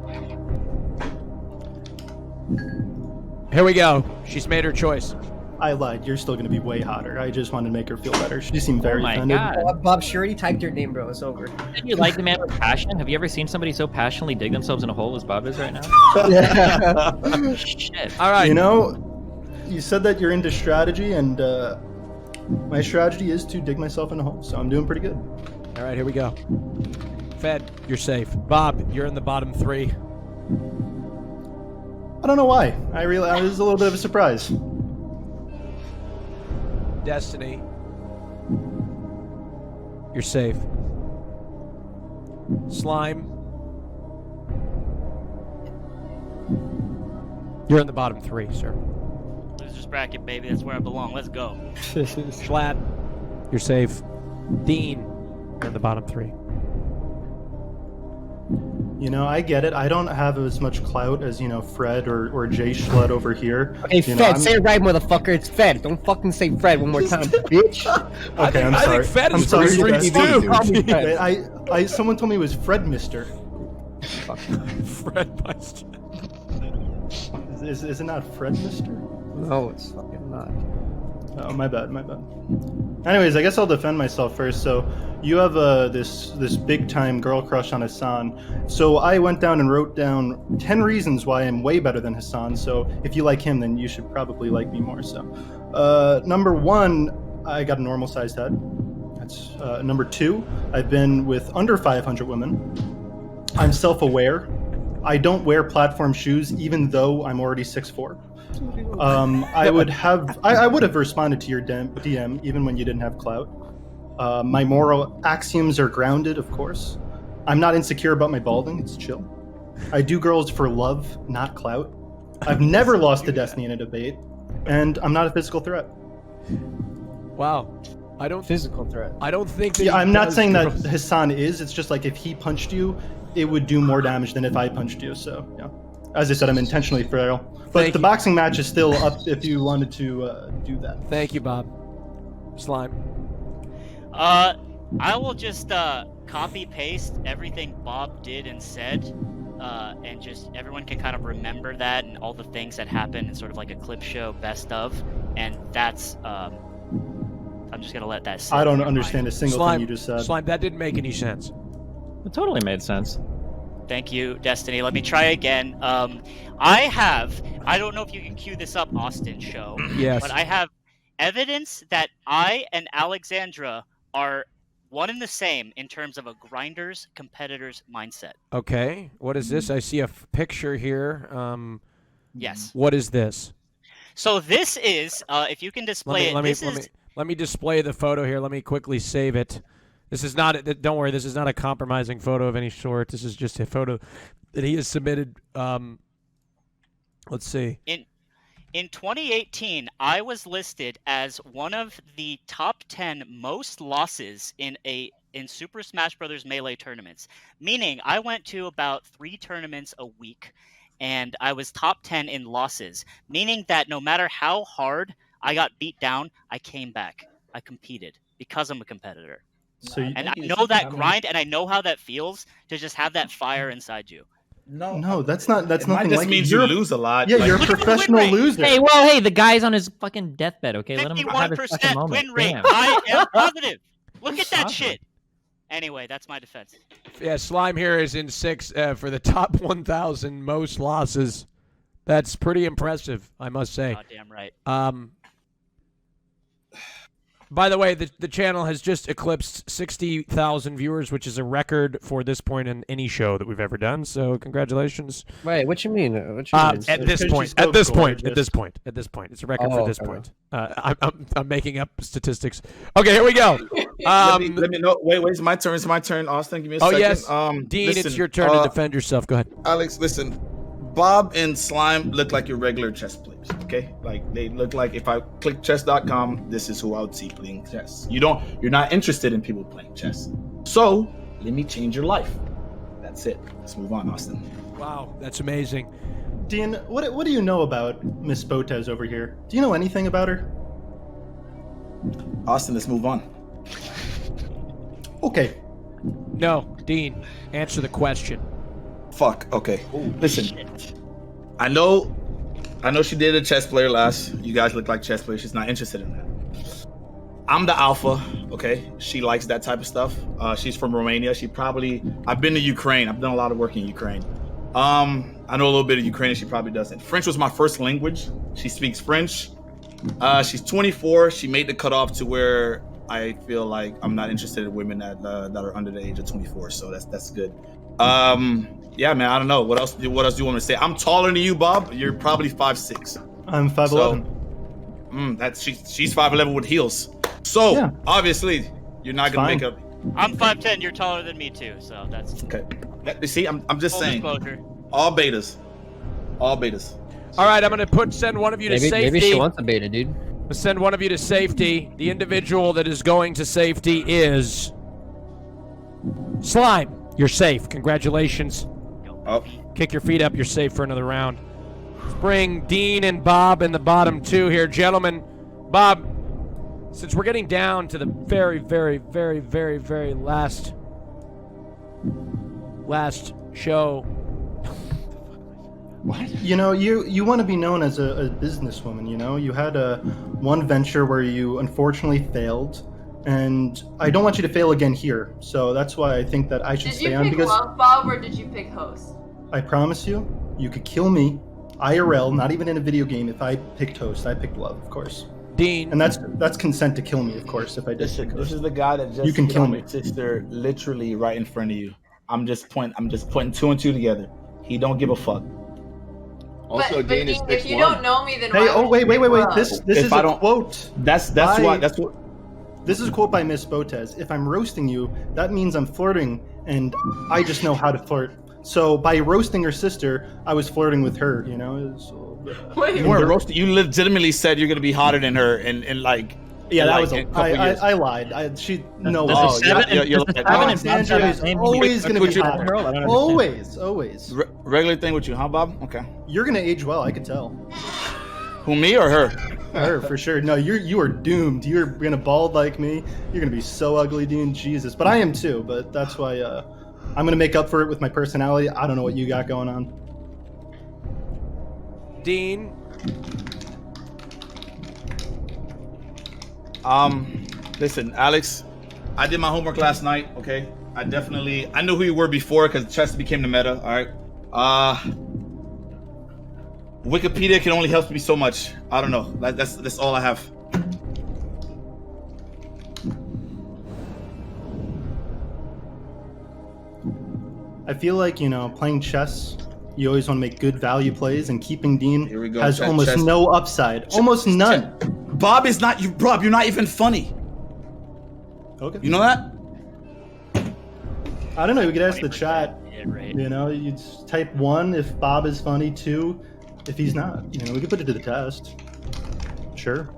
Here we go. She's made her choice. I lied. You're still going to be way hotter. I just wanted to make her feel better. She seemed very offended. Bob, she already typed your name, bro. It's over. Didn't you like the man with passion? Have you ever seen somebody so passionately dig themselves in a hole as Bob is right now? Shit. All right. You said that you're into strategy, and my strategy is to dig myself in a hole, so I'm doing pretty good. All right, here we go. Fed, you're safe. Bob, you're in the bottom 3. I don't know why. I realized it was a little bit of a surprise. Destiny, you're safe. Slime, you're in the bottom 3, sir. Losers bracket, baby. That's where I belong. Let's go. Schlatt, you're safe. Dean, you're in the bottom 3. I get it. I don't have as much clout as, Fred or Jay Schlett over here. Okay, Fed, say it right, motherfucker. It's Fed. Don't fucking say Fred one more time, bitch. Okay, I'm sorry. I think Fed I'm is sorry. pretty streaky, too. Someone told me it was Fred Mister. Fred Meister. Is it not Fred Mister? No, it's fucking not. Oh, my bad. Anyways, I guess I'll defend myself first. So you have this big time girl crush on Hassan. So I went down and wrote down 10 reasons why I'm way better than Hassan. So if you like him, then you should probably like me more. So number 1, I got a normal sized head. That's number 2, I've been with under 500 women. I'm self-aware. I don't wear platform shoes, even though I'm already 6'4". I would have responded to your DM even when you didn't have clout. My moral axioms are grounded, of course. I'm not insecure about my balding. It's chill. I do girls for love, not clout. I've never lost to Destiny in a debate, and I'm not a physical threat. Wow. Physical threat. I don't think that I'm not saying that Hassan is. It's just like if he punched you, it would do more damage than if I punched you. So, yeah. As I said, I'm intentionally frail. But the boxing match is still up if you wanted to do that. Thank you, Bob. Slime. I will just copy paste everything Bob did and said, and just everyone can kind of remember that and all the things that happened in sort of like a clip show best of, and that's I'm just gonna let that sit. I don't understand a single thing you just said. Slime, that didn't make any sense. It totally made sense. Thank you, Destiny. Let me try again. I don't know if you can cue this up, Austin show. Yes. But I have evidence that I and Alexandra are one and the same in terms of a grinder's competitor's mindset. Okay. What is this? I see a picture here. Yes. What is this? So this is, if you can display Let me display the photo here. Let me quickly save it. This is not. Don't worry. This is not a compromising photo of any sort. This is just a photo that he has submitted. Let's see. In 2018, I was listed as one of the top 10 most losses in Super Smash Bros. Melee tournaments, meaning I went to about 3 tournaments a week, and I was top 10 in losses, meaning that no matter how hard I got beat down, I came back. I competed because I'm a competitor. And I know that grind, and I know how that feels to just have that fire inside you. No, that's not. That's It might nothing just like means you're you lose a lot. Yeah, Like- you're a Look at the professional win rate. loser. Hey, the guy's on his fucking deathbed. Okay, let him have his fucking 51% moment. win rate. Damn. I am positive. Look at that shit. Anyway, that's my defense. Yeah, Slime here is in 6 for the top 1,000 most losses. That's pretty impressive, I must say. Goddamn right. By the way, the channel has just eclipsed 60,000 viewers, which is a record for this point in any show that we've ever done. So congratulations. Wait, what you mean? What you mean? At this point, it's a record for this point. I'm making up statistics. Okay, here we go. let me know. Wait, it's my turn. It's my turn. Austin, give me a second. Yes, Dean, listen, it's your turn to defend yourself. Go ahead. Alex, listen. Bob and Slime look like your regular chess players, okay? Like they look like if I click chess.com, this is who I would see playing chess. You're not interested in people playing chess. So let me change your life. That's it. Let's move on, Austin. Wow, that's amazing. Dean, what do you know about Miss Botez over here? Do you know anything about her? Austin, let's move on. Okay. No, Dean, answer the question. Fuck. Okay. Listen. I know she did a chess player last. You guys look like chess players. She's not interested in that. I'm the alpha. Okay. She likes that type of stuff. She's from Romania. I've been to Ukraine. I've done a lot of work in Ukraine. I know a little bit of Ukrainian. She probably doesn't. French was my first language. She speaks French. She's 24. She made the cutoff to where I feel like I'm not interested in women that are under the age of 24. So that's good. Yeah, man, I don't know. What else do you want me to say? I'm taller than you, Bob. You're probably 5'6". I'm 5'11". She's 5'11" with heels. So Yeah. obviously you're not gonna make up. I'm 5'10". You're taller than me too, so that's okay. You see, I'm just full saying. disclosure. All betas. All right, I'm gonna send one of you to safety. Maybe she wants a beta, dude. Send one of you to safety. The individual that is going to safety is Slime. You're safe. Congratulations. Oh. Kick your feet up. You're safe for another round. Let's bring Dean and Bob in the bottom 2 here. Gentlemen, Bob, since we're getting down to the very, very, very, very, very last show. What? You know, you want to be known as a businesswoman, you know? You had one venture where you unfortunately failed, and I don't want you to fail again here. So that's why I think that I should Did stay you on pick because Love Bob or did you pick Host? I promise you could kill me IRL, not even in a video game. If I picked Host, I picked Love, of course. Dean, and that's consent to kill me, of course. If I did pick Host. This is the guy that just you can hit kill on me. your sister literally right in front of you. I'm just putting 2 and 2 together. He don't give a fuck. Also, but Dean, if you don't know me, then Hey, why oh would wait. you pick This Love? is a quote. That's what. This is a quote by Miss Botez. If I'm roasting you, that means I'm flirting, and I just know how to flirt. So by roasting her sister, I was flirting with her. You know. You weren't roasting. You legitimately said you're gonna be hotter than her, and like. Yeah, that like, was. a couple years. I lied. She no. You're Alexandria is always gonna be hot. Always. Regular thing with you, huh, Bob? Okay. You're gonna age well. I can tell. Who, me or her? Her for sure. No, you are doomed. You're gonna bald like me. You're gonna be so ugly, Dean. Jesus. But I am too. But that's why I'm gonna make up for it with my personality. I don't know what you got going on. Dean. Listen, Alex, I did my homework last night. Okay, I knew who you were before because chess became the meta. All right. Wikipedia can only help me so much. I don't know. That's all I have. I feel like, playing chess, you always want to make good value plays, and keeping Dean has almost no upside. Almost none. Bob is not you, Bob. You're not even funny. Okay. You know that? I don't know. We could ask the 20%. chat. Yeah, right. You know, you just type 1 if Bob is funny, 2 if he's not. You know, we could put it to the test. Sure.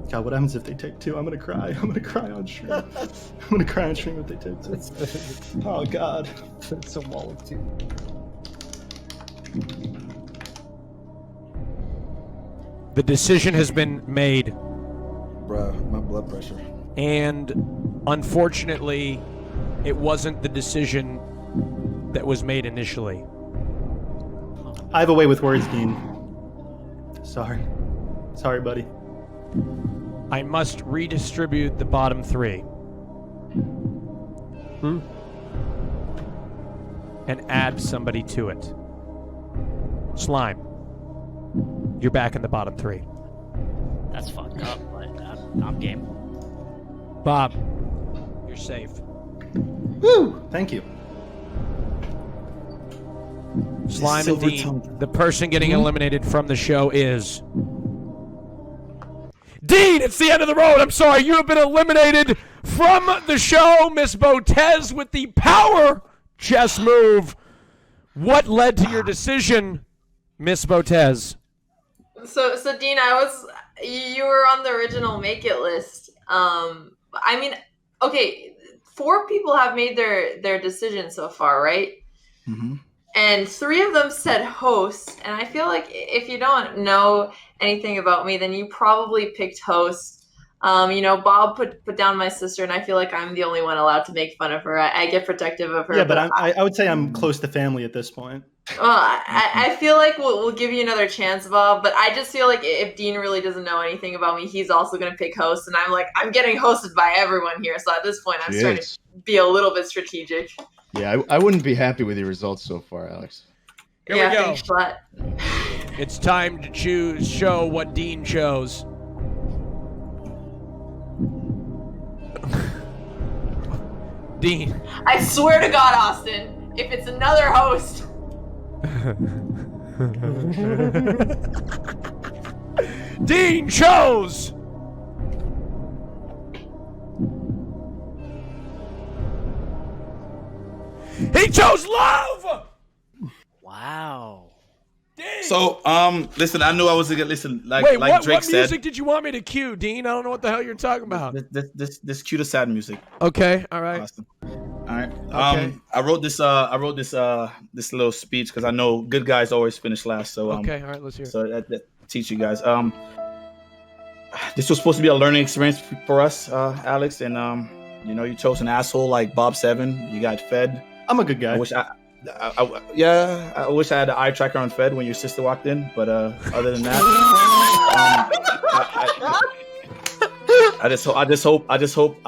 God, what happens if they take 2? I'm gonna cry. I'm gonna cry on stream. I'm gonna cry on stream if they take 2. Oh God. It's a wall of 2. The decision has been made. Bruh, my blood pressure. And unfortunately, it wasn't the decision that was made initially. I have a way with words, Dean. Sorry. Sorry, buddy. I must redistribute the bottom 3. And add somebody to it. Slime. You're back in the bottom 3. That's fucked up, but I'm game. Bob, you're safe. Woo! Thank you. Slime and Silver Dean, tongue. the person getting eliminated from the show is... Dean, it's the end of the road. I'm sorry. You have been eliminated from the show. Miss Botez with the power chess move. What led to your decision, Miss Botez? So Dean, you were on the original Make It list. I mean, okay, 4 people have made their decision so far, right? Mm-hmm. And 3 of them said host, and I feel like if you don't know anything about me, then you probably picked host. You know, Bob put down my sister, and I feel like I'm the only one allowed to make fun of her. I get protective of her. Yeah, but I would say I'm close to family at this point. I feel like we'll give you another chance, Bob, but I just feel like if Dean really doesn't know anything about me, he's also going to pick host, and I'm getting hosted by everyone here, so at this point I'm starting to be a little bit strategic. Yeah, I wouldn't be happy with your results so far, Alex. Here we go. Thanks, Schlatt. It's time to show what Dean chose. Dean. I swear to God, Austin, if it's another host. Dean chose. He chose love. Wow. So, listen, I knew I was gonna listen. Like Wait, like what Drake said, music did you want me to cue, Dean? I don't know what the hell you're talking about. this cue to sad music. Okay, all right. Awesome. All right. Okay. I wrote this little speech because I know good guys always finish last. So Okay, all right, let's hear it. So that teach you guys. This was supposed to be a learning experience for us, Alex, and you know, you chose an asshole like Bob 7. You got fed. I'm a good guy. I wish I wish I had the eye tracker on Fed when your sister walked in, but other than that, I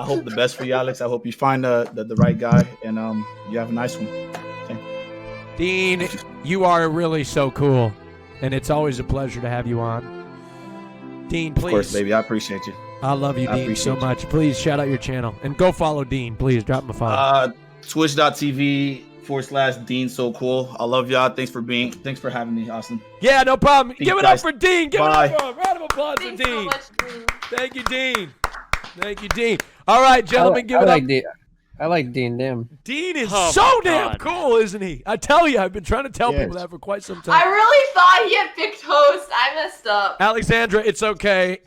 hope the best for you, Alex. I hope you find the right guy, and you have a nice one. Okay. Dean, you are really so cool, and it's always a pleasure to have you on. Dean, please. Of course, baby. I appreciate you. I love you, Dean, so much. Please shout out your channel and go follow Dean. Please drop him a follow. Twitch.tv/Dean So Cool. I love y'all. Thanks for having me, Austin. Yeah, no problem. Thank Give you, it up guys. for Dean. Give Bye. it up for a round of applause for Thanks Dean. so much, Dean. Thank you, Dean. Thank you, Dean. All right, gentlemen, give it up. I like Dean. Damn. Dean is Oh so my damn God. cool, isn't he? I tell you, I've been trying to tell Yes. people that for quite some time. I really thought he had picked host. I messed up. Alexandra, it's okay.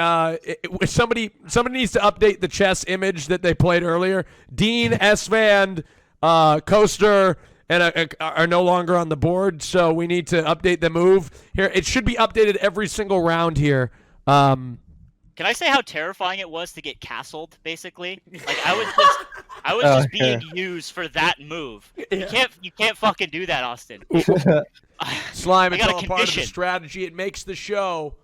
Somebody needs to update the chess image that they played earlier. Dean, S-Van, Coaster, and are no longer on the board, so we need to update the move here. It should be updated every single round here. Can I say how terrifying it was to get castled? Basically, like I was just being used for that move. You can't fucking do that, Austin. Slime, I it's got all a a part of the condition. strategy. It makes the show.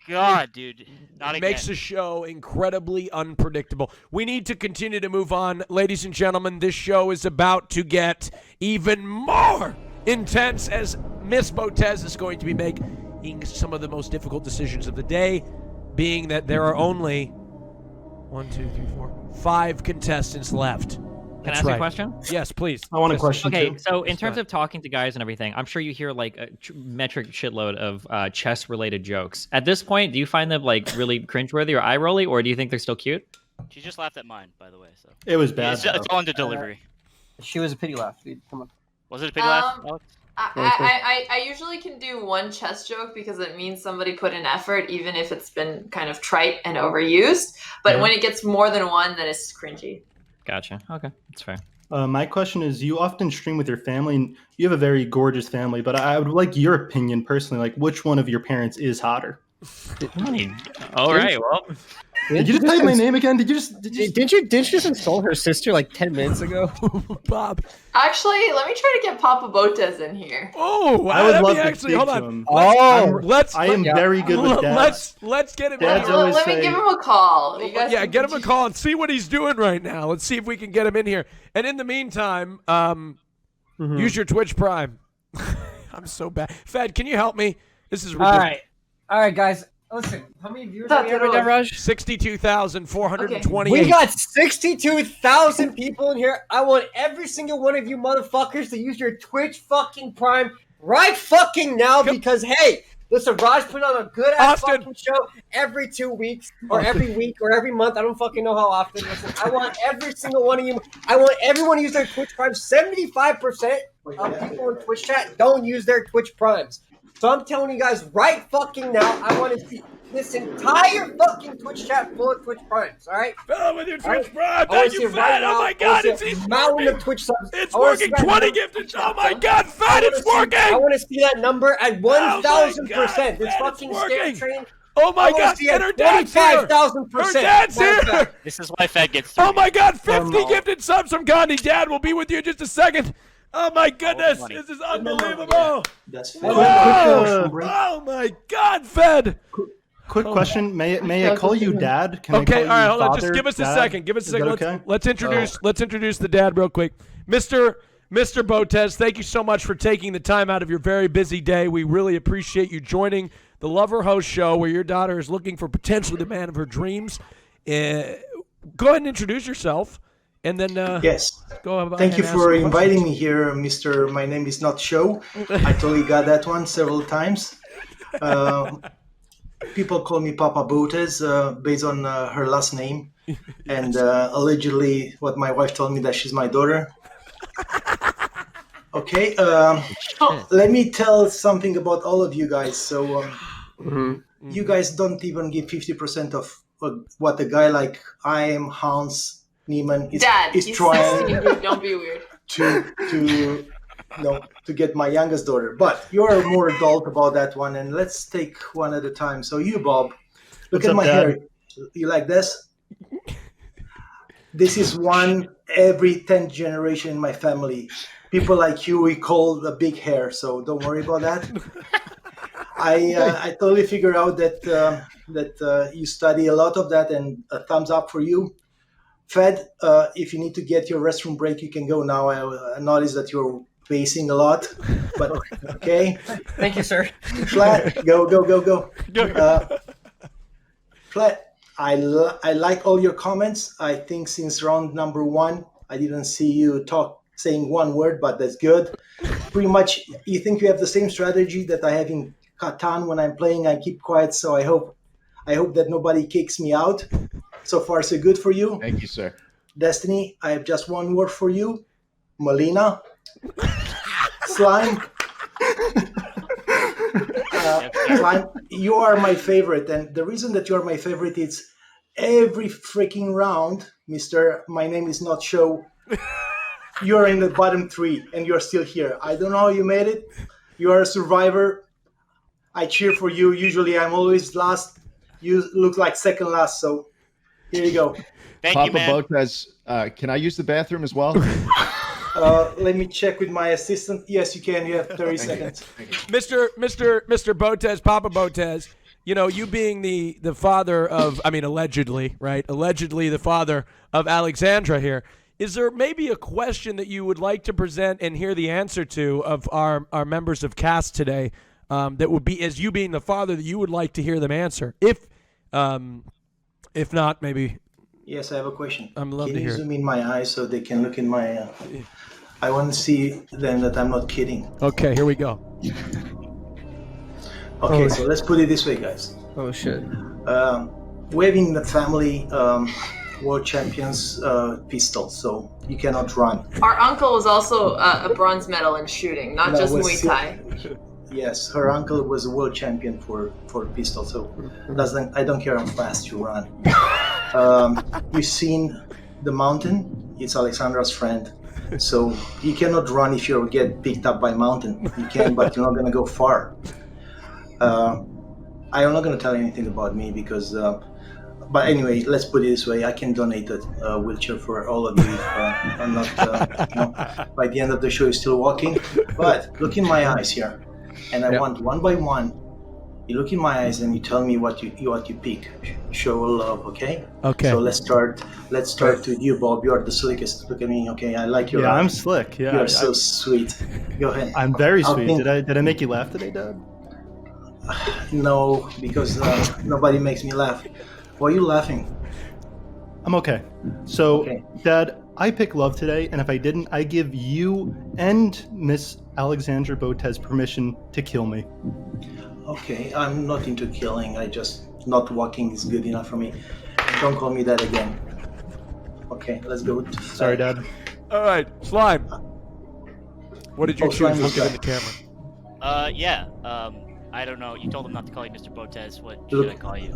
God, dude, not It again. makes the show incredibly unpredictable. We need to continue to move on. Ladies and gentlemen, this show is about to get even more intense as Miss Botez is going to be making some of the most difficult decisions of the day, being that there are only 5 contestants left. Can I ask you a question? Yes, please. I want a question. Okay, too. so in terms of talking to guys and everything, I'm sure you hear like a metric shitload of chess-related jokes. At this point, do you find them like really cringeworthy or eye-rolly, or do you think they're still cute? She just laughed at mine, by the way. So It was bad. It's all into delivery. She was a pity laugh, dude. Come on. Was it a pity laugh, Alex? I usually can do one chess joke because it means somebody put in effort, even if it's been kind of trite and overused. But when it gets more than one, then it's cringy. Gotcha. Okay, that's fair. My question is, you often stream with your family, and you have a very gorgeous family, but I would like your opinion personally, like which one of your parents is hotter? All right, well. Did you just type my name again? Didn't you just install her sister like 10 minutes ago? Bob. Actually, let me try to get Papa Botez in here. Oh, I would let love me to actually speak hold to on. him. I am very good with dads. Let's get him. Dads in. always Let me say- give him a call. You guys Yeah, can get him a continue. call and see what he's doing right now. Let's see if we can get him in here. And in the meantime, use your Twitch Prime. I'm so bad. Fed, can you help me? This is ridiculous. All right, guys. Listen, how many viewers do we have right now, Raj? 62,428. We got 62,000 people in here. I want every single one of you motherfuckers to use your Twitch fucking Prime right fucking now because, hey, listen, Raj put on a good-ass fucking show every 2 weeks or every week or every month. I don't fucking know how often. Listen, I want every single one of you. I want everyone to use their Twitch Prime. 75% of people in Twitch chat don't use their Twitch Primes. So I'm telling you guys right fucking now, I want to see this entire fucking Twitch chat full of Twitch Primes, all right? Fill with your Twitch Prime. I wanna Thank see you, it right Fed. now. Oh, my I God. wanna see It's a mountain of Twitch subs. It's I wanna see working. that 20 number- gifted. Oh, my God, Fed, it's working. I want to see that number at 1,000%. This Fed, fucking it's scare working. train. Oh, my I wanna God. see it And her at dad's here. 25,000%. Her dad's Matter of here. fact. This is why Fed gets through. Oh, my God. 50 gifted subs from Gandhi. Dad will be with you in just a second. Oh, my goodness. This is unbelievable. That's Whoa. Oh, my God, Fed. Quick question: May I call you Dad? Can I Okay, call all right, you hold on. Just Father, give us a Dad? second. Give us a Is second. that okay? Let's introduce the dad real quick. Mr. Botez, thank you so much for taking the time out of your very busy day. We really appreciate you joining the Lover Host Show, where your daughter is looking for potentially the man of her dreams. Go ahead and introduce yourself, and then yes. Go about Thank you and ask for some inviting questions. me here, Mr. My Name Is Not Show. I totally got that one several times. People call me Papa Botez based on her last name, and allegedly what my wife told me that she's my daughter. Okay, let me tell something about all of you guys. So you guys don't even give 50% of what a guy like I am, Hans Niemann, is Dad, is he's trying 16, dude. Don't be weird. to get my youngest daughter. But you're more adult about that one, and let's take one at a time. So you, Bob, look What's at up, my Dad? hair. You like this? This is one every 10th generation in my family. People like you, we call the big hair, so don't worry about that. I totally figure out that you study a lot of that, and a thumbs up for you. Fed, if you need to get your restroom break, you can go now. I noticed that you're pacing a lot, but okay. Thank you, sir. Flat, go. Flat, I like all your comments. I think since round number 1, I didn't see you saying one word, but that's good. Pretty much, you think you have the same strategy that I have in Catan when I'm playing. I keep quiet, so I hope that nobody kicks me out. So far, so good for you. Thank you, sir. Destiny, I have just one word for you. Melina. Slime. Slime, you are my favorite. And the reason that you are my favorite is every freaking round, Mr. My Name Is Not Show, you're in the bottom 3 and you're still here. I don't know how you made it. You are a survivor. I cheer for you. Usually I'm always last. You look like second last, so here you go. Papa Botez, can I use the bathroom as well? Let me check with my assistant. Yes, you can. You have 30 seconds. Mr. Botez, Papa Botez, you being the father of, allegedly, right? Allegedly the father of Alexandra here. Is there maybe a question that you would like to present and hear the answer to of our members of cast today that would be, as you being the father, that you would like to hear them answer? If not, maybe. Yes, I have a question. I'm love can to you hear it. zoom in my eyes so they can look in my... I want to see then that I'm not kidding. Okay, here we go. Okay, so let's put it this way, guys. Oh, shit. We have in the family world champions pistol, so you cannot run. Our uncle was also a bronze medal in shooting, not No, just was Muay Thai. Yes, her uncle was a world champion for pistol, so I don't care how fast you run. You've seen the mountain? It's Alexandra's friend. So you cannot run if you get picked up by mountain. You can, but you're not gonna go far. I'm not gonna tell you anything about me because. But anyway, let's put it this way: I can donate a wheelchair for all of you if I'm not. By the end of the show, you're still walking. But look in my eyes here, and I want one by one. You look in my eyes and you tell me what you pick. Show love, okay? Okay. So let's start with you, Bob. You're the slickest. Look at me, okay? I like your. Yeah, eyes. I'm slick. Yeah, You're so sweet. Go ahead. I'm very I'll sweet. think- Did I make you laugh today, Dad? No, because nobody makes me laugh. Why are you laughing? I'm okay. So, Dad, I pick love today, and if I didn't, I give you and Miss Alexandra Botez permission to kill me. Okay, I'm not into killing. I just not walking is good enough for me. Don't call me that again. Okay, let's go. Sorry, Dad. All right, Slime. What did you choose? Slime Look is in the camera. Yeah. I don't know. You told him not to call you Mr. Botez. What should I call you?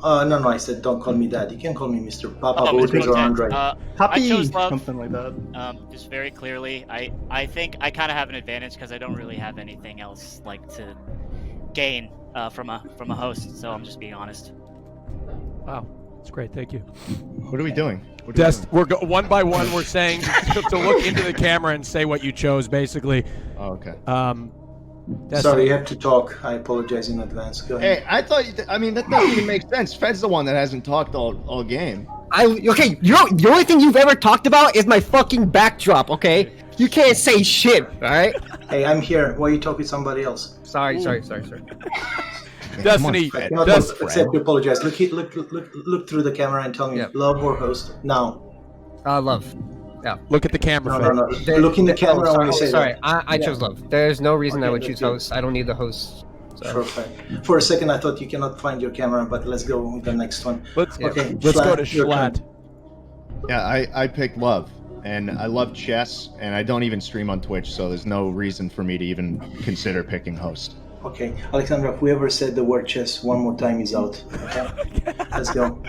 No, I said don't call me that. You can call me Mr. Papa Oh, Mr. Botez or Botez. Andre. I chose love. Something like that. Just very clearly, I think I kind of have an advantage because I don't really have anything else like to gain from a host. So I'm just being honest. Wow, that's great. Thank you. What are we doing? We're one by one. We're saying to look into the camera and say what you chose, basically. Oh, okay. Sorry, you have to talk. I apologize in advance. Go ahead. Hey, I thought. I mean, that doesn't even make sense. Fed's the one that hasn't talked all game. Okay, the only thing you've ever talked about is my fucking backdrop, okay? You can't say shit, alright? Hey, I'm here. Why you talk with somebody else? Sorry. Destiny, I cannot accept you apologize. Look through the camera and tell me love or host now. Love. Yeah. Look at the camera. No. Look in the camera when you say sorry. that. I chose love. There's no reason Okay, I would that's choose good. host. I don't need the host. So. Perfect. For a second, I thought you cannot find your camera, but let's go with the next one. Let's go to Schlatt. Yeah, I picked love, and I love chess, and I don't even stream on Twitch, so there's no reason for me to even consider picking host. Okay, Alexandra, whoever said the word chess one more time is out. Okay, let's go.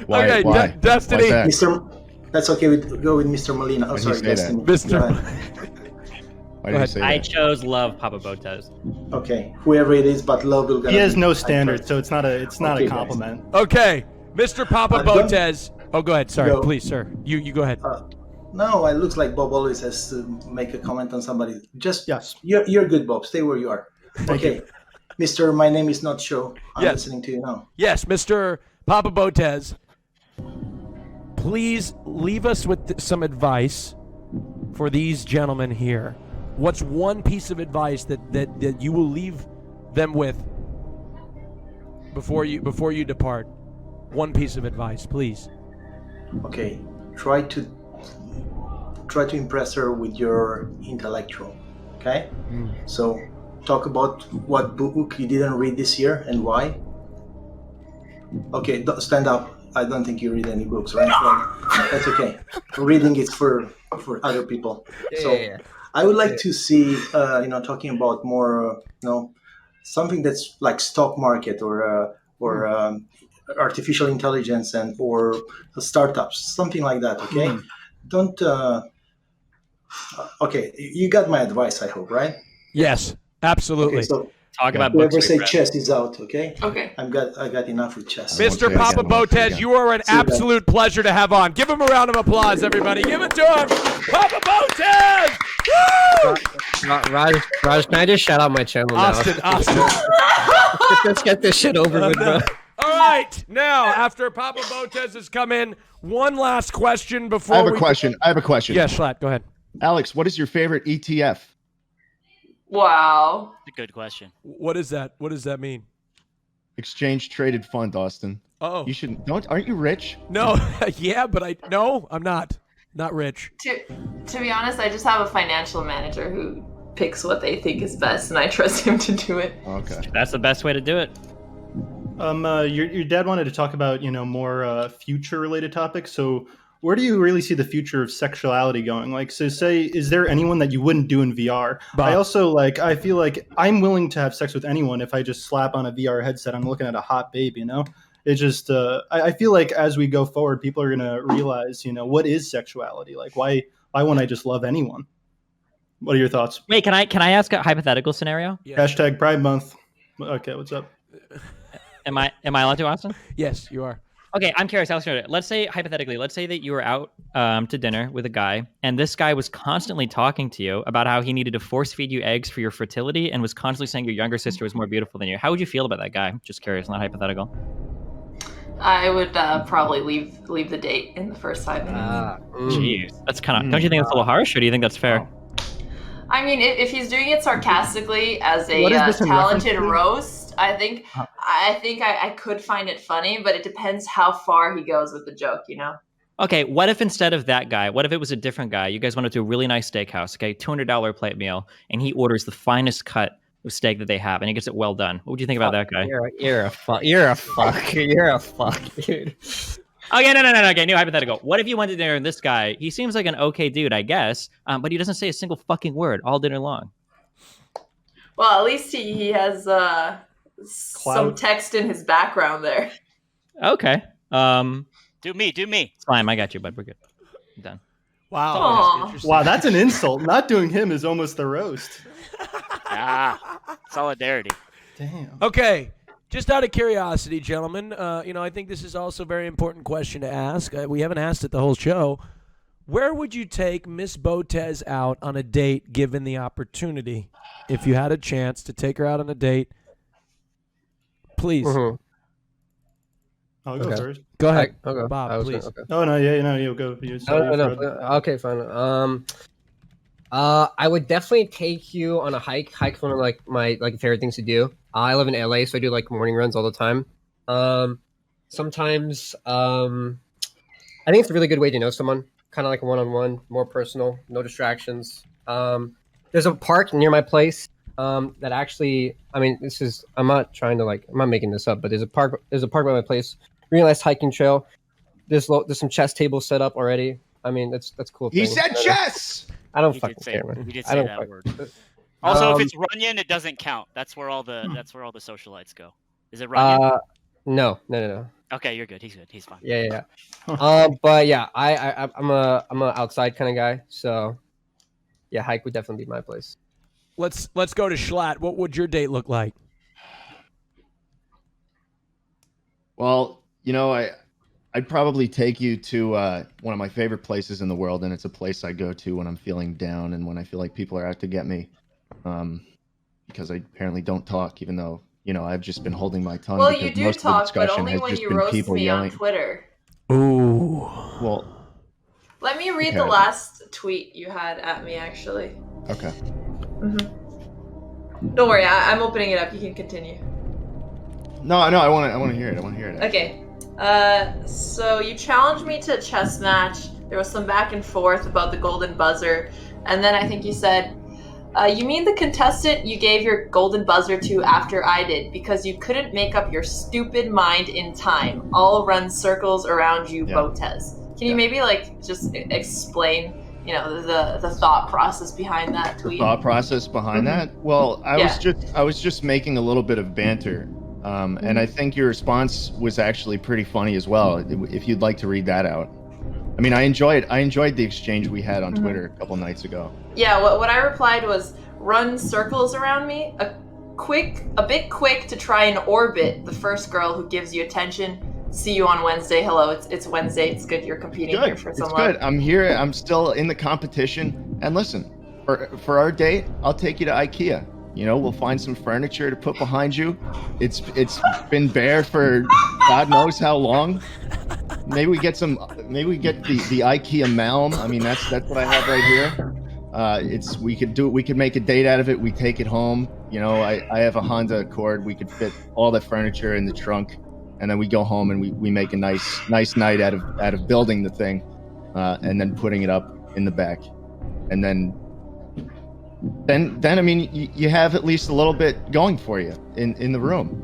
Why? Okay, why? Destiny. Why's that? That's okay. Go with Mr. Molina. Oh, Why'd you sorry, say that? Destiny. Mr. Go ahead. Why did you say I that? chose love Papa Botez. Okay, whoever it is, but love will. He has no standard, so it's not a Okay, compliment. Okay, Mr. Papa don't- Botez. Oh, go ahead. Sorry, Go. please, sir. You go ahead. No, it looks like Bob always has to make a comment on somebody. Just Yes. You're good, Bob. Stay where you are. Okay, Mr. My name is not Show. I'm Yes. listening to you now. Yes, Mr. Papa Botez. Please leave us with some advice for these gentlemen here. What's one piece of advice that you will leave them with before you depart? One piece of advice, please. Okay, try to impress her with your intellectual. Okay, so talk about what book you didn't read this year and why. Okay, stand up. I don't think you read any books, right? Well, that's okay. Reading is for other people. So I would like to see, talking about more, something that's like stock market or artificial intelligence or startups, something like that. Okay, don't. Okay, you got my advice. I hope, right? Yes, absolutely. Okay, so Talk about whoever books. say chess is out. Okay. Okay. I got enough with chess. Mr. Papa Botez, you are an See you then. absolute pleasure to have on. Give him a round of applause, everybody. Give it to him. Papa Botez! Woo! Raj, can I just shout out my channel now? Austin. Let's get this shit over with, bro. All right. Now, after Papa Botez has come in, one last question before I have a question. Yes, Schlatt, go ahead. Alex, what is your favorite ETF? Wow. It's a good question. What is that? What does that mean? Exchange traded fund, Austin. Oh. You should aren't you rich? No. Yeah, but I'm not. Not rich. To be honest, I just have a financial manager who picks what they think is best, and I trust him to do it. Okay. That's the best way to do it. Your dad wanted to talk about more future related topics. So where do you really see the future of sexuality going? Like, so say, is there anyone that you wouldn't do in VR? Bob. I also I feel like I'm willing to have sex with anyone if I just slap on a VR headset. I'm looking at a hot babe, It's just I feel like as we go forward, people are gonna realize, what is sexuality? Like, why wouldn't I just love anyone? What are your thoughts? Wait, can I ask a hypothetical scenario? Hashtag Pride Month. Okay, what's up? Am I allowed to, Austin? Yes, you are. Okay, I'm curious. Let's say hypothetically, let's say that you were out to dinner with a guy, and this guy was constantly talking to you about how he needed to force feed you eggs for your fertility, and was constantly saying your younger sister was more beautiful than you. How would you feel about that guy? Just curious, not hypothetical. I would probably leave the date in the first 5 minutes. Jeez, that's kind of. Don't you think that's a little harsh, or do you think that's fair? I mean, if he's doing it sarcastically as a What is this in talented reference to? roast, I think I could find it funny, but it depends how far he goes with the joke, Okay, what if instead of that guy, what if it was a different guy? You guys went to a really nice steakhouse, okay, $200 plate meal, and he orders the finest cut of steak that they have, and he gets it well done. What would you think about that guy? You're a fuck, dude. Okay, no. Okay, new hypothetical. What if you went to dinner and this guy, he seems like an okay dude, I guess, but he doesn't say a single fucking word all dinner long. Well, at least he has some text in his background there. Okay. Do me. Slime, I got you, bud. We're good. I'm done. Wow. Wow, that's an insult. Not doing him is almost the roast. Solidarity. Damn. Okay. Just out of curiosity, gentlemen, I think this is also a very important question to ask. We haven't asked it the whole show. Where would you take Miss Botez out on a date given the opportunity? If you had a chance to take her out on a date, please. I'll go first. Go ahead, I'll go. Bob, please. Oh, no, you go. Okay, fine. I would definitely take you on a hike. Hike's one of my favorite things to do. I live in LA, so I do morning runs all the time. Sometimes I think it's a really good way to know someone, kind of like a one-on-one, more personal, no distractions. There's a park near my place that actually, I'm not trying to I'm not making this up, but there's a park by my place. Really nice hiking trail. There's some chess tables set up already. That's cool. He said chess. I don't He fucking did say, care, man. He did I say don't that fuck- word. Also, if it's Runyon, it doesn't count. That's where all the socialites go. Is it Runyon? No. Okay, you're good. He's good. He's fine. Yeah. But yeah, I'm a outside kind of guy. So yeah, hike would definitely be my place. Let's go to Schlatt. What would your date look like? Well, I'd probably take you to one of my favorite places in the world, and it's a place I go to when I'm feeling down and when I feel like people are out to get me, because I apparently don't talk, even though I've just been holding my tongue. Well, because you do most of the talk, but discussion only has when just you been roast people me yelling. on Twitter. Ooh. Well, Let me read Okay. the last tweet you had at me, actually. okay. Don't worry, I'm opening it up. You can continue. No, I want to hear it. I want to hear it. Okay. So you challenged me to a chess match. There was some back and forth about the golden buzzer. And then I think you said, you mean the contestant you gave your golden buzzer to after I did because you couldn't make up your stupid mind in time. All run circles around you, Botez. Can you maybe just explain, the thought process behind that tweet? Thought process behind that? Well, I was just making a little bit of banter. And I think your response was actually pretty funny as well. If you'd like to read that out. I mean, I enjoyed the exchange we had on Twitter a couple nights ago. Yeah, what I replied was, run circles around me, a bit quick to try and orbit the first girl who gives you attention. See you on Wednesday. Hello, it's Wednesday. It's good you're competing here for some It's love. good. I'm here. I'm still in the competition. And listen, for our date, I'll take you to IKEA. We'll find some furniture to put behind you. It's been bare for God knows how long. Maybe we get the IKEA Malm. I mean, that's what I have right here. We could make a date out of it. We take it home. I have a Honda Accord. We could fit all the furniture in the trunk, and then we go home and we make a nice night out of building the thing, and then putting it up in the back, and then I mean, you have at least a little bit going for you in the room.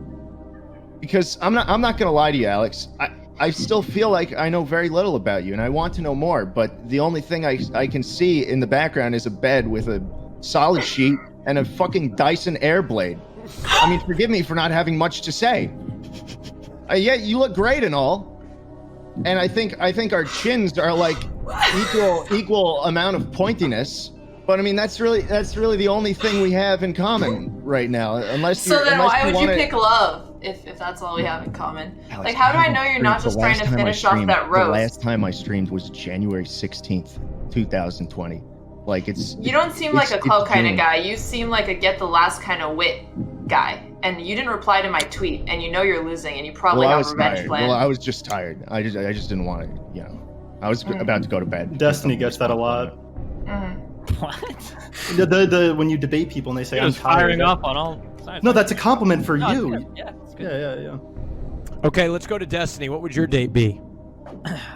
because I'm not gonna lie to you, Alex. I still feel like I know very little about you, and I want to know more. But the only thing I can see in the background is a bed with a solid sheet and a fucking Dyson Airblade. I mean, forgive me for not having much to say. Yeah, you look great and all, and I think our chins are like equal amount of pointiness. But I mean, that's really the only thing we have in common right now. So then why would you pick love if that's all we have in common? Alex, Like, how do I know you're not just trying to finish off that roast? The last time I streamed was January 16th, 2020. Like, it's... You don't seem like a club kind of June. guy. You seem like a get the last kind of wit guy. And you didn't reply to my tweet, and you know you're losing, and you probably have a revenge plan. Well, I was just tired. I just didn't want to, you know. I was about to go to bed. Destiny gets that a lot. What? The when you debate people and they say, He I'm was tired. firing up on all sides. No, that's a compliment for No, it's you. good. Yeah, it's good. Yeah. Okay, let's go to Destiny. What would your date be?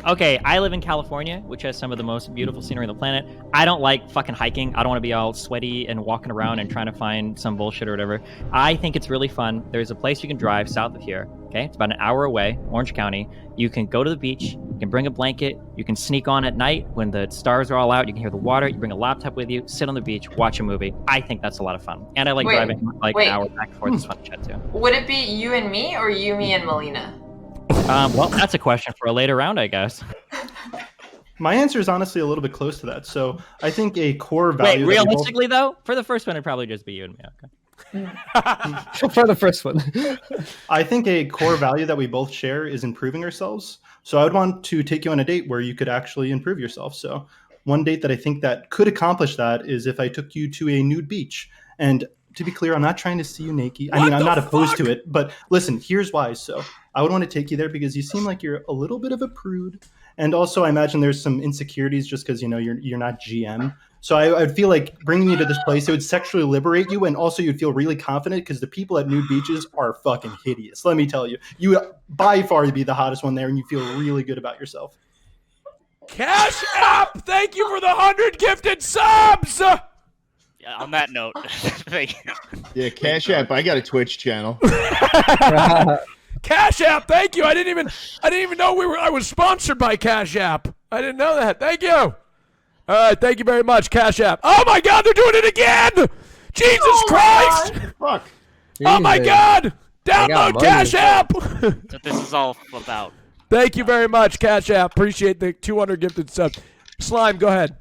Okay, I live in California, which has some of the most beautiful scenery on the planet. I don't like fucking hiking. I don't want to be all sweaty and walking around and trying to find some bullshit or whatever. I think it's really fun. There's a place you can drive south of here. Okay, it's about an hour away, Orange County. You can go to the beach. You can bring a blanket. You can sneak on at night when the stars are all out. You can hear the water. You bring a laptop with you. Sit on the beach. Watch a movie. I think that's a lot of fun. And I like driving like an hour back and forth. It's fun to chat too. Would it be you and me, or you, me, and Melina? Well, that's a question for a later round, I guess. My answer is honestly a little bit close to that. So I think a core Wait, value. realistically though, for the first one, it'd probably just be you and me. Okay. For the first one. I think a core value that we both share is improving ourselves. So I would want to take you on a date where you could actually improve yourself. So one date that I think that could accomplish that is if I took you to a nude beach. And to be clear, I'm not trying to see you naked. I mean, I'm not opposed to it, but listen, here's why. So I would want to take you there because you seem like you're a little bit of a prude. And also I imagine there's some insecurities just because, you know, you're not GM. So I'd feel like bringing you to this place, it would sexually liberate you. And also you'd feel really confident because the people at nude beaches are fucking hideous. Let me tell you, you would by far be the hottest one there and you feel really good about yourself. Cash App, thank you for the 100 gifted subs. On that note, thank you. Yeah, Cash App. I got a Twitch channel. Cash App, thank you. I didn't even know I was sponsored by Cash App. I didn't know that. Thank you. All right, thank you very much, Cash App. Oh my God, they're doing it again! Jesus Christ! Fuck. Oh my God! Download Cash App. That's what this is all about. Thank you very much, Cash App. Appreciate the 200 gifted subs. Slime, go ahead.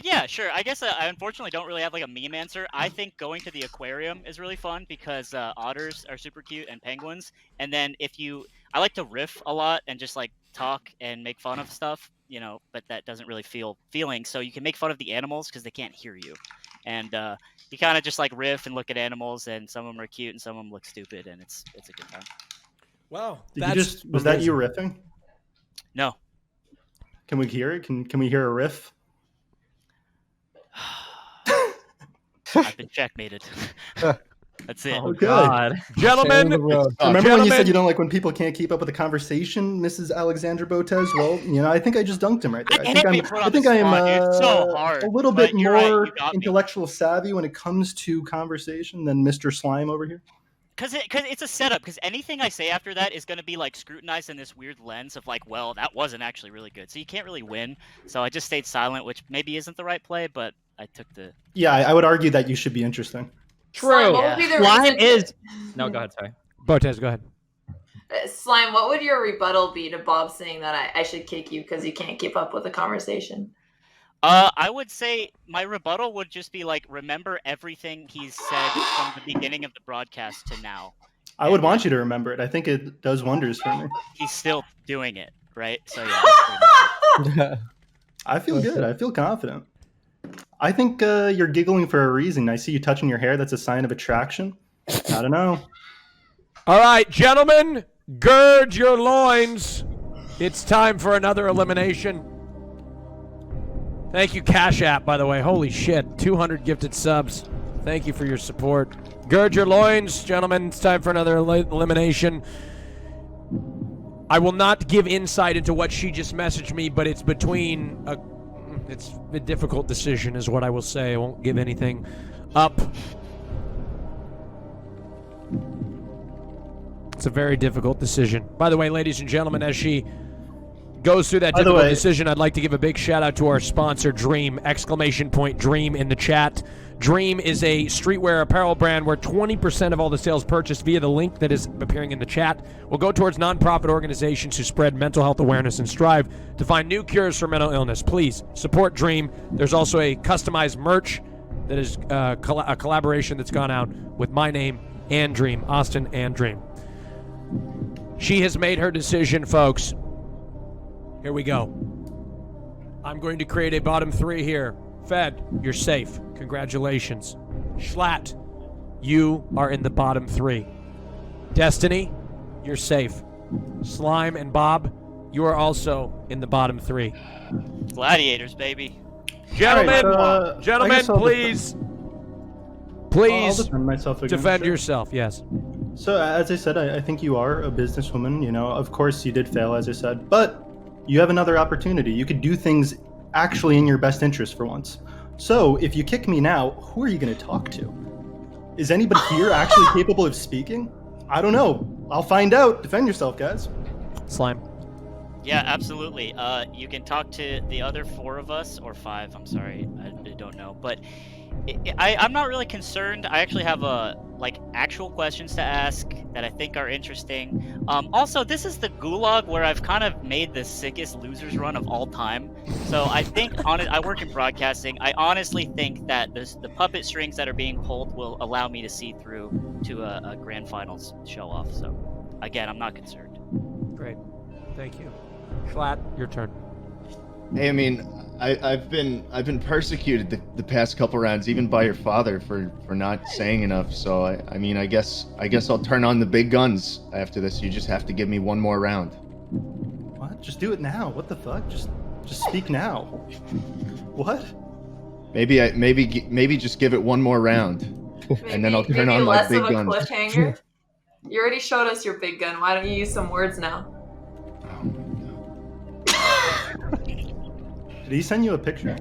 Yeah, sure. I guess I unfortunately don't really have like a meme answer. I think going to the aquarium is really fun because otters are super cute and penguins. And then I like to riff a lot and just like talk and make fun of stuff, you know, but that doesn't really feel feelings. So you can make fun of the animals because they can't hear you. And you kind of just like riff and look at animals, and some of them are cute and some of them look stupid, and it's a good time. Wow. Was that you riffing? No. Can we hear it? Can we hear a riff? I've been checkmated. That's it. Oh, good. Gentlemen. Remember when you said you don't like when people can't keep up with the conversation, Mrs. Alexandra Botez? Well, you know, I think I just dunked him right there. I think I am a little bit more intellectual savvy when it comes to conversation than Mr. Slime over here. Because it's a setup. Because anything I say after that is going to be like scrutinized in this weird lens of like, well, that wasn't actually really good. So you can't really win. So I just stayed silent, which maybe isn't the right play, but I took the. Yeah, I would argue that you should be interesting. Slime, what would be the Slime reason? is. No, go ahead. Sorry. Botez, go ahead. Slime, what would your rebuttal be to Bob saying that I should kick you because you can't keep up with the conversation? I would say my rebuttal would just be like, remember everything he's said from the beginning of the broadcast to now. I would want you to remember it. I think it does wonders for me. He's still doing it, right? So yeah. I feel good. I feel confident. I think you're giggling for a reason. I see you touching your hair. That's a sign of attraction. I don't know. All right, gentlemen, gird your loins. It's time for another elimination. Thank you, Cash App, by the way. Holy shit, 200 gifted subs. Thank you for your support. Gird your loins, gentlemen. It's time for another elimination. I will not give insight into what she just messaged me, but it's it's a difficult decision is what I will say. I won't give anything up. It's a very difficult decision. By the way, ladies and gentlemen, as she goes through that By the difficult way- decision, I'd like to give a big shout out to our sponsor, Dream! !Dream in the chat. Dream is a streetwear apparel brand where 20% of all the sales purchased via the link that is appearing in the chat will go towards nonprofit organizations who spread mental health awareness and strive to find new cures for mental illness. Please support Dream. There's also a customized merch that is a collaboration that's gone out with my name and Dream, Austin and Dream. She has made her decision, folks. Here we go. I'm going to create a bottom three here. Fed, you're safe. Congratulations. Schlatt, you are in the bottom three. Destiny, you're safe. Slime and Bob, you are also in the bottom three. Gladiators, baby. Gentlemen, All right, gentlemen, I guess I'll please, I'll please defend myself again, defend sure. yourself. Yes. So, as I said, I think you are a businesswoman. You know, of course you did fail, as I said, but you have another opportunity. You could do things actually in your best interest for once. So, if you kick me now, who are you going to talk to? Is anybody here actually capable of speaking? I don't know. I'll find out. Defend yourself, guys. Slime. Yeah, absolutely. You can talk to the other 4 of us, or 5. I'm sorry, I don't know, but I'm not really concerned. I actually have actual questions to ask that I think are interesting. Also, this is the gulag where I've kind of made the sickest losers run of all time. So I think I work in broadcasting. I honestly think that the puppet strings that are being pulled will allow me to see through to a grand finals show off. So again, I'm not concerned. Great. Thank you. Schlatt, your turn. Hey, I mean, I've been persecuted the past couple rounds, even by your father for not saying enough. So I mean, I guess I'll turn on the big guns after this. You just have to give me one more round. What? Just do it now. What the fuck? Just speak now. What? Maybe just give it one more round, and then I'll turn on my less big of a guns. cliffhanger. You already showed us your big gun. Why don't you use some words now? Did he send you a picture?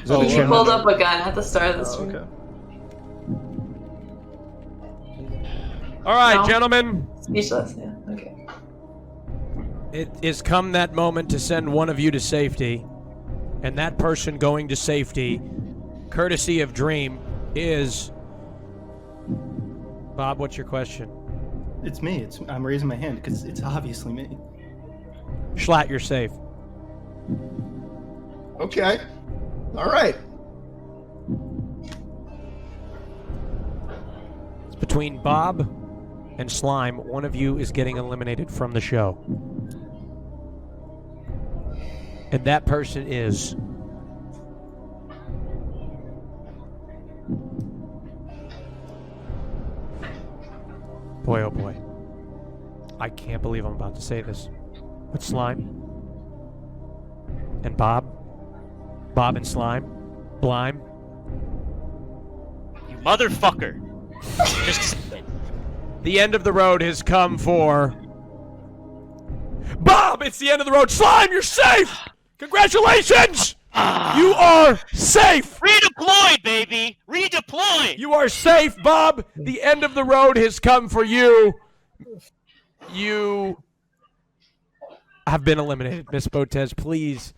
He pulled up a gun at the start of the stream. Okay. All right, No? gentlemen. Speechless. Yeah. Okay. It is come that moment to send one of you to safety, and that person going to safety, courtesy of Dream, is Bob. What's your question? It's me. I'm raising my hand because it's obviously me. Schlatt, you're safe. Okay. All right. It's between Bob and Slime. One of you is getting eliminated from the show. And that person is boy, oh boy. I can't believe I'm about to say this. But Slime and Bob and Slime, Blime. You motherfucker! Just The end of the road has come for Bob. It's the end of the road. Slime, you're safe. Congratulations. You are safe. Redeployed, baby. Redeployed. You are safe, Bob. The end of the road has come for you. You have been eliminated. Miss Botez, please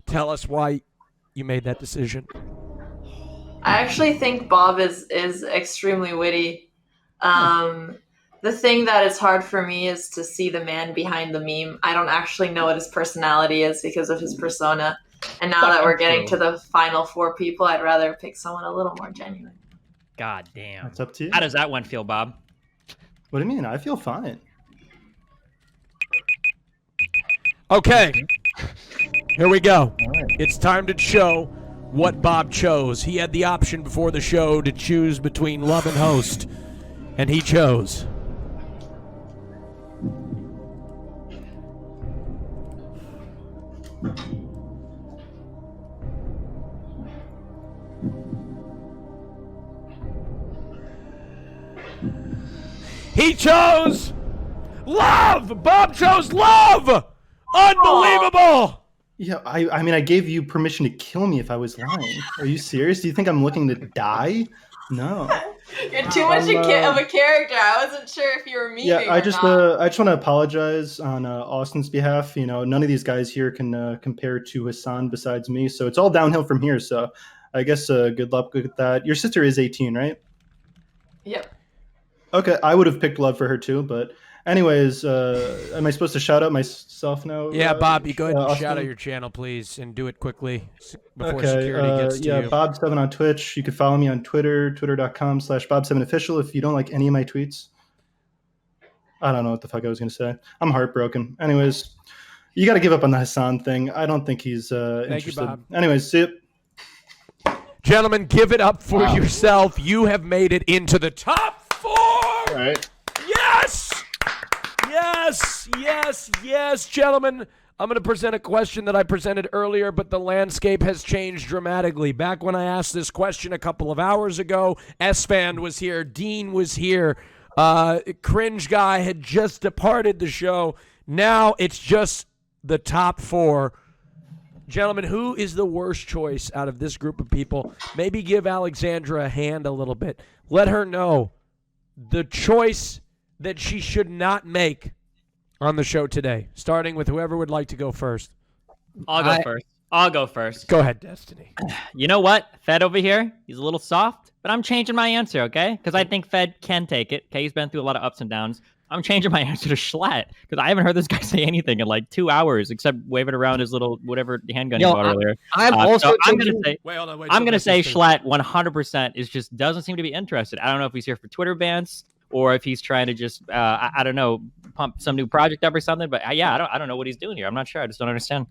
tell us why you made that decision. I actually think Bob is extremely witty. The thing that is hard for me is to see the man behind the meme. I don't actually know what his personality is because of his persona. And now that we're getting to the final 4 people, I'd rather pick someone a little more genuine. God damn. It's up to you. How does that one feel, Bob? What do you mean? I feel fine. Okay. Here we go. It's time to show what Bob chose. He had the option before the show to choose between love and host, and he chose He chose love! Bob chose love! Unbelievable! Yeah, I mean, I gave you permission to kill me if I was lying. Are you serious? Do you think I'm looking to die? No. You're too much of a character. I wasn't sure if you were memeing Yeah, I or just not. want to apologize on Austin's behalf. You know, none of these guys here can compare to Hassan besides me, so it's all downhill from here. So, I guess good luck with that. Your sister is 18, right? Yep. Okay, I would have picked love for her too, but anyways, am I supposed to shout out myself now? Yeah, Bob, you go ahead and Austin? shout out your channel, please, and do it quickly before Okay, security gets to yeah, you. Bob7 on Twitch. You can follow me on Twitter, twitter.com/Bob7official. If you don't like any of my tweets, I don't know what the fuck I was going to say. I'm heartbroken. Anyways, you got to give up on the Hassan thing. I don't think he's interested. Bob. Anyways, see it. Gentlemen, give it up for yourself. You have made it into the top 4. All right. Yes! Yes, yes, yes, gentlemen. I'm going to present a question that I presented earlier, but the landscape has changed dramatically. Back when I asked this question a couple of hours ago, S-Fan was here, Dean was here, Cringe Guy had just departed the show. Now it's just the top 4. Gentlemen, who is the worst choice out of this group of people? Maybe give Alexandra a hand a little bit. Let her know the choice that she should not make on the show today, starting with whoever would like to go first. I'll go first. Go ahead, Destiny. You know what? Fed over here, he's a little soft, but I'm changing my answer, okay? Because I think Fed can take it. Okay, he's been through a lot of ups and downs. I'm changing my answer to Schlatt because I haven't heard this guy say anything in like 2 hours except waving around his little whatever handgun he bought earlier. I'm also so I'm thinking- gonna say Wait, hold on, wait, I'm so gonna let's say just Schlatt 100% is just doesn't seem to be interested. I don't know if he's here for Twitter bans or if he's trying to just I don't know, pump some new project up or something. But yeah, I don't know what he's doing here. I'm not sure. I just don't understand.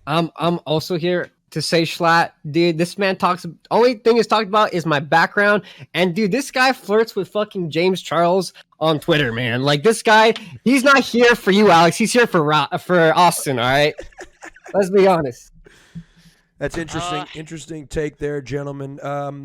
I'm also here to say Schlatt, dude. This man talks. Only thing he's talked about is my background, and dude, this guy flirts with fucking James Charles on Twitter, man. Like this guy, he's not here for you, Alex. He's here for Austin. All right, let's be honest. That's interesting. Interesting take there, gentlemen.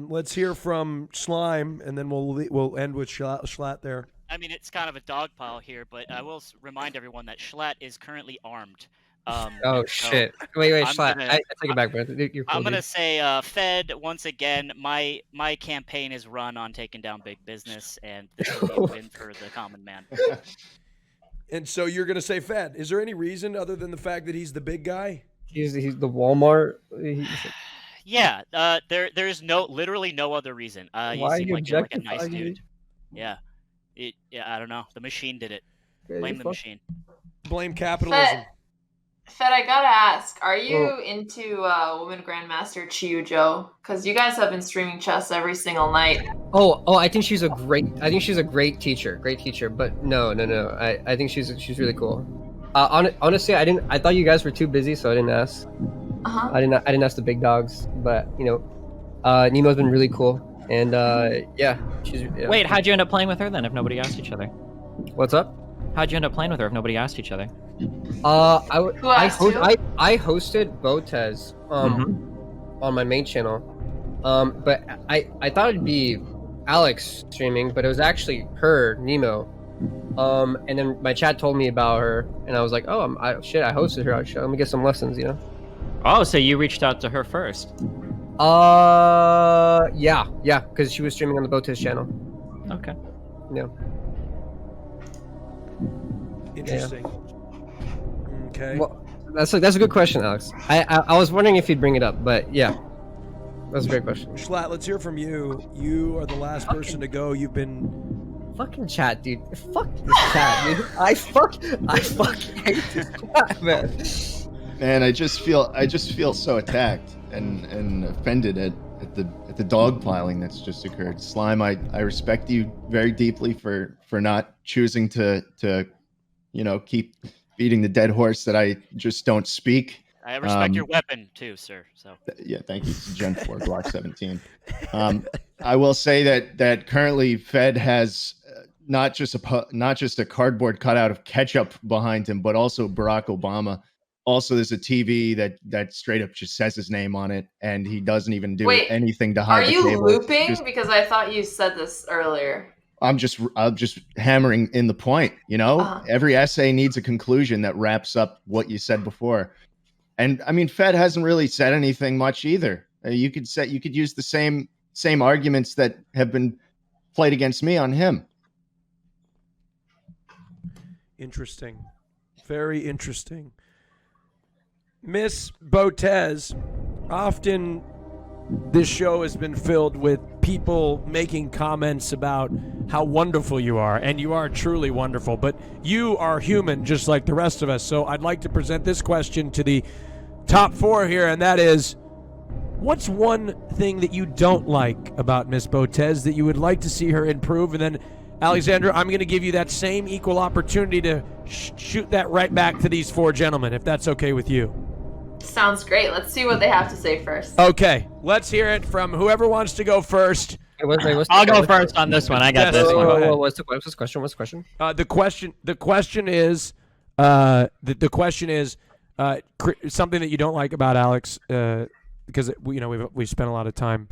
Let's hear from Slime, and then we'll end with Schlatt there. I mean, it's kind of a dog pile here, but I will remind everyone that Schlatt is currently armed. Oh shit! Wait, I'm Schlatt. gonna- I take it back, bro. You're cool, I'm gonna dude. say Fed once again. My campaign is run on taking down big business, and this will be a win for the common man. And so you're gonna say Fed. Is there any reason other than the fact that he's the big guy? He's the Walmart. Yeah, there's literally no other reason. You Why seem you like you're like a nice objectifying me? dude. Yeah, I don't know. The machine did it. Yeah, Blame you the fuck- machine. Blame capitalism. Fed, I gotta ask, are you into Women Grandmaster Chiyu-Jo? Because you guys have been streaming chess every single night. Oh, I think she's a great teacher. Great teacher. But no. I think she's really cool. Honestly, I thought you guys were too busy, so I didn't ask. Uh-huh. I didn't ask the big dogs, but you know, Nemo's been really cool, and yeah, she's. Yeah. Wait, how'd you end up playing with her then if nobody asked each other? What's up? How'd you end up playing with her if nobody asked each other? I hosted Botez on my main channel, but I thought it'd be Alex streaming, but it was actually her, Nemo. And then my chat told me about her, and I was like, oh, I hosted her. Let me get some lessons, you know. Oh, so you reached out to her first? Yeah, because she was streaming on the Botez channel. Okay. Yeah. Interesting. Okay. Well, that's a good question, Alex. I was wondering if you'd bring it up, but yeah, that's a great question. Schlatt, let's hear from you. You are the last person to go. You've been fucking chat, dude. Fuck this chat, dude. I fucking hate this chat, man. Man, I just feel so attacked and offended at the dogpiling that's just occurred. Slime, I respect you very deeply for not choosing to keep beating the dead horse that I just don't speak. I respect your weapon too, sir. So yeah, thank you. It's Gen 4 Glock 17. I will say that currently Fed has not just a cardboard cutout of ketchup behind him, but also Barack Obama. Also, there's a TV that straight up just says his name on it, and he doesn't even do anything to hide Are the you cable. looping? Just- Because I thought you said this earlier. I'm just hammering in the point, you know? Uh-huh. Every essay needs a conclusion that wraps up what you said before. And I mean, Fed hasn't really said anything much either. You could use the same same arguments that have been played against me on him. Interesting. Very interesting. Miss Botez, often this show has been filled with people making comments about how wonderful you are, and you are truly wonderful, but you are human just like the rest of us. So I'd like to present this question to the top 4 here, and that is, what's one thing that you don't like about Miss Botez that you would like to see her improve? And then, Alexandra, I'm going to give you that same equal opportunity to shoot that right back to these 4 gentlemen, if that's okay with you. Sounds great. Let's see what they have to say first. Okay, let's hear it from whoever wants to go first. I'll go first on this one. I got this one. What's the question? What's the question? The question is something that you don't like about Alex, because we've spent a lot of time.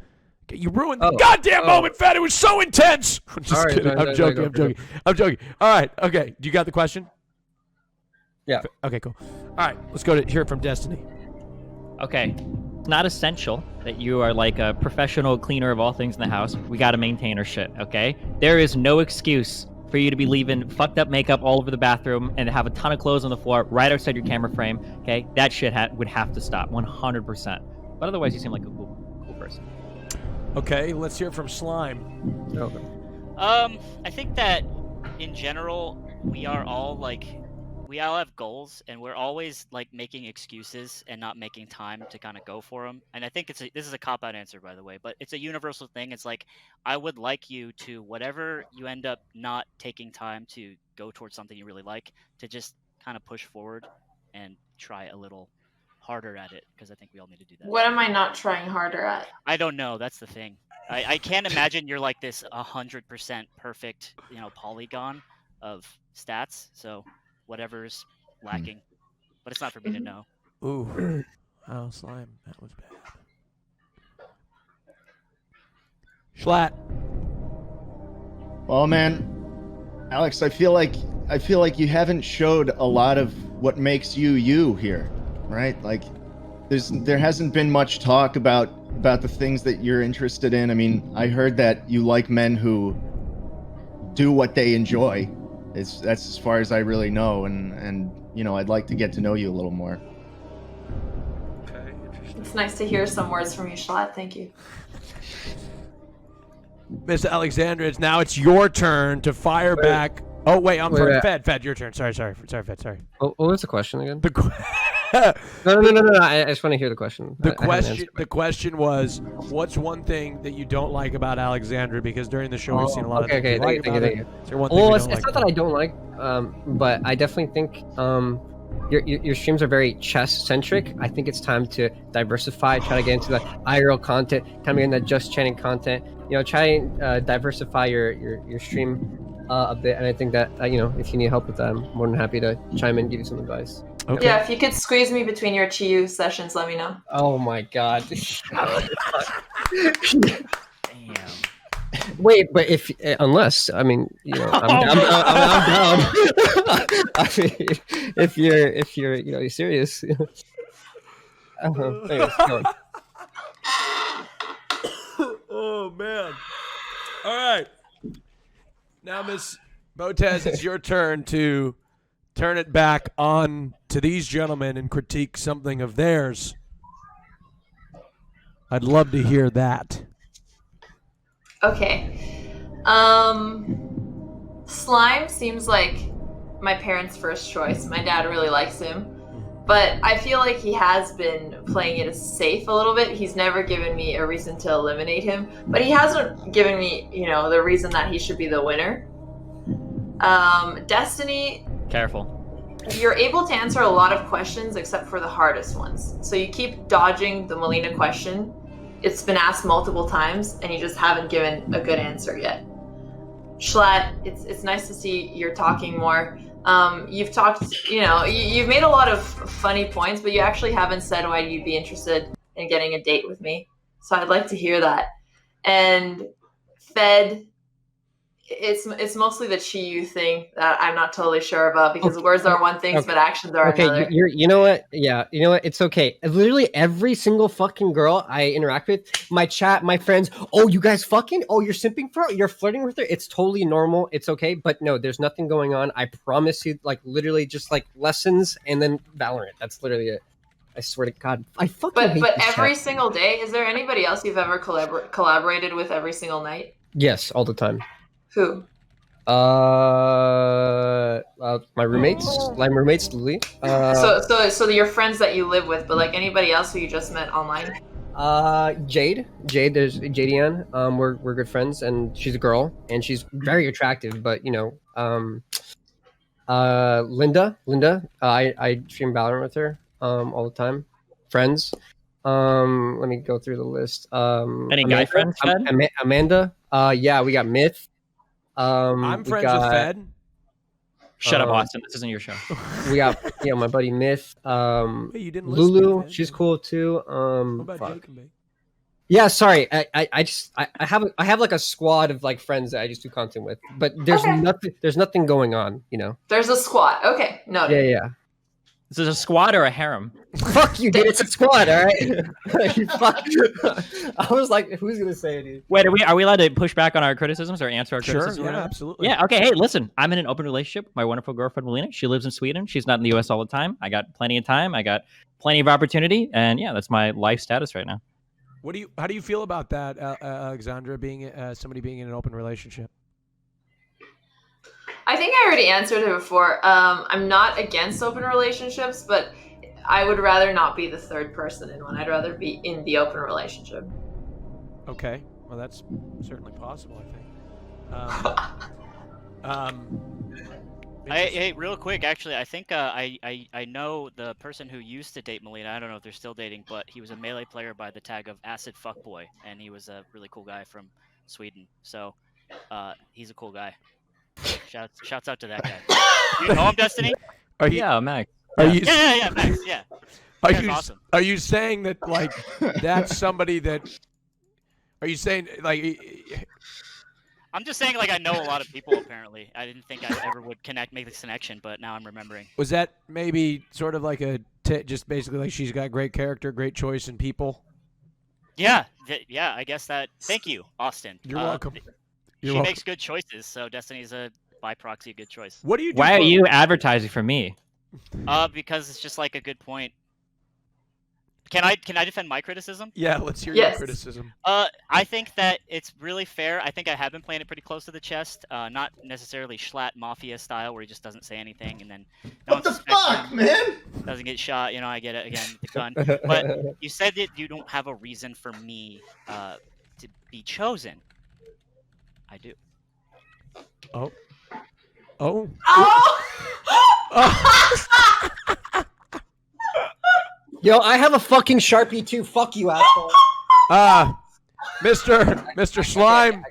You ruined the goddamn moment, Fed. It was so intense. I'm just kidding. I'm joking. All right. Okay. You got the question? Yeah. Okay. Cool. All right. Let's go to hear it from Destiny. Okay. It's not essential that you are like a professional cleaner of all things in the house. We got to maintain our shit, okay? There is no excuse for you to be leaving fucked up makeup all over the bathroom and have a ton of clothes on the floor right outside your camera frame, okay? That shit would have to stop, 100%. But otherwise, you seem like a cool person. Okay, let's hear it from Slime. Okay. I think that in general, we all have goals, and we're always like making excuses and not making time to kind of go for them. And I think this is a cop-out answer, by the way, but it's a universal thing. It's like, I would like you to, whatever you end up not taking time to go towards something you really like, to just kind of push forward and try a little harder at it, because I think we all need to do that. What am I not trying harder at? I don't know. That's the thing. I can't imagine you're like this 100% perfect, polygon of stats. So whatever's lacking, but it's not for me to know. Ooh, oh, Slime, that was bad. Schlatt. Well, man, Alex, I feel like you haven't showed a lot of what makes you here, right? Like, there hasn't been much talk about the things that you're interested in. I mean, I heard that you like men who do what they enjoy. That's as far as I really know, and I'd like to get to know you a little more. Okay, interesting. It's nice to hear some words from you, Schlatt. Thank you. Miss Alexandra, it's your turn to fire back. Oh wait, I'm sorry, Fed, your turn. Sorry, Fed, sorry. Oh, what was the question again? No. I just want to hear the question. The question was, what's one thing that you don't like about Alexandra? Because during the show we've seen a lot of things you like about it. Is there one thing you don't it's like not that I don't like, but I definitely think your streams are very chess centric. I think it's time to diversify, try to get into the IRL content, time to get into just chatting content. Try and diversify your stream a bit, and I think that if you need help with that, I'm more than happy to chime in and give you some advice. Okay. Yeah, if you could squeeze me between your Chiyu sessions, let me know. Oh my god. Damn. Wait, but unless I'm down. I mean, if you're serious. Anyways, go on. Oh man! All right, now Miss Botez, it's your turn to turn it back on to these gentlemen and critique something of theirs. I'd love to hear that. Okay. Slime seems like my parents' first choice. My dad really likes him. But I feel like he has been playing it safe a little bit. He's never given me a reason to eliminate him. But he hasn't given me, the reason that he should be the winner. Destiny... Careful. You're able to answer a lot of questions except for the hardest ones. So you keep dodging the Melina question. It's been asked multiple times, and you just haven't given a good answer yet. Schlatt, it's nice to see you're talking more. You've talked, you've made a lot of funny points, but you actually haven't said why you'd be interested in getting a date with me. So I'd like to hear that. And Fed, It's mostly the Chi-Yu thing that I'm not totally sure about because words are one thing, but actions are Okay, another. you know what? Yeah, you know what? It's okay. Literally every single fucking girl I interact with, my chat, my friends, oh, you guys fucking, oh, you're simping for her, you're flirting with her. It's totally normal. It's okay. But no, there's nothing going on. I promise you, like literally just like lessons and then Valorant. That's literally it. I swear to God, I fucking hate But this every chat. single day, is there anybody else you've ever collaborated with every single night? Yes, all the time. Who? My roommates, Lily. So your friends that you live with, but like anybody else who you just met online? Jade. There's Jadian. We're good friends, and she's a girl, and she's very attractive. But you know, Linda. I stream Valorant with her all the time. Friends. Let me go through the list. Any guy friends, Fed? Amanda. Yeah, we got Myth. I'm we friends with got- Fed. Shut up, Austin. This isn't your show. We got my buddy Myth. Hey, you didn't list me, Lulu, Fed. she's cool too. What about fuck. Jake and Bake? Yeah, sorry. I have like a squad of like friends that I just do content with, but there's nothing going on, you know. There's a squad. Okay, no. Yeah. Is it a squad or a harem? Fuck you, dude. It's a squad, all right. Fuck. I was like, who's gonna say it? Dude? Wait, are we allowed to push back on our criticisms or answer our Sure, criticisms? or yeah, whatever? absolutely. Yeah, okay. Hey, listen, I'm in an open relationship with my wonderful girlfriend, Melina. She lives in Sweden. She's not in the US all the time. I got plenty of time. I got plenty of opportunity. And yeah, that's my life status right now. How do you feel about that, Alexandra, being somebody being in an open relationship? I think I already answered it before. I'm not against open relationships, but I would rather not be the third person in one. I'd rather be in the open relationship. Okay, well that's certainly possible, I think. Hey, real quick, actually, I think I know the person who used to date Melina. I don't know if they're still dating, but he was a Melee player by the tag of Acid Fuckboy, and he was a really cool guy from Sweden. So, he's a cool guy. Shouts out to that guy. You know him, Destiny? Yeah, Max. Yeah, Max. Yeah. Awesome. Are you saying that like that's somebody that? Are you saying like? I'm just saying, like, I know a lot of people. Apparently, I didn't think I ever would make this connection, but now I'm remembering. Was that maybe sort of like just basically like she's got great character, great choice in people? Yeah, I guess that. Thank you, Austin. You're welcome. She makes good choices, so Destiny's a by proxy a good choice. What do you do? Why are you advertising for me? Because it's just like a good point. Can I defend my criticism? Yeah, let's hear your criticism. I think that it's really fair. I think I have been playing it pretty close to the chest. Not necessarily Schlatt Mafia style, where he just doesn't say anything and then What the fuck, man? Doesn't get shot. You know, I get it again, the gun. But you said that you don't have a reason for me to be chosen. I do. Oh. Yo, I have a fucking Sharpie too. Fuck you, asshole. Mr. Slime.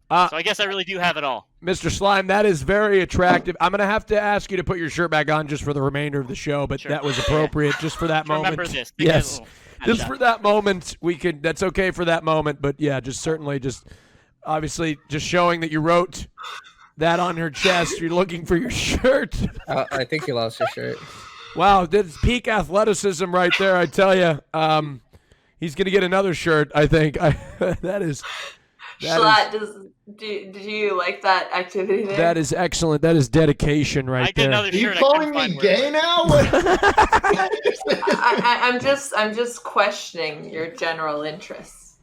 So I guess I really do have it all. Mr. Slime, that is very attractive. I'm going to have to ask you to put your shirt back on just for the remainder of the show, but that was appropriate just for that moment. Remember this. Yes. Just for that moment, that's okay for that moment, but yeah, obviously just showing that you wrote that on her chest. You're looking for your shirt. I think you lost your shirt. Wow, that's peak athleticism right there, I tell you. He's going to get another shirt, I think. Schlatt, did you like that activity there? That is excellent. That is dedication right there. Are you calling me gay now? I'm just questioning your general interests.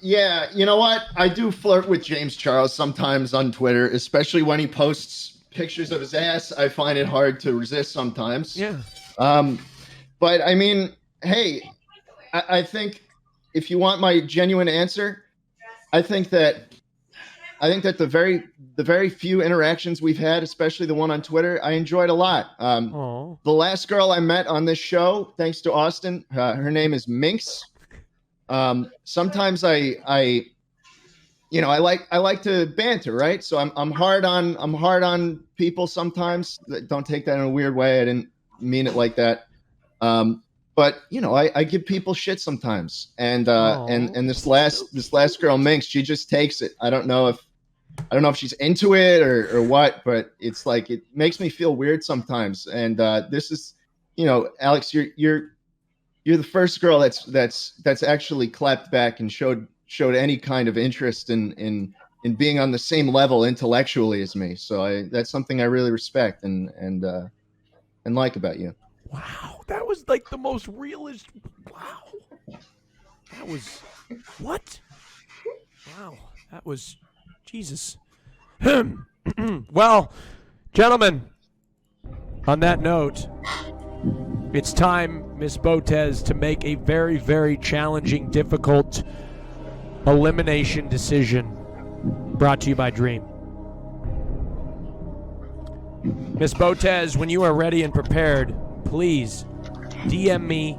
Yeah, you know what? I do flirt with James Charles sometimes on Twitter, especially when he posts pictures of his ass. I find it hard to resist sometimes. Yeah. But I mean, hey, I think if you want my genuine answer, I think that the very few interactions we've had, especially the one on Twitter, I enjoyed a lot. The last girl I met on this show, thanks to Austin, her name is Minx. Sometimes I like to banter, right? So I'm hard on people sometimes. Don't take that in a weird way. I didn't mean it like that. But I give people shit sometimes, and this last girl Minx, she just takes it. I don't know if I don't know if she's into it or what, but it's like it makes me feel weird sometimes. And this is, Alex, you're the first girl that's actually clapped back and showed any kind of interest in being on the same level intellectually as me. So that's something I really respect and like about you. Wow, that was like the most realist. Wow, that was what? Wow, that was Jesus. Well, gentlemen, on that note, it's time, Miss Botez, to make a very, very challenging, difficult elimination decision brought to you by Dream. Miss Botez, when you are ready and prepared, please DM me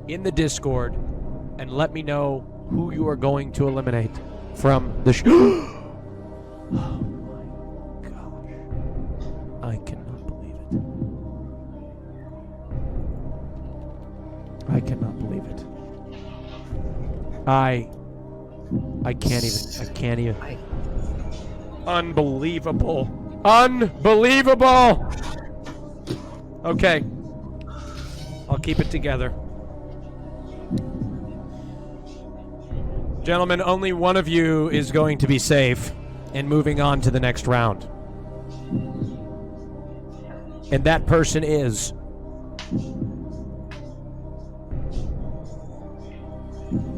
in the Discord and let me know who you are going to eliminate from the show. Oh my gosh. I cannot believe it. I cannot believe it. I can't even. Unbelievable. Unbelievable. Okay. I'll keep it together. Gentlemen, only one of you is going to be safe and moving on to the next round. And that person is...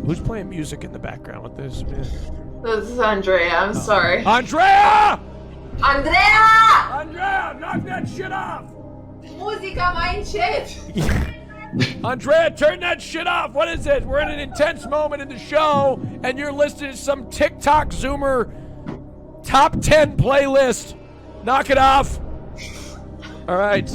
Who's playing music in the background with this? This is Andrea. I'm sorry. Andrea! Andrea! Andrea, knock that shit off! Musica mai încet. Andrea, turn that shit off. What is it? We're in an intense moment in the show, and you're listed as some TikTok Zoomer top 10 playlist. Knock it off. All right.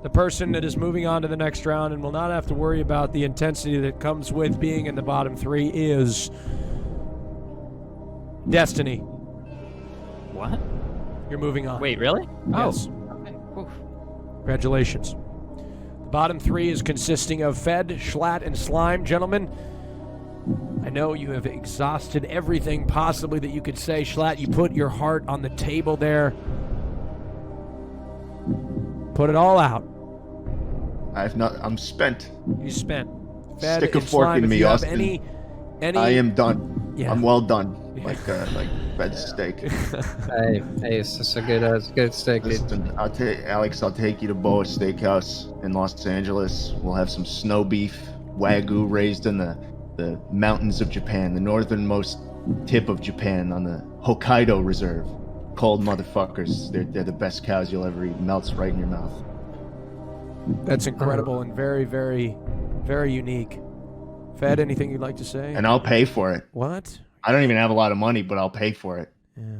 The person that is moving on to the next round and will not have to worry about the intensity that comes with being in the bottom three is Destiny. What? You're moving on. Wait, really? Yes. Oh. Congratulations. The bottom three is consisting of Fed, Schlatt, and Slime. Gentlemen, I know you have exhausted everything possibly that you could say. Schlatt, you put your heart on the table there. Put it all out. I'm spent. You spent. Fed Stick a and fork Slime, in if me, you have Austin. any I am done. Yeah. I'm well done. Like Fed steak. Hey, it's just a good steak, dude. Listen, Alex, I'll take you to Boa Steakhouse in Los Angeles. We'll have some snow beef, Wagyu raised in the mountains of Japan, the northernmost tip of Japan on the Hokkaido Reserve. Cold motherfuckers. They're the best cows you'll ever eat. Melts right in your mouth. That's incredible and very, very, very unique. Fed, anything you'd like to say? And I'll pay for it. What? I don't even have a lot of money, but I'll pay for it. Yeah.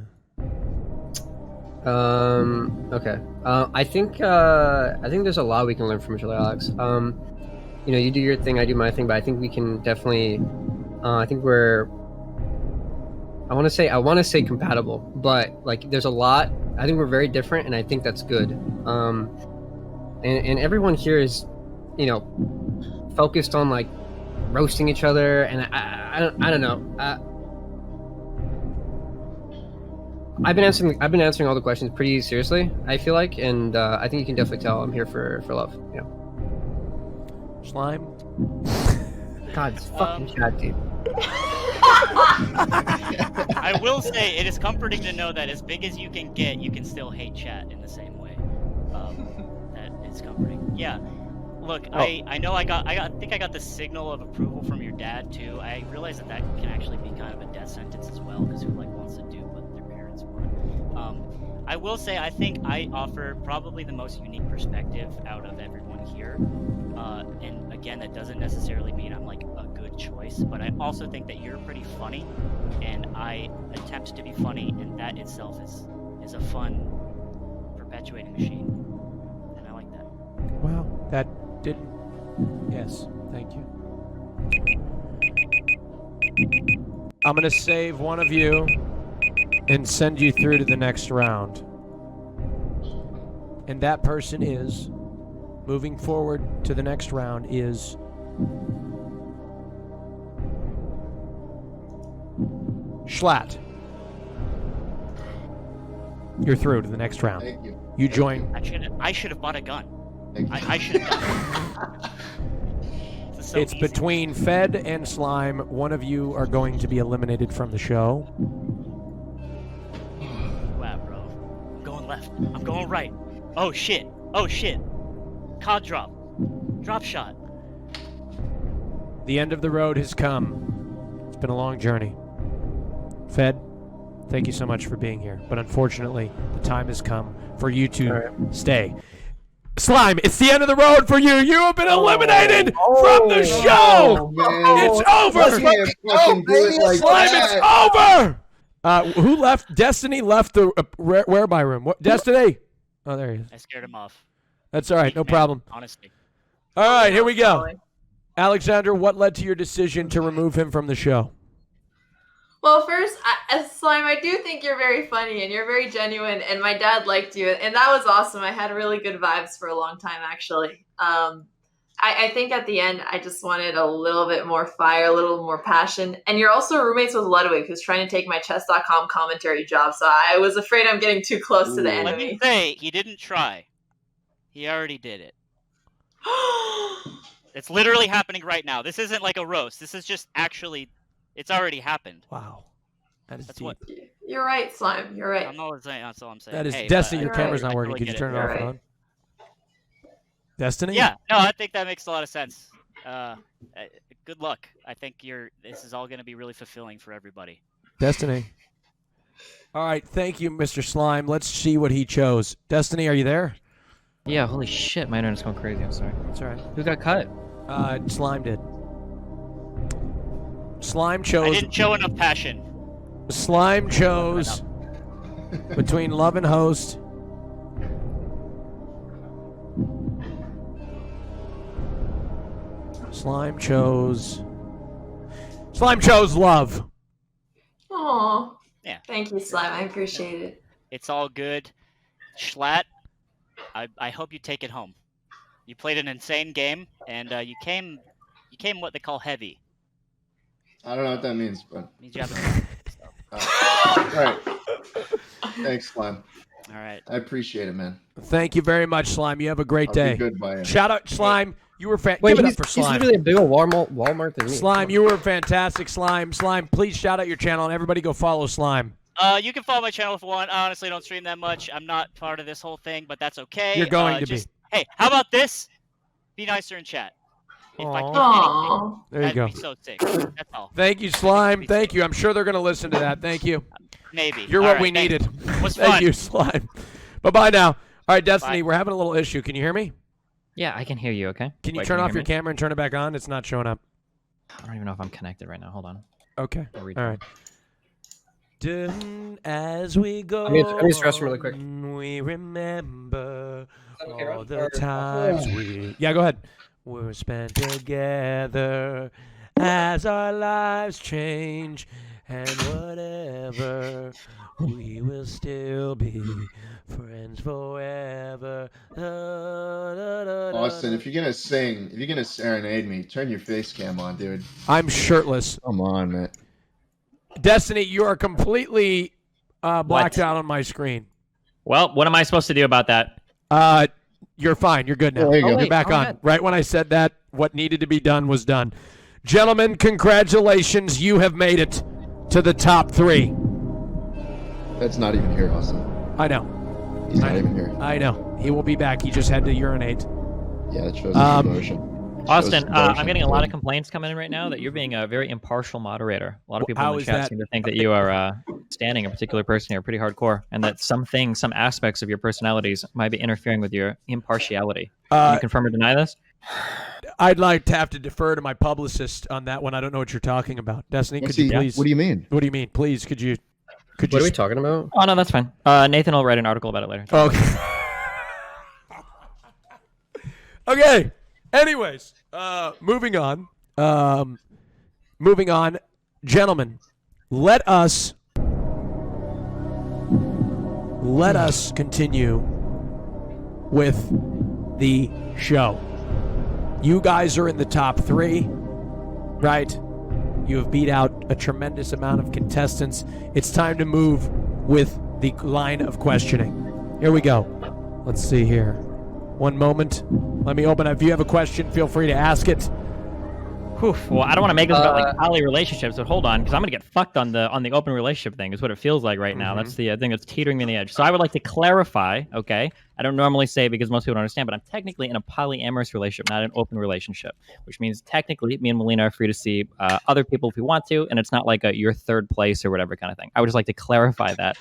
Okay. I think there's a lot we can learn from each other, Alex. You do your thing, I do my thing, but I think we can definitely. I think we're. I want to say compatible, but like there's a lot. I think we're very different, and I think that's good. And everyone here is, focused on like roasting each other, and I don't know. I've been answering all the questions pretty seriously, I feel like, and I think you can definitely tell I'm here for love. Yeah. Slime. God, it's fucking cat, dude. I will say it is comforting to know that as big as you can get, you can still hate chat in the same way. That is comforting. Yeah. Look, I know I think I got the signal of approval from your dad too. I realize that can actually be kind of a death sentence as well, because who wants to do what their parents want. I will say I think I offer probably the most unique perspective out of everyone here. And again, that doesn't necessarily mean I'm like a good choice, but I also think that you're pretty funny, and I attempt to be funny, and that itself is a fun perpetuating machine, and I like that. Well, that didn't. Yes, thank you. I'm gonna save one of you and send you through to the next round, and that person is. Moving forward to the next round is Schlatt. You're through to the next round. Thank you. You join. I should have bought a gun. Thank you. I should have done it. This is so It's easy. between Fed and Slime. One of you are going to be eliminated from the show. Wow, bro. I'm going left. I'm going right. Oh shit. Oh shit. Cod drop. Drop shot. The end of the road has come. It's been a long journey. Fed, thank you so much for being here. But unfortunately, the time has come for you to stay. Slime, it's the end of the road for you. You have been eliminated from the show. It's over. Slime, it's over. Who left? Destiny left the whereby room. What? Destiny? Oh, there he is. I scared him off. That's all right. No problem. Honestly. All right, here we go. Alexander, what led to your decision to remove him from the show? Well, first, Slime, I do think you're very funny and you're very genuine, and my dad liked you, and that was awesome. I had really good vibes for a long time, actually. I think at the end, I just wanted a little bit more fire, a little more passion. And you're also roommates with Ludwig, who's trying to take my chess.com commentary job, so I was afraid I'm getting too close to the Let enemy. me say, he didn't try. He already did it. It's literally happening right now. This isn't like a roast. This is just actually, it's already happened. Wow. That's deep. What. You're right, Slime. You're right. I'm not saying, that's all I'm saying. That is Hey, Destiny. but Your I camera's not totally working. Could you get turn it off and on? Destiny? Yeah, no, I think that makes a lot of sense. Good luck. I think this is all going to be really fulfilling for everybody. Destiny. All right, thank you, Mr. Slime. Let's see what he chose. Destiny, are you there? Yeah, holy shit, my internet's going crazy. I'm sorry. That's all right. Who got cut? Slime did. Slime chose. I didn't show enough passion. Slime chose between Love and Host. Slime chose Love. Aw. Yeah. Thank you, Slime. I appreciate it. It's all good. Schlatt, I hope you take it home. You played an insane game, and you came what they call heavy. I don't know what that means, but. Means you have all right. Thanks, Slime. All right. I appreciate it, man. Thank you very much, Slime. You have a great I'll day. be good by you. Shout out, Slime. You were Wait, give it up he's, for he's Slime. literally a bigger Walmart than me. Slime, you were fantastic. Slime, please shout out your channel and everybody go follow Slime. You can follow my channel if you want. I honestly don't stream that much. I'm not part of this whole thing, but that's okay. You're going to be. Hey, how about this? Be nicer in chat. If I can Aww. anything, There you that'd go. be so sick. That's all. Thank you, Slime. Thank you. I'm sure they're going to listen to that. Thank you. Maybe. You're All what right, we thanks. needed. Was Thank fun. you, Slime. Bye-bye now. All right, Destiny, Bye. we're having a little issue. Can you hear me? Yeah, I can hear you, okay? Can you Wait, turn you off hear your me? camera and turn it back on? It's not showing up. I don't even know if I'm connected right now. Hold on. Okay. I'll read All it. right. As we go, I need to restroom really quick. we remember okay, all right? the Or- times we. Yeah, go ahead. We're spent together as our lives change, and whatever, we will still be friends forever. Austin, if you're gonna sing, if you're gonna serenade me, turn your face cam on, dude. I'm shirtless. Come on, man. Destiny, you are completely blacked out on my screen. Well, what am I supposed to do about that? You're fine. You're good now. There you go. You're wait, back go on. ahead. Right when I said that, what needed to be done was done. Gentlemen, congratulations. You have made it to the top 3. That's not even here, Austin. I know. He's not even here. I know. He will be back. He just had to urinate. Yeah, that shows his emotion. Austin, I'm getting a lot of complaints coming in right now that you're being a very impartial moderator. A lot of people How in the is chat that? seem to think that you are standing a particular person here pretty hardcore, and that some aspects of your personalities might be interfering with your impartiality. Can you confirm or deny this? I'd like to have to defer to my publicist on that one. I don't know what you're talking about. Destiny, What's could you he- please? What do you mean? What do you mean? Please, could you? What are we talking about? Oh no, that's fine. Nathan will write an article about it later. Okay. Okay. Anyways, moving on. Moving on, gentlemen. Let us continue with the show. You guys are in the top 3, right? You have beat out a tremendous amount of contestants. It's time to move with the line of questioning. Here we go. Let's see here. One moment. Let me open up. If you have a question, feel free to ask it. Well, I don't want to make this about like poly relationships, but hold on, because I'm gonna get fucked on the open relationship thing. Is what it feels like right now. That's the thing that's teetering me on the edge. So I would like to clarify. Okay, I don't normally say because most people don't understand, but I'm technically in a polyamorous relationship, not an open relationship, which means technically me and Melina are free to see other people if we want to, and it's not like your third place or whatever kind of thing. I would just like to clarify that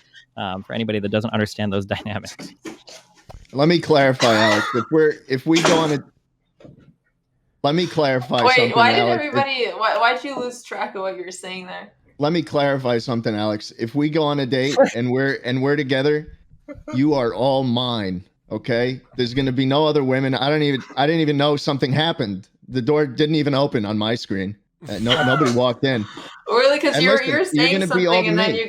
for anybody that doesn't understand those dynamics. Let me clarify, Alex. If we go on a Let me clarify something, Wait, why did Alex. everybody? Why'd you lose track of what you were saying there? Let me clarify something, Alex. If we go on a date and we're together, you are all mine. Okay? There's gonna be no other women. I didn't even know something happened. The door didn't even open on my screen. Nobody walked in. Really? Because And you're listen, saying you're gonna be all something and then me.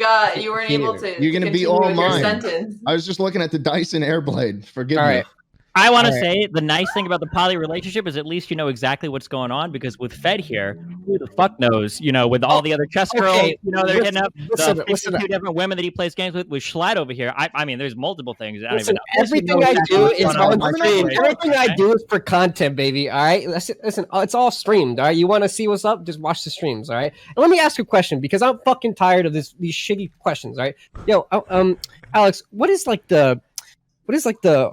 you weren't able to. You're gonna be continue all with your mine. sentence. I was just looking at the Dyson Airblade. Forgive All me. right. I want to say the nice thing about the poly relationship is at least you know exactly what's going on, because with Fed here, who the fuck knows? You know, with all the other chess girls, okay. you know, they're hitting up Listen, the 52 different women that he plays games with Schlatt over here. I mean, there's multiple things. I don't Listen, even know. everything I do is on my stream. situation, Everything I okay? do is for content, baby. All right. Listen, it's all streamed. All right. You want to see what's up? Just watch the streams. All right. And let me ask you a question, because I'm fucking tired of these shitty questions. All right. Yo, Alex, what is like the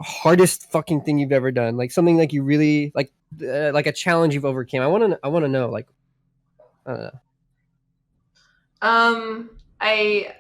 hardest fucking thing you've ever done? Like something like you really like a challenge you've overcame. I want to know. Like, I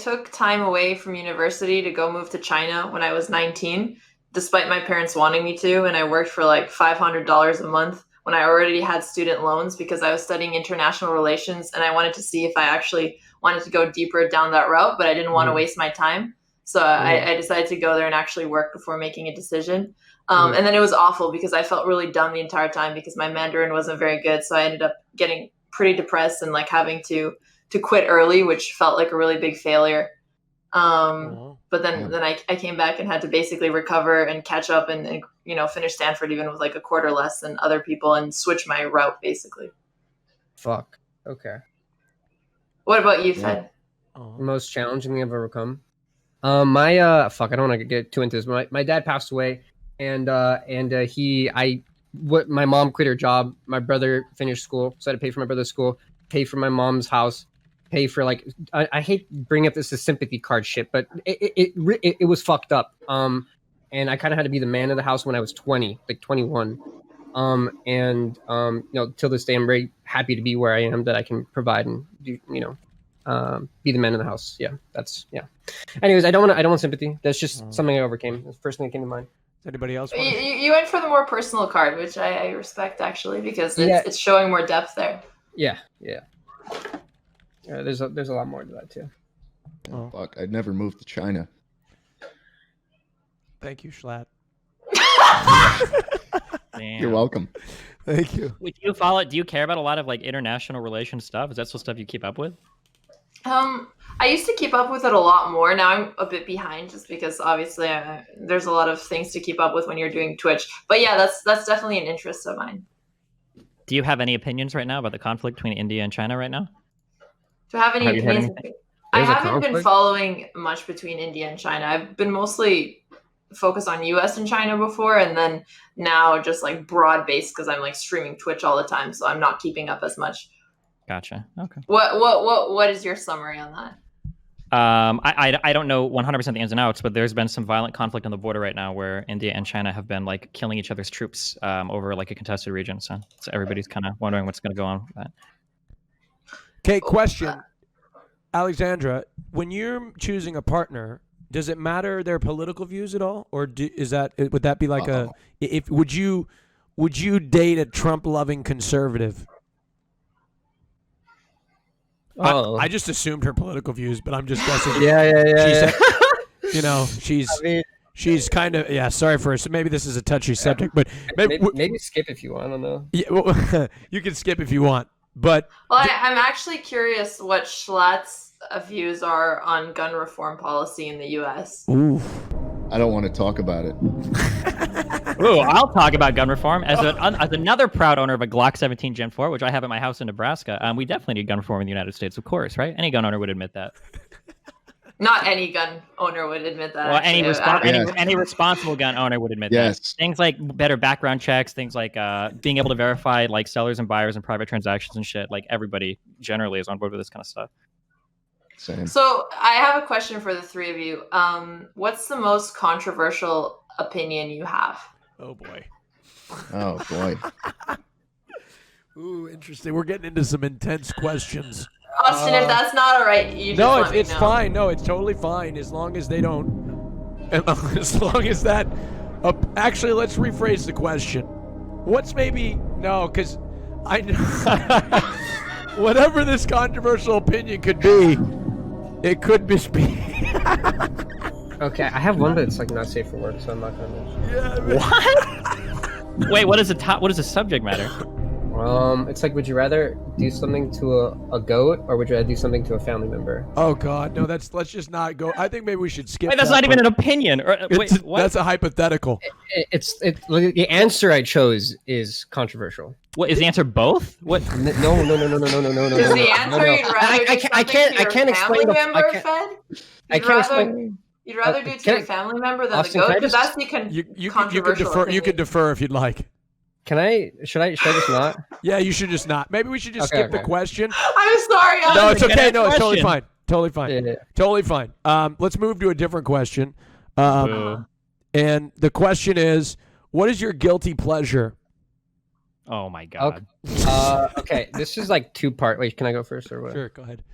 took time away from university to go move to China when I was 19, despite my parents wanting me to, and I worked for like $500 a month when I already had student loans because I was studying international relations and I wanted to see if I actually wanted to go deeper down that route, but I didn't want to waste my time. So I decided to go there and actually work before making a decision. And then it was awful because I felt really dumb the entire time because my Mandarin wasn't very good. So I ended up getting pretty depressed and like having to quit early, which felt like a really big failure. But then I came back and had to basically recover and catch up and finish Stanford even with like a quarter less than other people and switch my route basically. fuck. Okay. What about you, Fed? Most challenging thing I've overcome. My fuck, I don't want to get too into this, but my dad passed away, and my mom quit her job. My brother finished school, so I had to pay for my brother's school, pay for my mom's house, pay for like I hate bringing up this sympathy card shit, but it was fucked up. And I kind of had to be the man of the house when I was 20, like 21. Till this day, I'm very happy to be where I am, that I can provide and do, be the man of the house. Yeah, that's yeah. Anyways, I don't want sympathy. That's just something I overcame. That's the first thing that came to mind. Anybody else? You went for the more personal card, which I respect actually because it's showing more depth there. Yeah. There's a lot more to that too. Oh, fuck, I'd never moved to China. Thank you, Schlatt. Damn. You're welcome. Thank you. Wait, do you follow? Do you care about a lot of like international relations stuff? Is that still stuff you keep up with? I used to keep up with it a lot more. Now I'm a bit behind just because obviously there's a lot of things to keep up with when you're doing Twitch. But yeah, that's definitely an interest of mine. Do you have any opinions right now about the conflict between India and China right now? Do I have any Have you heard opinions? anything? I There's a haven't been conflict? following much between India and China. I've been mostly focused on US and China before, and then now just like broad based because I'm like streaming Twitch all the time, so I'm not keeping up as much. Gotcha. Okay. What is your summary on that? I don't know 100% the ins and outs, but there's been some violent conflict on the border right now where India and China have been like killing each other's troops over like a contested region. So everybody's kind of wondering what's going to go on with that. Okay, question. Alexandra, when you're choosing a partner, does it matter their political views at all? Or would that be like would you date a Trump-loving conservative? Oh. I just assumed her political views, but I'm just guessing. Yeah. She's kind of sorry for us. Maybe this is a touchy subject, but maybe skip if you want. I don't know. Yeah, well, you can skip if you want, but I'm actually curious what Schlatt's views are on gun reform policy in the U.S. Ooh, I don't want to talk about it. Ooh, I'll talk about gun reform as another proud owner of a Glock 17 Gen 4, which I have at my house in Nebraska. We definitely need gun reform in the United States, of course, right? Any gun owner would admit that. Not any gun owner would admit that. Well, actually. any responsible gun owner would admit that. Things like better background checks, things like being able to verify like sellers and buyers and private transactions and shit. Like everybody generally is on board with this kind of stuff. Same. So I have a question for the three of you. What's the most controversial opinion you have? Oh boy. Oh boy. Ooh, interesting. We're getting into some intense questions. Austin, if that's not all right, you just No, let me it's know. fine. No, it's totally fine as long as they don't. As long as that. Actually, let's rephrase the question. What's maybe no? Because I whatever this controversial opinion could be, it could be. Okay, I have one, but it's like not safe for work, so I'm not gonna mention. What? Wait, what is the subject matter? It's like, would you rather do something to a goat, or would you rather do something to a family member? Oh God, no! Let's just not go. I think maybe we should skip. Wait, that's that not even one. an opinion. Wait, what? That's a hypothetical. The answer I chose is controversial. What is the answer? Both? What? No. Is the answer you'd rather do something to your family member, Fed? You'd rather do it to your family member than Austin, the can I goat? Because just- that's the You controversial can defer. You opinion. can defer if you'd like. Should I just not? Yeah, you should just not. Maybe we should just Okay, skip the okay. question. I'm sorry. No, it's Get okay. a No, it's totally question. fine. Totally fine. Yeah. Totally fine. Let's move to a different question. And the question is, what is your guilty pleasure? Oh my God. Okay, this is like two-part. Wait, can I go first or what? Sure, go ahead.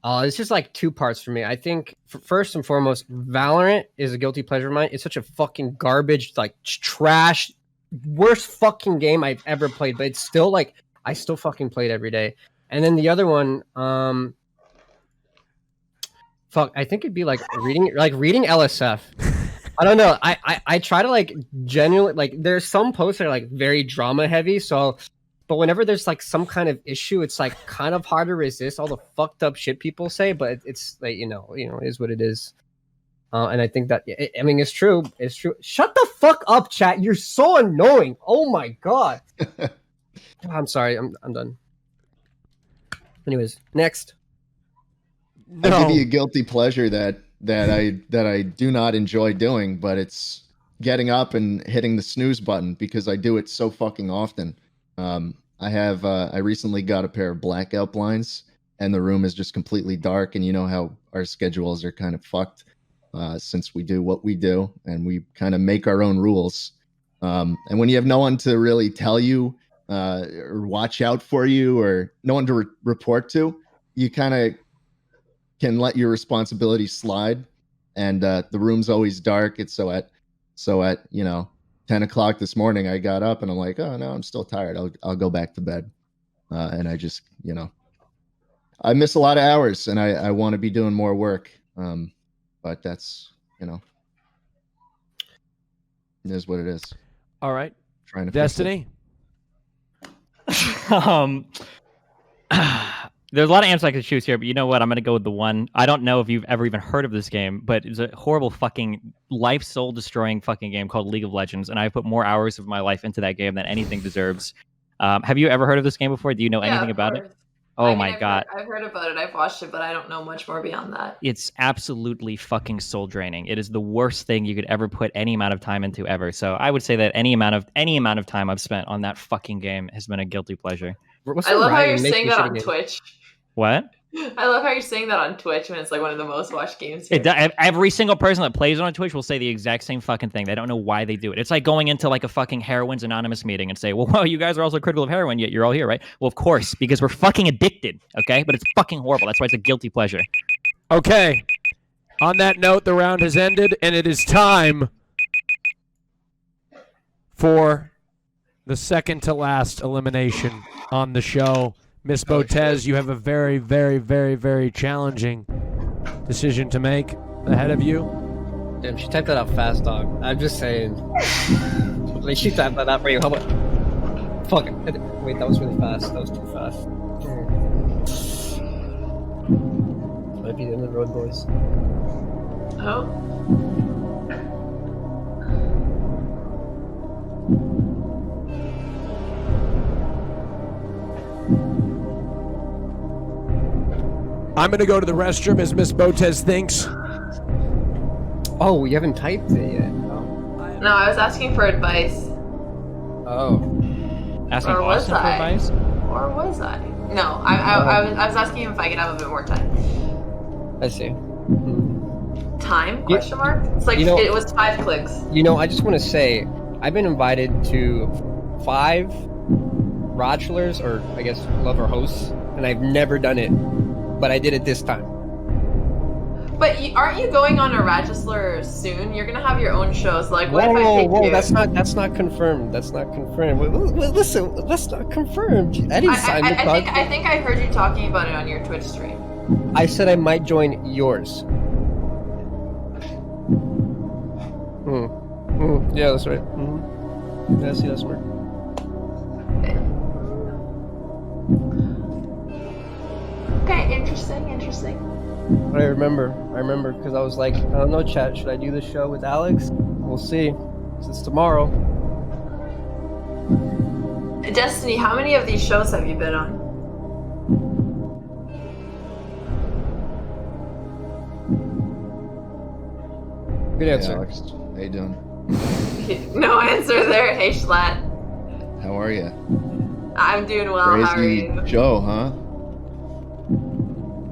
It's just like two parts for me. I think first and foremost, Valorant is a guilty pleasure of mine. It's such a fucking garbage, like trash, worst fucking game I've ever played. But it's still like I still fucking play it every day. And then the other one, I think it'd be like reading LSF. I don't know. I try to like genuinely like. There's some posts that are like very drama heavy, so. But whenever there's like some kind of issue, it's like kind of hard to resist all the fucked up shit people say. But it's like it is what it is. And I think that I mean it's true. It's true. Shut the fuck up, chat. You're so annoying. Oh my God. I'm sorry. I'm done. Anyways, next. I'll give you a guilty pleasure that I do not enjoy doing, but it's getting up and hitting the snooze button because I do it so fucking often. I recently got a pair of blackout blinds, and the room is just completely dark. And you know how our schedules are kind of fucked since we do what we do, and we kind of make our own rules. And when you have no one to really tell you or watch out for you, or no one to report to, you kind of can let your responsibilities slide. And the room's always dark. It's so at 10 o'clock this morning, I got up and I'm like, oh no, I'm still tired. I'll go back to bed. And I just, I miss a lot of hours, and I want to be doing more work. But that's, it is what it is. All right. Trying to fix it. Destiny. There's a lot of answers I could choose here, but you know what? I'm going to go with the one. I don't know if you've ever even heard of this game, but it's a horrible fucking life soul destroying fucking game called League of Legends, and I've put more hours of my life into that game than anything deserves. Have you ever heard of this game before? Do you know anything about it? Oh my God. I've heard about it. I've watched it, but I don't know much more beyond that. It's absolutely fucking soul draining. It is the worst thing you could ever put any amount of time into ever. So I would say that any amount of time I've spent on that fucking game has been a guilty pleasure. I love how you're saying that on Twitch. What? I love how you're saying that on Twitch when it's like one of the most watched games here. Every single person that plays on Twitch will say the exact same fucking thing. They don't know why they do it. It's like going into like a fucking Heroin's Anonymous meeting and say, well, you guys are also critical of heroin, yet you're all here, right? Well, of course, because we're fucking addicted, okay? But it's fucking horrible. That's why it's a guilty pleasure. Okay. On that note, the round has ended, and it is time for the second to last elimination on the show. Miss Botez, you have a very, very, very, very challenging decision to make ahead of you. Damn, she typed that out fast, dog. I'm just saying. Like, she typed that out for you. How about... Fuck it. Wait, that was really fast. That was too fast. Might be the end of the road, boys. Oh. I'm going to go to the restroom as Miss Botez thinks. Oh, you haven't typed it yet. No, I was asking for advice. Oh. Asking Or was Austin for I? advice? Or was I? No, I was asking him if I could have a bit more time. I see. Time? Question mark? It's like, it was 5 clicks. You know, I just want to say, I've been invited to 5 Rajchelors, or I guess lover hosts, and I've never done it, but I did it this time. But aren't you going on a Rajjchelorette soon? You're gonna have your own shows. Like, what if I pick you? That's not confirmed. That's not confirmed. Listen, that's not confirmed. I didn't sign the contract. I think I heard you talking about it on your Twitch stream. I said I might join yours. Yeah, that's right. Yeah, see, that's smart. Okay, interesting. But I remember because I was like, I don't know, chat, should I do this show with Alex? We'll see. It's tomorrow. Destiny, how many of these shows have you been on? Good answer. Hey, Alex. How you doing? No answer there. Hey, Schlatt. How are you? I'm doing well. How are Crazy you? Joe, huh?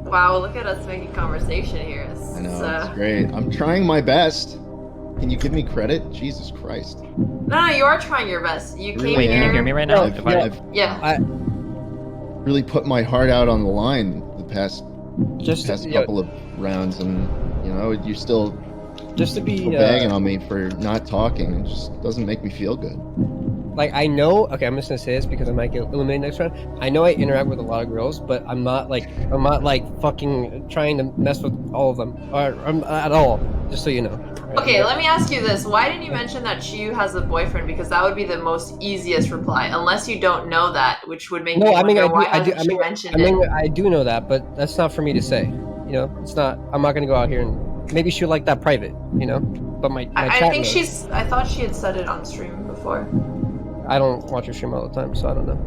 Wow, look at us making conversation here. I know, it's great. I'm trying my best. Can you give me credit? Jesus Christ. No, you are trying your best. You came Really here. am. Can you hear me right now? I've Yeah. really put my heart out on the line the past Just couple of rounds, and you're still just to be bagging on me for not talking. It just doesn't make me feel good. Like, I know, okay, I'm just gonna say this because I might get eliminated next round. I know I interact with a lot of girls, but I'm not like fucking trying to mess with all of them, or at all. Just so you know. Right? Okay, let me ask you this. Why didn't you mention that Chiyu has a boyfriend? Because that would be the most easiest reply, unless you don't know that, which would make me wonder why hasn't she mentioned it? I do know that, but that's not for me to say. You know, it's not. I'm not gonna go out here and maybe she'll like that private. You know, but my I chat think knows. I thought she had said it on stream before. I don't watch her stream all the time, so I don't know.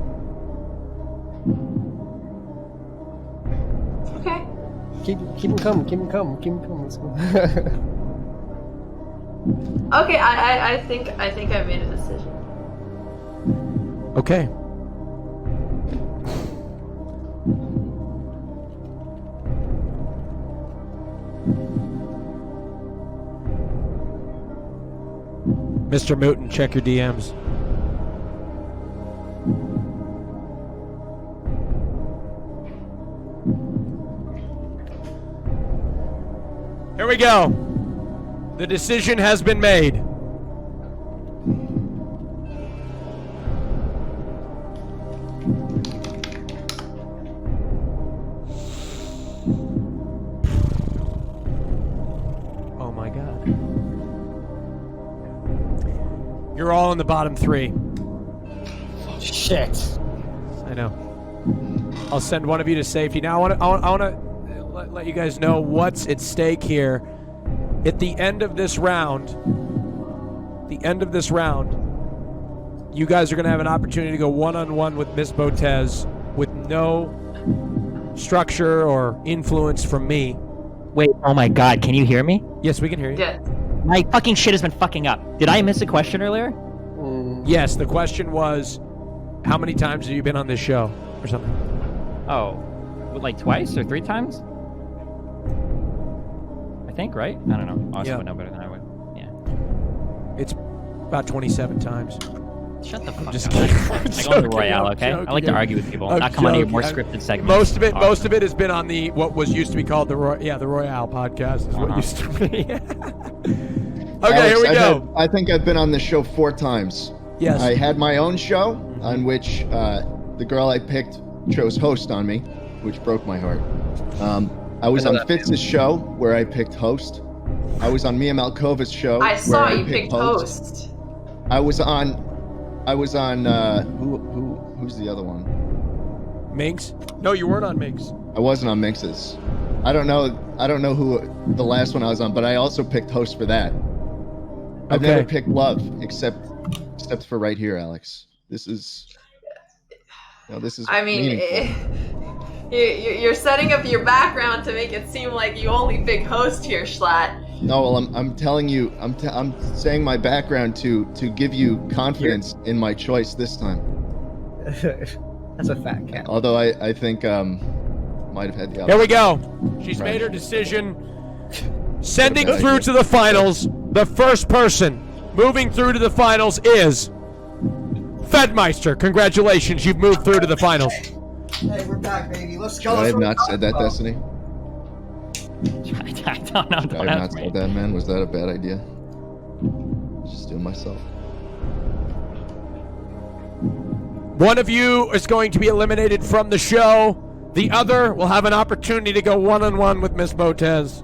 Okay. Keep them coming. Let's go. Okay, I think I made a decision. Okay. Mr. Mutin, check your DMs. Here we go. The decision has been made. Oh my God. You're all in the bottom 3. Shit. I know. I'll send one of you to safety. Now I want to let you guys know what's at stake here. At the end of this round, you guys are going to have an opportunity to go one-on-one with Miss Botez with no structure or influence from me. Wait, oh my God, can you hear me? Yes, we can hear you. Yeah. My fucking shit has been fucking up. Did I miss a question earlier? Yes, the question was, how many times have you been on this show or something? Oh, like twice or 3 times? I think, right? I don't know. Austin would know better than I would. Yeah. It's about 27 times. Shut the fuck just up. kidding. I go on the Royale, okay? I like to argue with people, not come on your more scripted segments. Most of it has been on the what was used to be called the Royale podcast is what used to be. Okay, Alex, here we go. I think I've been on the show 4 times. Yes. I had my own show on which the girl I picked chose host on me, which broke my heart. I was on Fitz's show where I picked host. I was on Mia Malkova's show. I saw where you picked host. I was on who's the other one? Minx? No, you weren't on Minx. I wasn't on Minx's. I don't know who the last one I was on, but I also picked host for that. I've never picked love except for right here, Alex. This is I mean, meaningful. You're setting up your background to make it seem like you only pick host here, Schlatt. No, well, I'm telling you, I'm saying my background to give you confidence in my choice this time. That's a fat cat. Although I think might have had the. Here we go. She's made her decision. Sending through to the finals. The first person moving through to the finals is Fedmeister. Congratulations, you've moved through to the finals. Hey, we're back, baby. Let's Should I have not said that, Destiny? I don't know. Should I have not said that, man? Was that a bad idea? Just doing myself. One of you is going to be eliminated from the show. The other will have an opportunity to go one-on-one with Miss Botez.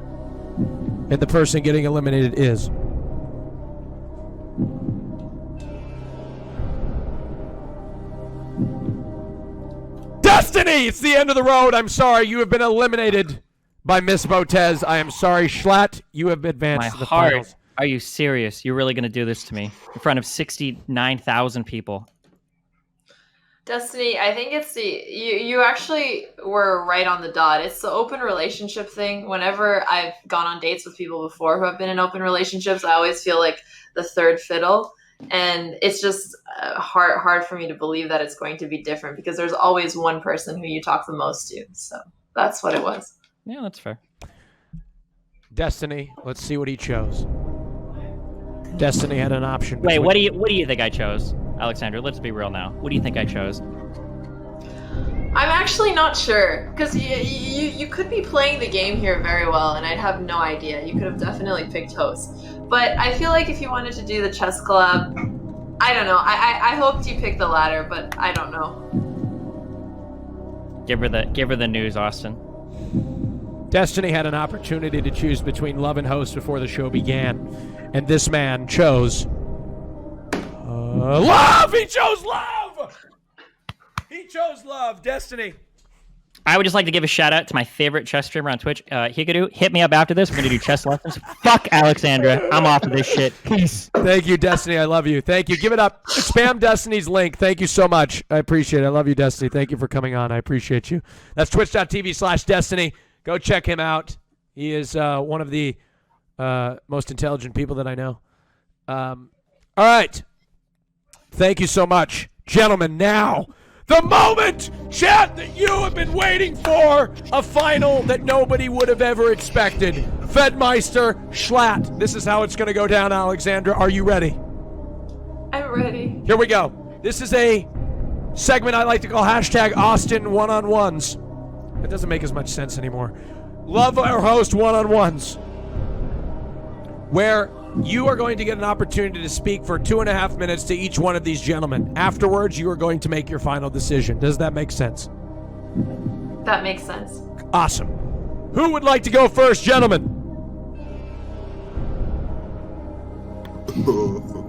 And the person getting eliminated is... Destiny! It's the end of the road. I'm sorry. You have been eliminated by Miss Botez. I am sorry. Schlatt, you have advanced to the finals. Are you serious? You're really going to do this to me in front of 69,000 people? Destiny, I think it's you actually were right on the dot. It's the open relationship thing. Whenever I've gone on dates with people before who have been in open relationships, I always feel like the third fiddle. And it's just hard for me to believe that it's going to be different because there's always one person who you talk the most to. So that's what it was. Yeah, that's fair. Destiny, let's see what he chose. Destiny had an option. Wait, what do you think I chose, Alexandra? Let's be real now. What do you think I chose? I'm actually not sure because you could be playing the game here very well, and I'd have no idea. You could have definitely picked host, but I feel like if you wanted to do the chess collab, I don't know. I hoped you picked the latter, but I don't know. Give her the news, Austin. Destiny had an opportunity to choose between love and host before the show began, and this man chose love. He chose love. He chose love. Destiny. I would just like to give a shout out to my favorite chess streamer on Twitch, Higadu. Hit me up after this. We're gonna do chess lessons. Fuck Alexandra. I'm off of this shit. Peace. Thank you, Destiny. I love you. Thank you. Give it up. Spam Destiny's link. Thank you so much. I appreciate it. I love you, Destiny. Thank you for coming on. I appreciate you. That's twitch.tv/Destiny. Go check him out. He is one of the most intelligent people that I know. All right. Thank you so much. Gentlemen, now, the moment, chat, that you have been waiting for, a final that nobody would have ever expected. Fedmeister, Schlatt. This is how it's going to go down, Alexandra. Are you ready? I'm ready. Here we go. This is a segment I like to call hashtag Austin one-on-ones. It doesn't make as much sense anymore. Love our host one-on-ones, where you are going to get an opportunity to speak for 2.5 minutes to each one of these gentlemen. Afterwards, you are going to make your final decision. Does that make sense? That makes sense. Awesome. Who would like to go first, gentlemen?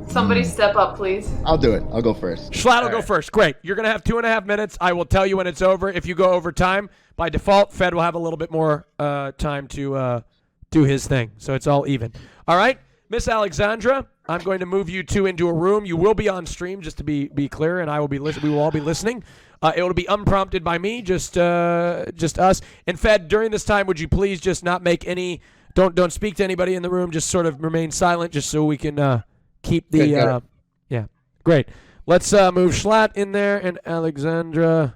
Somebody step up, please. I'll do it. I'll go first. Schlatt will go first. Great. You're going to have 2.5 minutes. I will tell you when it's over. If you go over time, by default, Fed will have a little bit more time to do his thing. So it's all even. All right. Miss Alexandra, I'm going to move you two into a room. You will be on stream, just to be clear, and I will be we will all be listening. It will be unprompted by me, just us. And Fed, during this time, would you please just not make any don't speak to anybody in the room, just sort of remain silent, just so we can keep the yeah. Great. Let's move Schlatt in there and Alexandra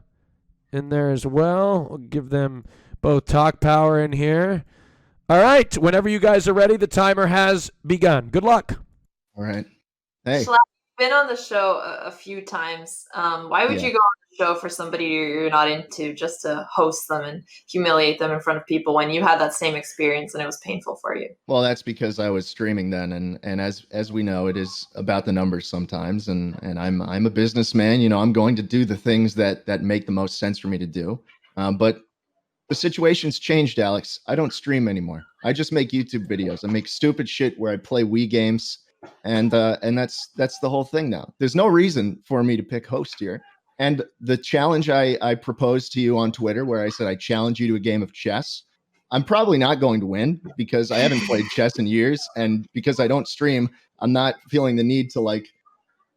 in there as well. We'll give them both talk power in here. All right. Whenever you guys are ready, the timer has begun. Good luck. All right. Hey. Schlatt, you've been on the show a few times. Why would you go on the show for somebody you're not into just to host them and humiliate them in front of people when you had that same experience and it was painful for you? Well, that's because I was streaming then, and as we know, it is about the numbers sometimes, and I'm a businessman. You know, I'm going to do the things that make the most sense for me to do. But the situation's changed, Alex. I don't stream anymore. I just make YouTube videos. I make stupid shit where I play Wii games, and that's the whole thing now. There's no reason for me to pick host here. And the challenge I proposed to you on Twitter, where I said I challenge you to a game of chess, I'm probably not going to win because I haven't played chess in years, and because I don't stream, I'm not feeling the need to like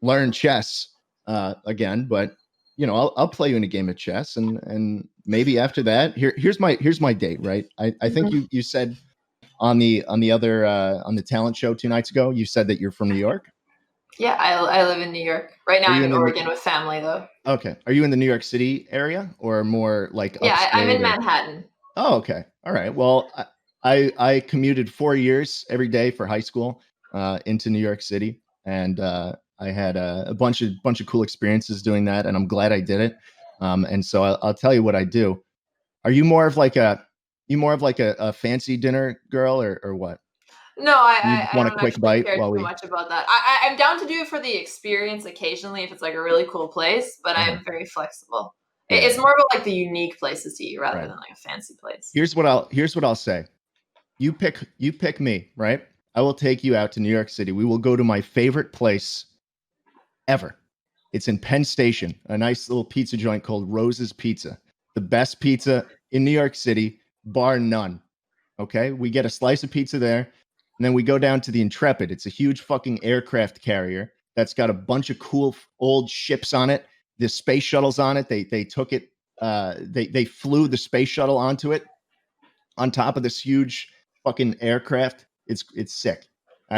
learn chess again. But I'll play you in a game of chess, and maybe after that, here's my date, right? I think you said on the other on the talent show 2 nights ago, you said that you're from New York. Yeah, I live in New York. Right now Are you I'm in in the- Oregon with family though. Okay, are you in the New York City area or more like Yeah, I'm upstate in or- Manhattan. Oh, okay. All right. Well, I commuted 4 years every day for high school into New York City, and I had a bunch of cool experiences doing that, and I'm glad I did it. And so I'll tell you what I do. Are you more of like a fancy dinner girl or what? No, You I just want a don't quick actually bite care while too we. much about that. I'm down to do it for the experience occasionally if it's like a really cool place, but I'm very flexible. Yeah. It's more about like the unique places to eat rather Right. than like a fancy place. Here's what I'll say. You pick me, right? I will take you out to New York City. We will go to my favorite place ever. It's in Penn Station, a nice little pizza joint called Rose's Pizza. The best pizza in New York City, bar none. Okay? We get a slice of pizza there, and then we go down to the Intrepid. It's a huge fucking aircraft carrier that's got a bunch of cool old ships on it. The space shuttles on it. They took it they flew the space shuttle onto it on top of this huge fucking aircraft. It's sick.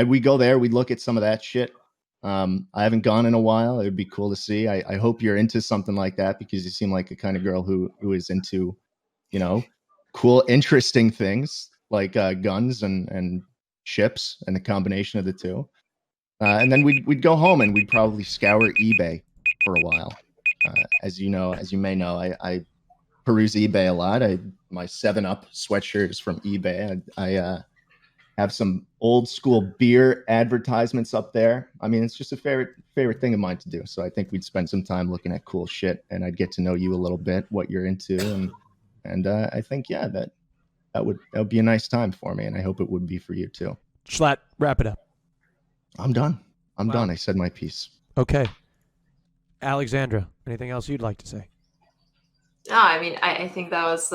We go there, we look at some of that shit. I haven't gone in a while. It would be cool to see. I hope you're into something like that because you seem like a kind of girl who is into, cool, interesting things like guns and ships and the combination of the two. And then we'd go home and we'd probably scour eBay for a while. As you may know, I peruse eBay a lot. My 7-Up sweatshirt is from eBay. I have some old school beer advertisements up there. I mean, it's just a favorite thing of mine to do. So I think we'd spend some time looking at cool shit, and I'd get to know you a little bit, what you're into, and I think that would be a nice time for me, and I hope it would be for you too. Schlatt, wrap it up. I'm done. I'm done. I said my piece. Okay. Alexandra, anything else you'd like to say? No, I mean, I think that was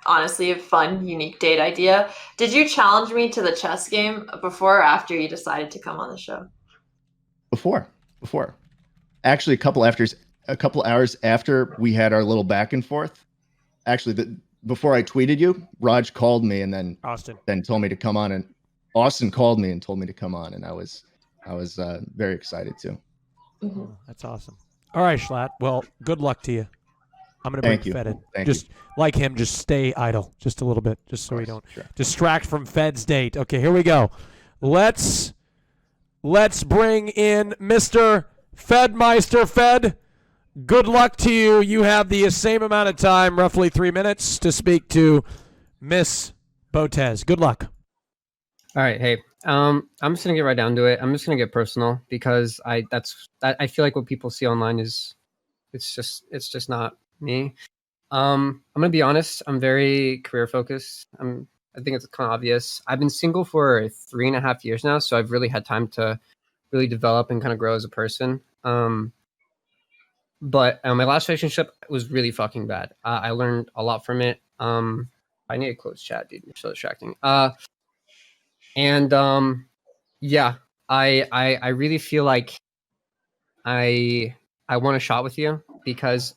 honestly a fun, unique date idea. Did you challenge me to the chess game before or after you decided to come on the show? Before. Actually, a couple hours after we had our little back and forth. Actually, before I tweeted you, Raj called me and then told me to come on, and Austin called me and told me to come on, and I was very excited too. Mm-hmm. That's awesome. All right, Schlatt. Well, good luck to you. I'm going to bring Thank you. Fed in. Thank just like him, just stay idle just a little bit, just so we don't distract from Fed's date. Okay, here we go. Let's bring in Mr. Fedmeister. Fed, good luck to you. You have the same amount of time, roughly 3 minutes, to speak to Miss Botez. Good luck. All right, hey, I'm just gonna get right down to it. I'm just gonna get personal because I feel like what people see online is it's just not me. I'm gonna be honest. I'm very career focused. I think it's kind of obvious. I've been single for 3.5 years now, so I've really had time to really develop and kind of grow as a person. But my last relationship was really fucking bad. I learned a lot from it. I need a close chat, dude. You're so distracting. Yeah, I really feel like I want a shot with you because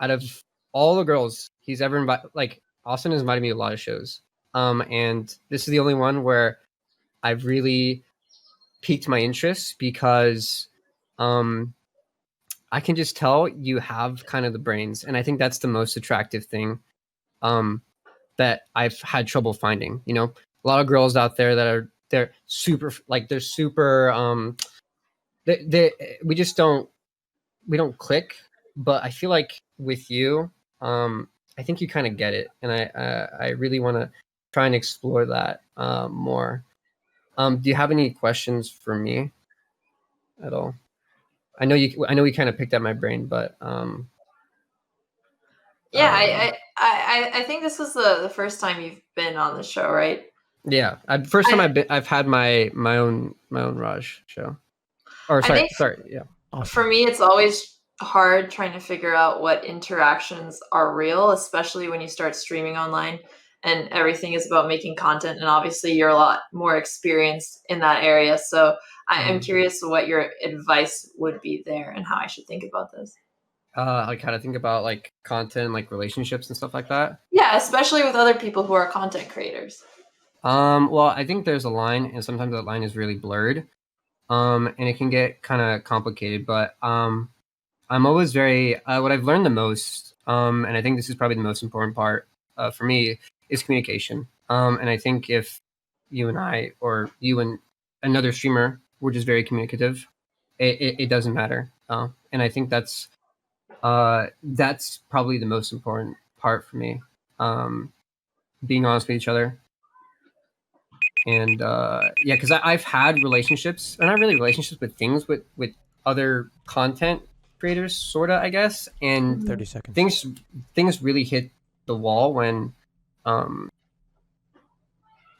out of all the girls he's ever invited, like Austin has invited me to a lot of shows. And this is the only one where I've really piqued my interest because I can just tell you have kind of the brains, and I think that's the most attractive thing that I've had trouble finding. You know, a lot of girls out there that they're super we don't click, but I feel like with you, I think you kind of get it, and I really want to try and explore that more. Do you have any questions for me at all? I know we kind of picked at my brain, but yeah, I think this was the first time you've been on the show, right? yeah, first time I've had my own Raj show. Or sorry, yeah. For me, it's always hard trying to figure out what interactions are real, especially when you start streaming online and everything is about making content. And obviously, you're a lot more experienced in that area. So I am curious what your advice would be there and how I should think about this. like how to think about like content, like relationships and stuff like that. Yeah, especially with other people who are content creators. Well, I think there's a line, and sometimes that line is really blurred, and it can get kind of complicated. But I'm always very what I've learned the most, and I think this is probably the most important part for me is communication. And I think if you and I, or you and another streamer, were just very communicative, it doesn't matter. And I think that's probably the most important part for me. Being honest with each other. And yeah, because I've had relationships, or not really relationships, but things with other content creators, sorta, I guess. And 30 seconds. Things really hit the wall when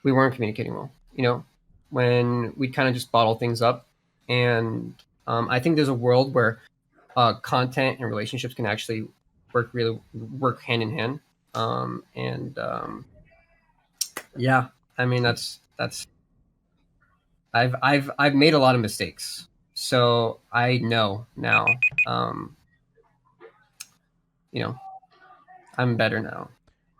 we weren't communicating well. You know, when we kind of just bottle things up. And I think there's a world where content and relationships can actually work hand in hand. Yeah, I mean that's I've made a lot of mistakes, so I know now. You know, I'm better now.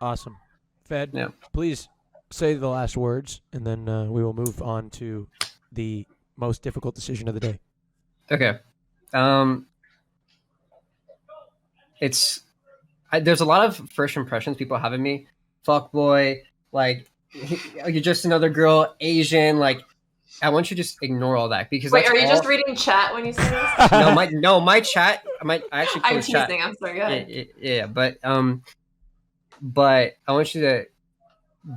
Awesome. Fed, yeah. Please say the last words, and then we will move on to the most difficult decision of the day. Okay. There's a lot of first impressions people have of me. Fuck boy, like you're just another girl, Asian. Like, I want you to just ignore all that because. Wait, are you just reading chat when you say this? my chat. I actually. I'm closed chat. teasing. I'm sorry. Go ahead. Yeah, but I want you to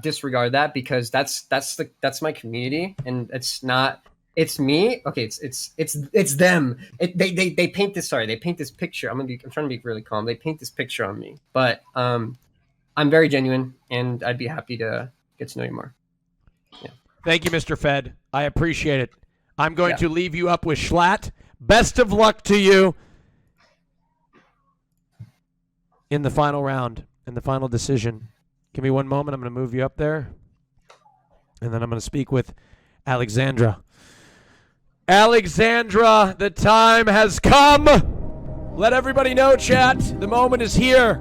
disregard that because that's my community, and it's not. It's me. Okay, it's them. They paint this. Sorry, they paint this picture. I'm trying to be really calm. They paint this picture on me, but I'm very genuine, and I'd be happy to get to know you more. Yeah. Thank you, Mr. Fed. I appreciate it. I'm going to leave you up with Schlatt. Best of luck to you in the final round, in the final decision. Give me one moment. I'm going to move you up there, and then I'm going to speak with Alexandra. Alexandra, the time has come. Let everybody know, chat. The moment is here.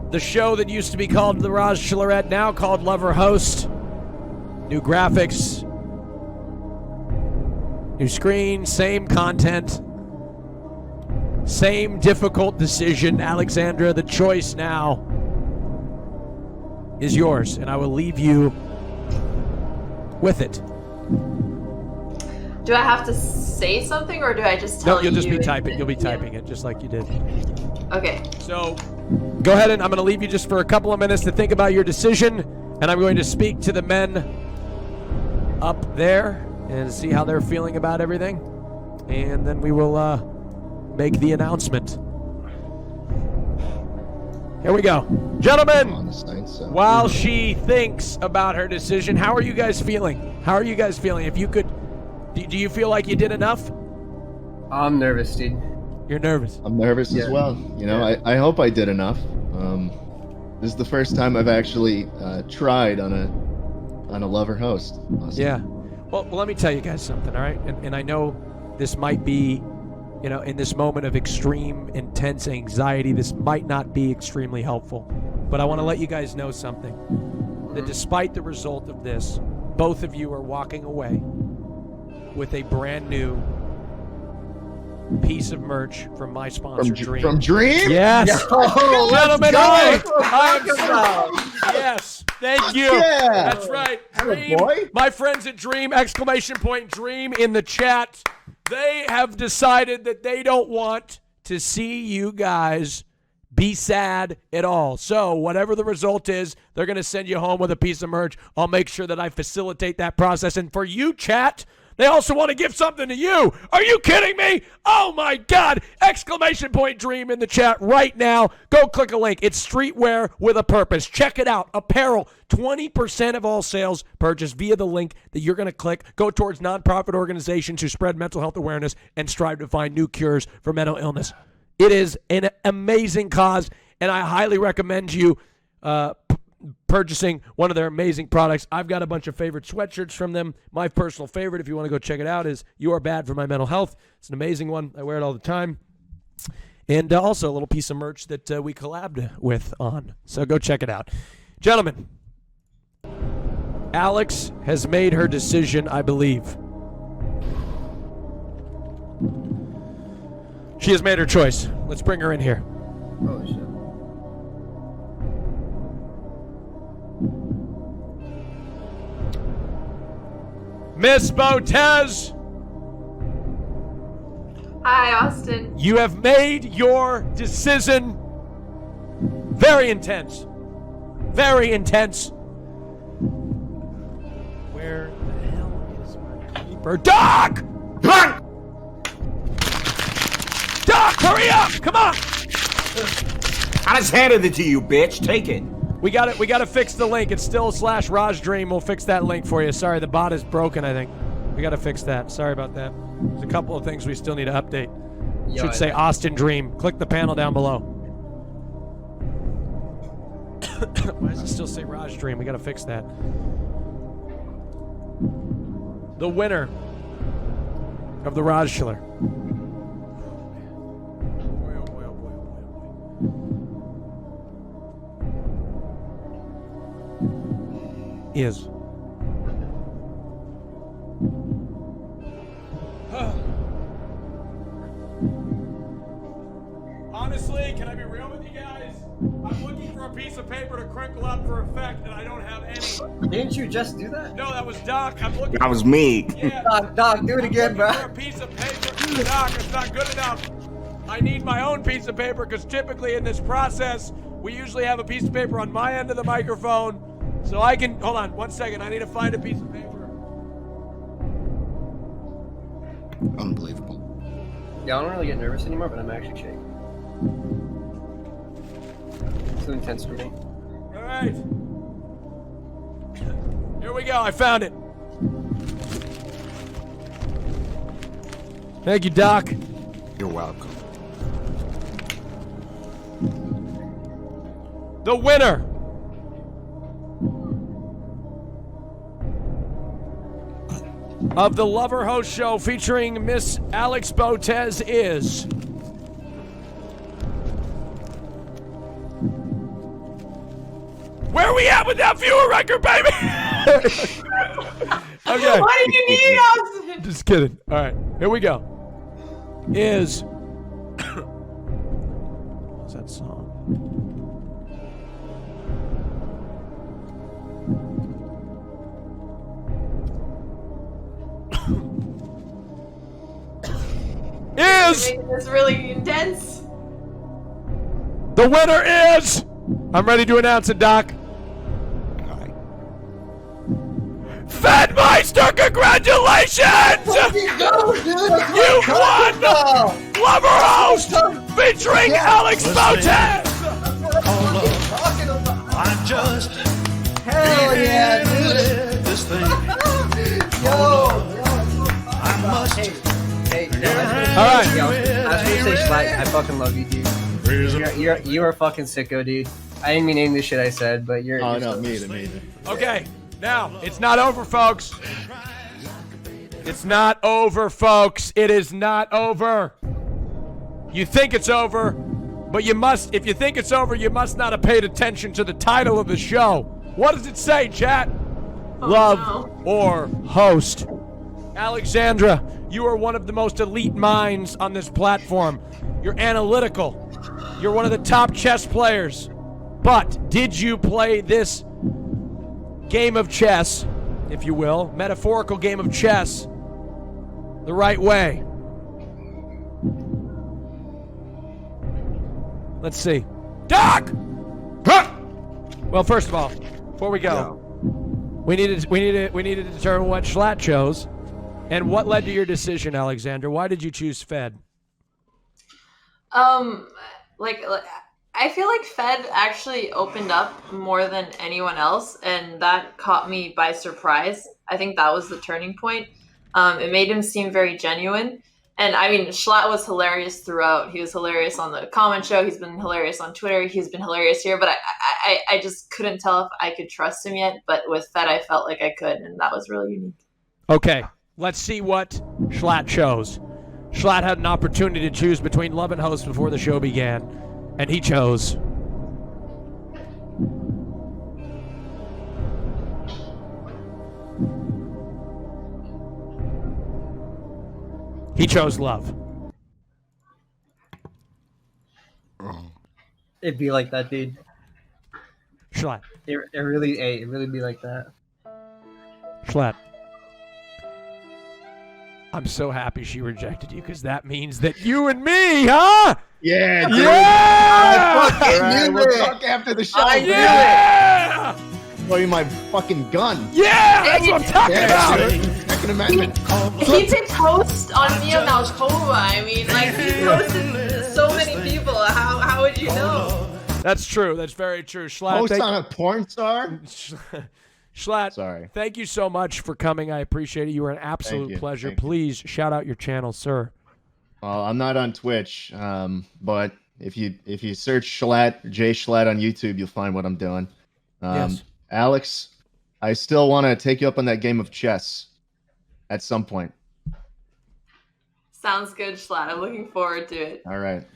The show that used to be called The Rajjchelorette, now called Lover Host. New graphics. New screen, same content. Same difficult decision. Alexandra, the choice now is yours, and I will leave you with it. Do I have to say something, or do I just tell you? No, you'll just be typing. You'll be typing it just like you did. Okay. So go ahead, and I'm going to leave you just for a couple of minutes to think about your decision, and I'm going to speak to the men up there and see how they're feeling about everything, and then we will make the announcement. Here we go. Gentlemen, while she thinks about her decision, how are you guys feeling? How are you guys feeling? If you could, do you feel like you did enough? I'm nervous, dude. You're nervous. I'm nervous as well. You know, I hope I did enough. This is the first time I've actually tried on a lover host. Awesome. Yeah. Well, let me tell you guys something, all right? And I know this might be, you know, in this moment of extreme, intense anxiety, this might not be extremely helpful. But I want to let you guys know something. That despite the result of this, both of you are walking away with a brand new piece of merch from my sponsor, Dream. From Dream? Yes. Oh, gentlemen, let's go. Yes. Thank you. Yeah. That's right. Hello, Dream. boy. My friends at Dream, exclamation point Dream in the chat. They have decided that they don't want to see you guys be sad at all. So whatever the result is, they're going to send you home with a piece of merch. I'll make sure that I facilitate that process. And for you, chat, they also want to give something to you. Are you kidding me? Oh, my God. Exclamation point Dream in the chat right now. Go click a link. It's streetwear with a purpose. Check it out. Apparel. 20% of all sales purchased via the link that you're going to click go towards nonprofit organizations who spread mental health awareness and strive to find new cures for mental illness. It is an amazing cause, and I highly recommend you purchasing one of their amazing products. I've got a bunch of favorite sweatshirts from them. My personal favorite, if you want to go check it out, is You Are Bad for My Mental Health. It's an amazing one. I wear it all the time. And also a little piece of merch that we collabed with on. So go check it out. Gentlemen, Alex has made her decision, I believe. She has made her choice. Let's bring her in here. Oh, shit. Miss Botez, Hi, Austin. you have made your decision. Very intense. Very intense. Where the hell is my keeper? Doc! Doc, hurry up! Come on! I just handed it to you, bitch. Take it. We got it. We got to fix the link. It's still /RajDream. We'll fix that link for you. Sorry, the bot is broken, I think. We got to fix that. Sorry about that. There's a couple of things we still need to update. Yo, Should say Austin Dream. Click the panel down below. Why does it still say Raj Dream? We got to fix that. The winner of the Rajjchelorette is honestly, can I be real with you guys? I'm looking for a piece of paper to crinkle up for effect, and I don't have any. Didn't you just do that? No, that was Doc. I'm looking. That was me. Yeah. Doc, do it again, bro. For a piece of paper, Doc, it's not good enough. I need my own piece of paper because typically in this process, we usually have a piece of paper on my end of the microphone, so I can. Hold on, 1 second. I need to find a piece of paper. Unbelievable. Yeah, I don't really get nervous anymore, but I'm actually shaking. It's too intense for me. All right. Here we go. I found it. Thank you, Doc. You're welcome. The winner of the Lover Host Show featuring Miss Alex Botez is where are we at with that viewer record, baby? Okay. What do you need, Austin? Just kidding. All right, here we go. Is what's that song? Is Making this really intense. the winner is? I'm ready to announce it, Doc. Fedmeister, congratulations! You won Lover Host featuring Alex Botez! I just Hell yeah, can't dude. let this thing I must. Hey, All right. Yo, I was gonna say, Schlatt, I fucking love you, dude. You are fucking sicko, dude. I didn't mean any of the shit I said, but you're. Oh you're no, so- me either. Okay, now, it's not over, folks. It's not over, folks. It is not over. You think it's over, but you must, if you think it's over, you must not have paid attention to the title of the show. What does it say, chat? Love or host. Alexandra, you are one of the most elite minds on this platform. You're analytical. You're one of the top chess players. But did you play this game of chess, if you will, metaphorical game of chess, the right way? Let's see. Doc! Well, first of all, before we go, we need to determine what Schlatt chose. And what led to your decision, Alexander? Why did you choose Fed? Like I feel like Fed actually opened up more than anyone else, and that caught me by surprise. I think that was the turning point. It made him seem very genuine. And I mean, Schlatt was hilarious throughout. He was hilarious on the comment show. He's been hilarious on Twitter. He's been hilarious here. But I just couldn't tell if I could trust him yet. But with Fed, I felt like I could, and that was really unique. Okay, let's see what Schlatt chose. Schlatt had an opportunity to choose between love and host before the show began, and he chose. He chose love. It'd be like that, dude. Schlatt. It really be like that. Schlatt. I'm so happy she rejected you because that means that you and me, huh? Yeah, dude. Yeah! I fucking knew it. We'll talk after the show. Yeah! Show you my fucking gun. Yeah, that's what I'm talking about. Second Amendment. He picked host on Mia Malkova. I mean, like, he's hosted so many people. How would you know? That's true. That's very true. Schlatt, Host on a porn star? Schlatt, sorry. Thank you so much for coming. I appreciate it. You were an absolute pleasure. Thank you. Please shout out your channel, sir. Well, I'm not on Twitch, but if you search Schlatt, J Schlatt on YouTube, you'll find what I'm doing. Yes. Alex, I still want to take you up on that game of chess at some point. Sounds good, Schlatt. I'm looking forward to it. All right.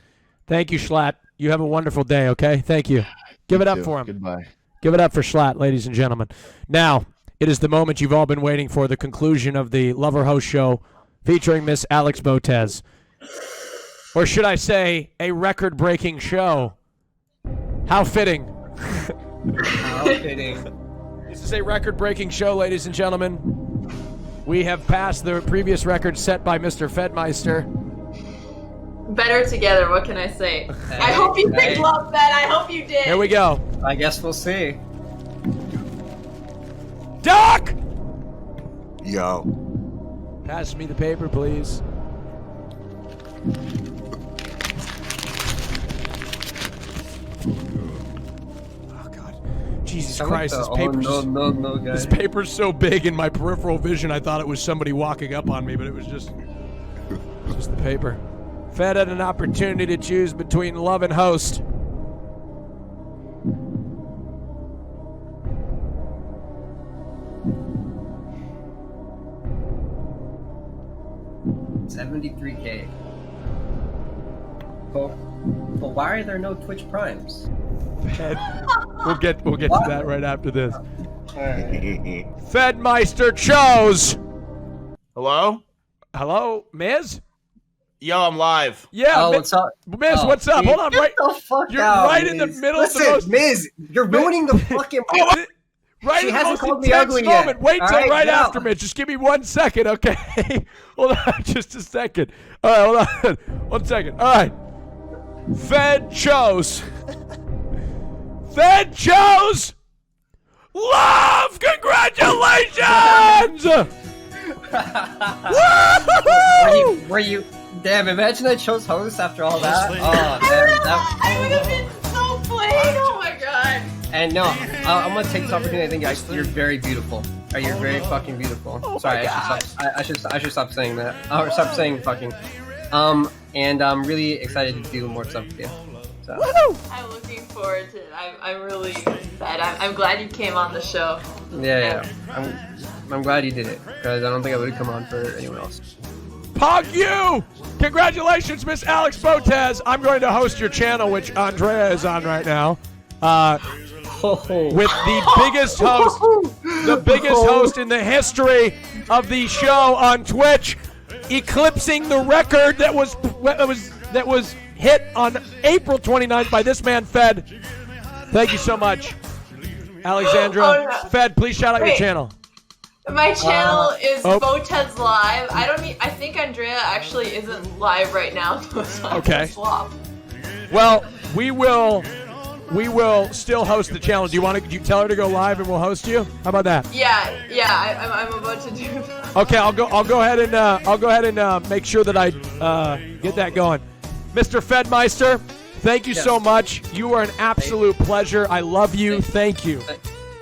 Thank you, Schlatt. You have a wonderful day, okay? Thank you. Give it up for him. Goodbye. Give it up for Schlatt, ladies and gentlemen. Now, it is the moment you've all been waiting for, the conclusion of the Lover Host Show featuring Miss Alex Botez. Or should I say, a record-breaking show. How fitting. How fitting. This is a record-breaking show, ladies and gentlemen. We have passed the previous record set by Mr. Fedmeister. Better together, what can I say? I hope you picked love, Ben. I hope you did. Here we go. I guess we'll see. Doc! Yo. Pass me the paper, please. Oh, God. Jesus Christ, this paper's, no, guy. this paper's so big in my peripheral vision, I thought it was somebody walking up on me, but it was just the paper. Fed had an opportunity to choose between love and host. $73K. But why are there no Twitch Primes? Fed. We'll get to that right after this. Fedmeister chose. Hello? Hello, Miz? Yo, I'm live. Yeah, what's up? Miz, what's up? Hold on, Get right. the fuck You're out, right in the Miz. middle Listen, of the most. Miz, you're ruining the fucking. Right She in the hasn't most called me intense ugly yet. moment. Wait All till right, now. after, Mitch. Just give me 1 second, okay? Hold on, just a second. All right, hold on. 1 second. All right. Fed chose. Fed chose. Love! Congratulations! Woo! Were you? Damn! Imagine I chose host after all that. Oh, I would have been so played. Oh my god. And no, I'm gonna take this opportunity. I think you're very beautiful. You're very fucking beautiful. Sorry, I should stop saying that. Or stop saying fucking. And I'm really excited to do more stuff with you. So. I'm looking forward to it. I'm really excited. I'm glad you came on the show. Yeah. I'm glad you did it because I don't think I would have come on for anyone else. Pog you! Congratulations, Miss Alex Botez. I'm going to host your channel, which Andrea is on right now. With the biggest host in the history of the show on Twitch, eclipsing the record that was hit on April 29th by this man, Fed. Thank you so much, Alexandra. Oh, no. Fed, please shout out your channel. My channel is Botez Live. I think Andrea actually isn't live right now. So Okay. Swap. Well, we will still host the channel. Do you tell her to go live and we'll host you? How about that? Yeah. I'm about to do that. Okay, I'll go ahead and make sure that I get that going. Mr. Fedmeister, thank you so much. You are an absolute pleasure. I love you. Thank you.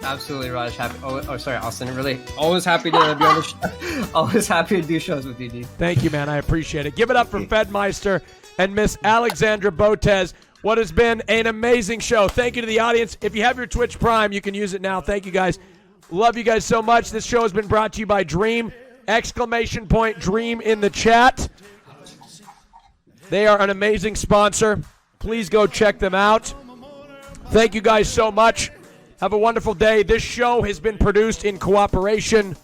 Absolutely, Raj. Sorry, Austin. Really, always happy to be on the show. Always happy to do shows with you, dude. Thank you, man. I appreciate it. Give it up for Fedmeister and Miss Alexandra Botez. What has been an amazing show. Thank you to the audience. If you have your Twitch Prime, you can use it now. Thank you, guys. Love you guys so much. This show has been brought to you by Dream! Dream in the chat. They are an amazing sponsor. Please go check them out. Thank you guys so much. Have a wonderful day. This show has been produced in cooperation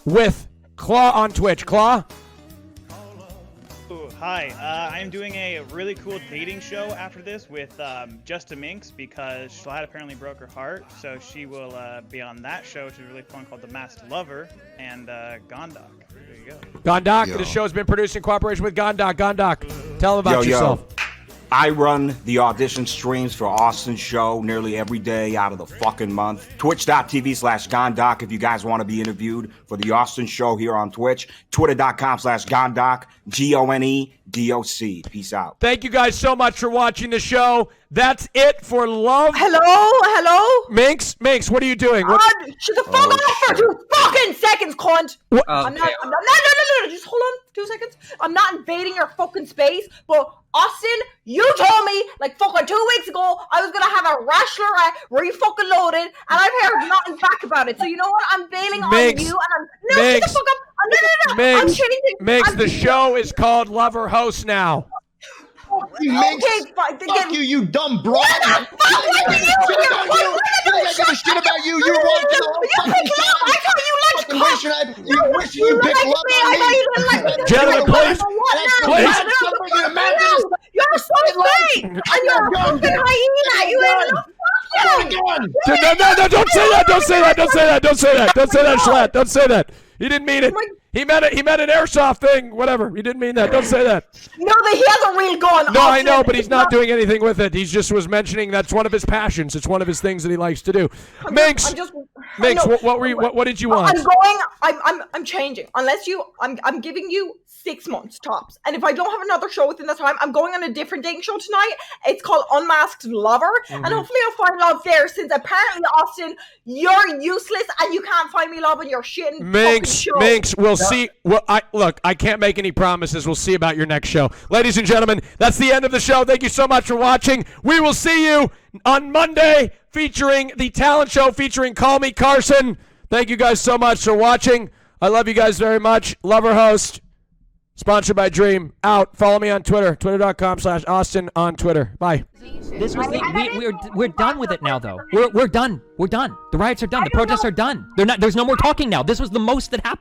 with Claw on Twitch. Claw? Hi, I'm doing a really cool dating show after this with Just a Minx because Schlatt apparently broke her heart, so she will be on that show, which is really fun, called The Masked Lover, and Gondok. There you go. Gondok, the show has been produced in cooperation with Gondok. Gondok, tell them about yourself. I run the audition streams for Austin's show nearly every day out of the fucking month. Twitch.tv/Gondok if you guys want to be interviewed for the Austin show here on Twitch. Twitter.com/Gondok, GONEDOC. Peace out. Thank you guys so much for watching the show. That's it for Love. Hello? Minx, what are you doing? Shut the fuck up for 2 fucking seconds, cunt! I'm not, no, just hold on 2 seconds. I'm not invading your fucking space, but Austin, you told me like fucking 2 weeks ago I was gonna have a Rajjchelorette re-fucking loaded, and I've heard nothing back about it. So you know what? I'm bailing on you, and shut the fuck up. No, I'm changing. Minx, the show is called Lover Host now. Okay, fine. Fuck you, you dumb broad! I give a shit about you. You want to the whole fucking time. You wishing you picked love on me. Gentlemen, please. You're so fake, and you're a fucking hyena. You ain't no. No, don't say that. Don't say that, Schlatt. Don't say that. He didn't mean it. He meant an airsoft thing. Whatever. He didn't mean that. Don't say that. No, he has a real gun. No, I know, but he's not doing anything with it. He just was mentioning that's one of his passions. It's one of his things that he likes to do. Minx, what did you want? I'm changing. Unless I'm giving you 6 months tops. And if I don't have another show within that time, I'm going on a different dating show tonight. It's called Unmasked Lover. And hopefully I'll find love there, since apparently, Austin, you're useless and you can't find me love in your shitting fucking show. Minx, we'll see. Well, I can't make any promises. We'll see about your next show. Ladies and gentlemen, that's the end of the show. Thank you so much for watching. We will see you on Monday featuring the talent show featuring Call Me Carson. Thank you guys so much for watching. I love you guys very much. Lover Host, sponsored by Dream. Out. Follow me on Twitter. Twitter.com/Austin on Twitter. Bye. This was we're done with it now, though. We're done. We're done. The riots are done. The protests are done. There's no more talking now. This was the most that happened.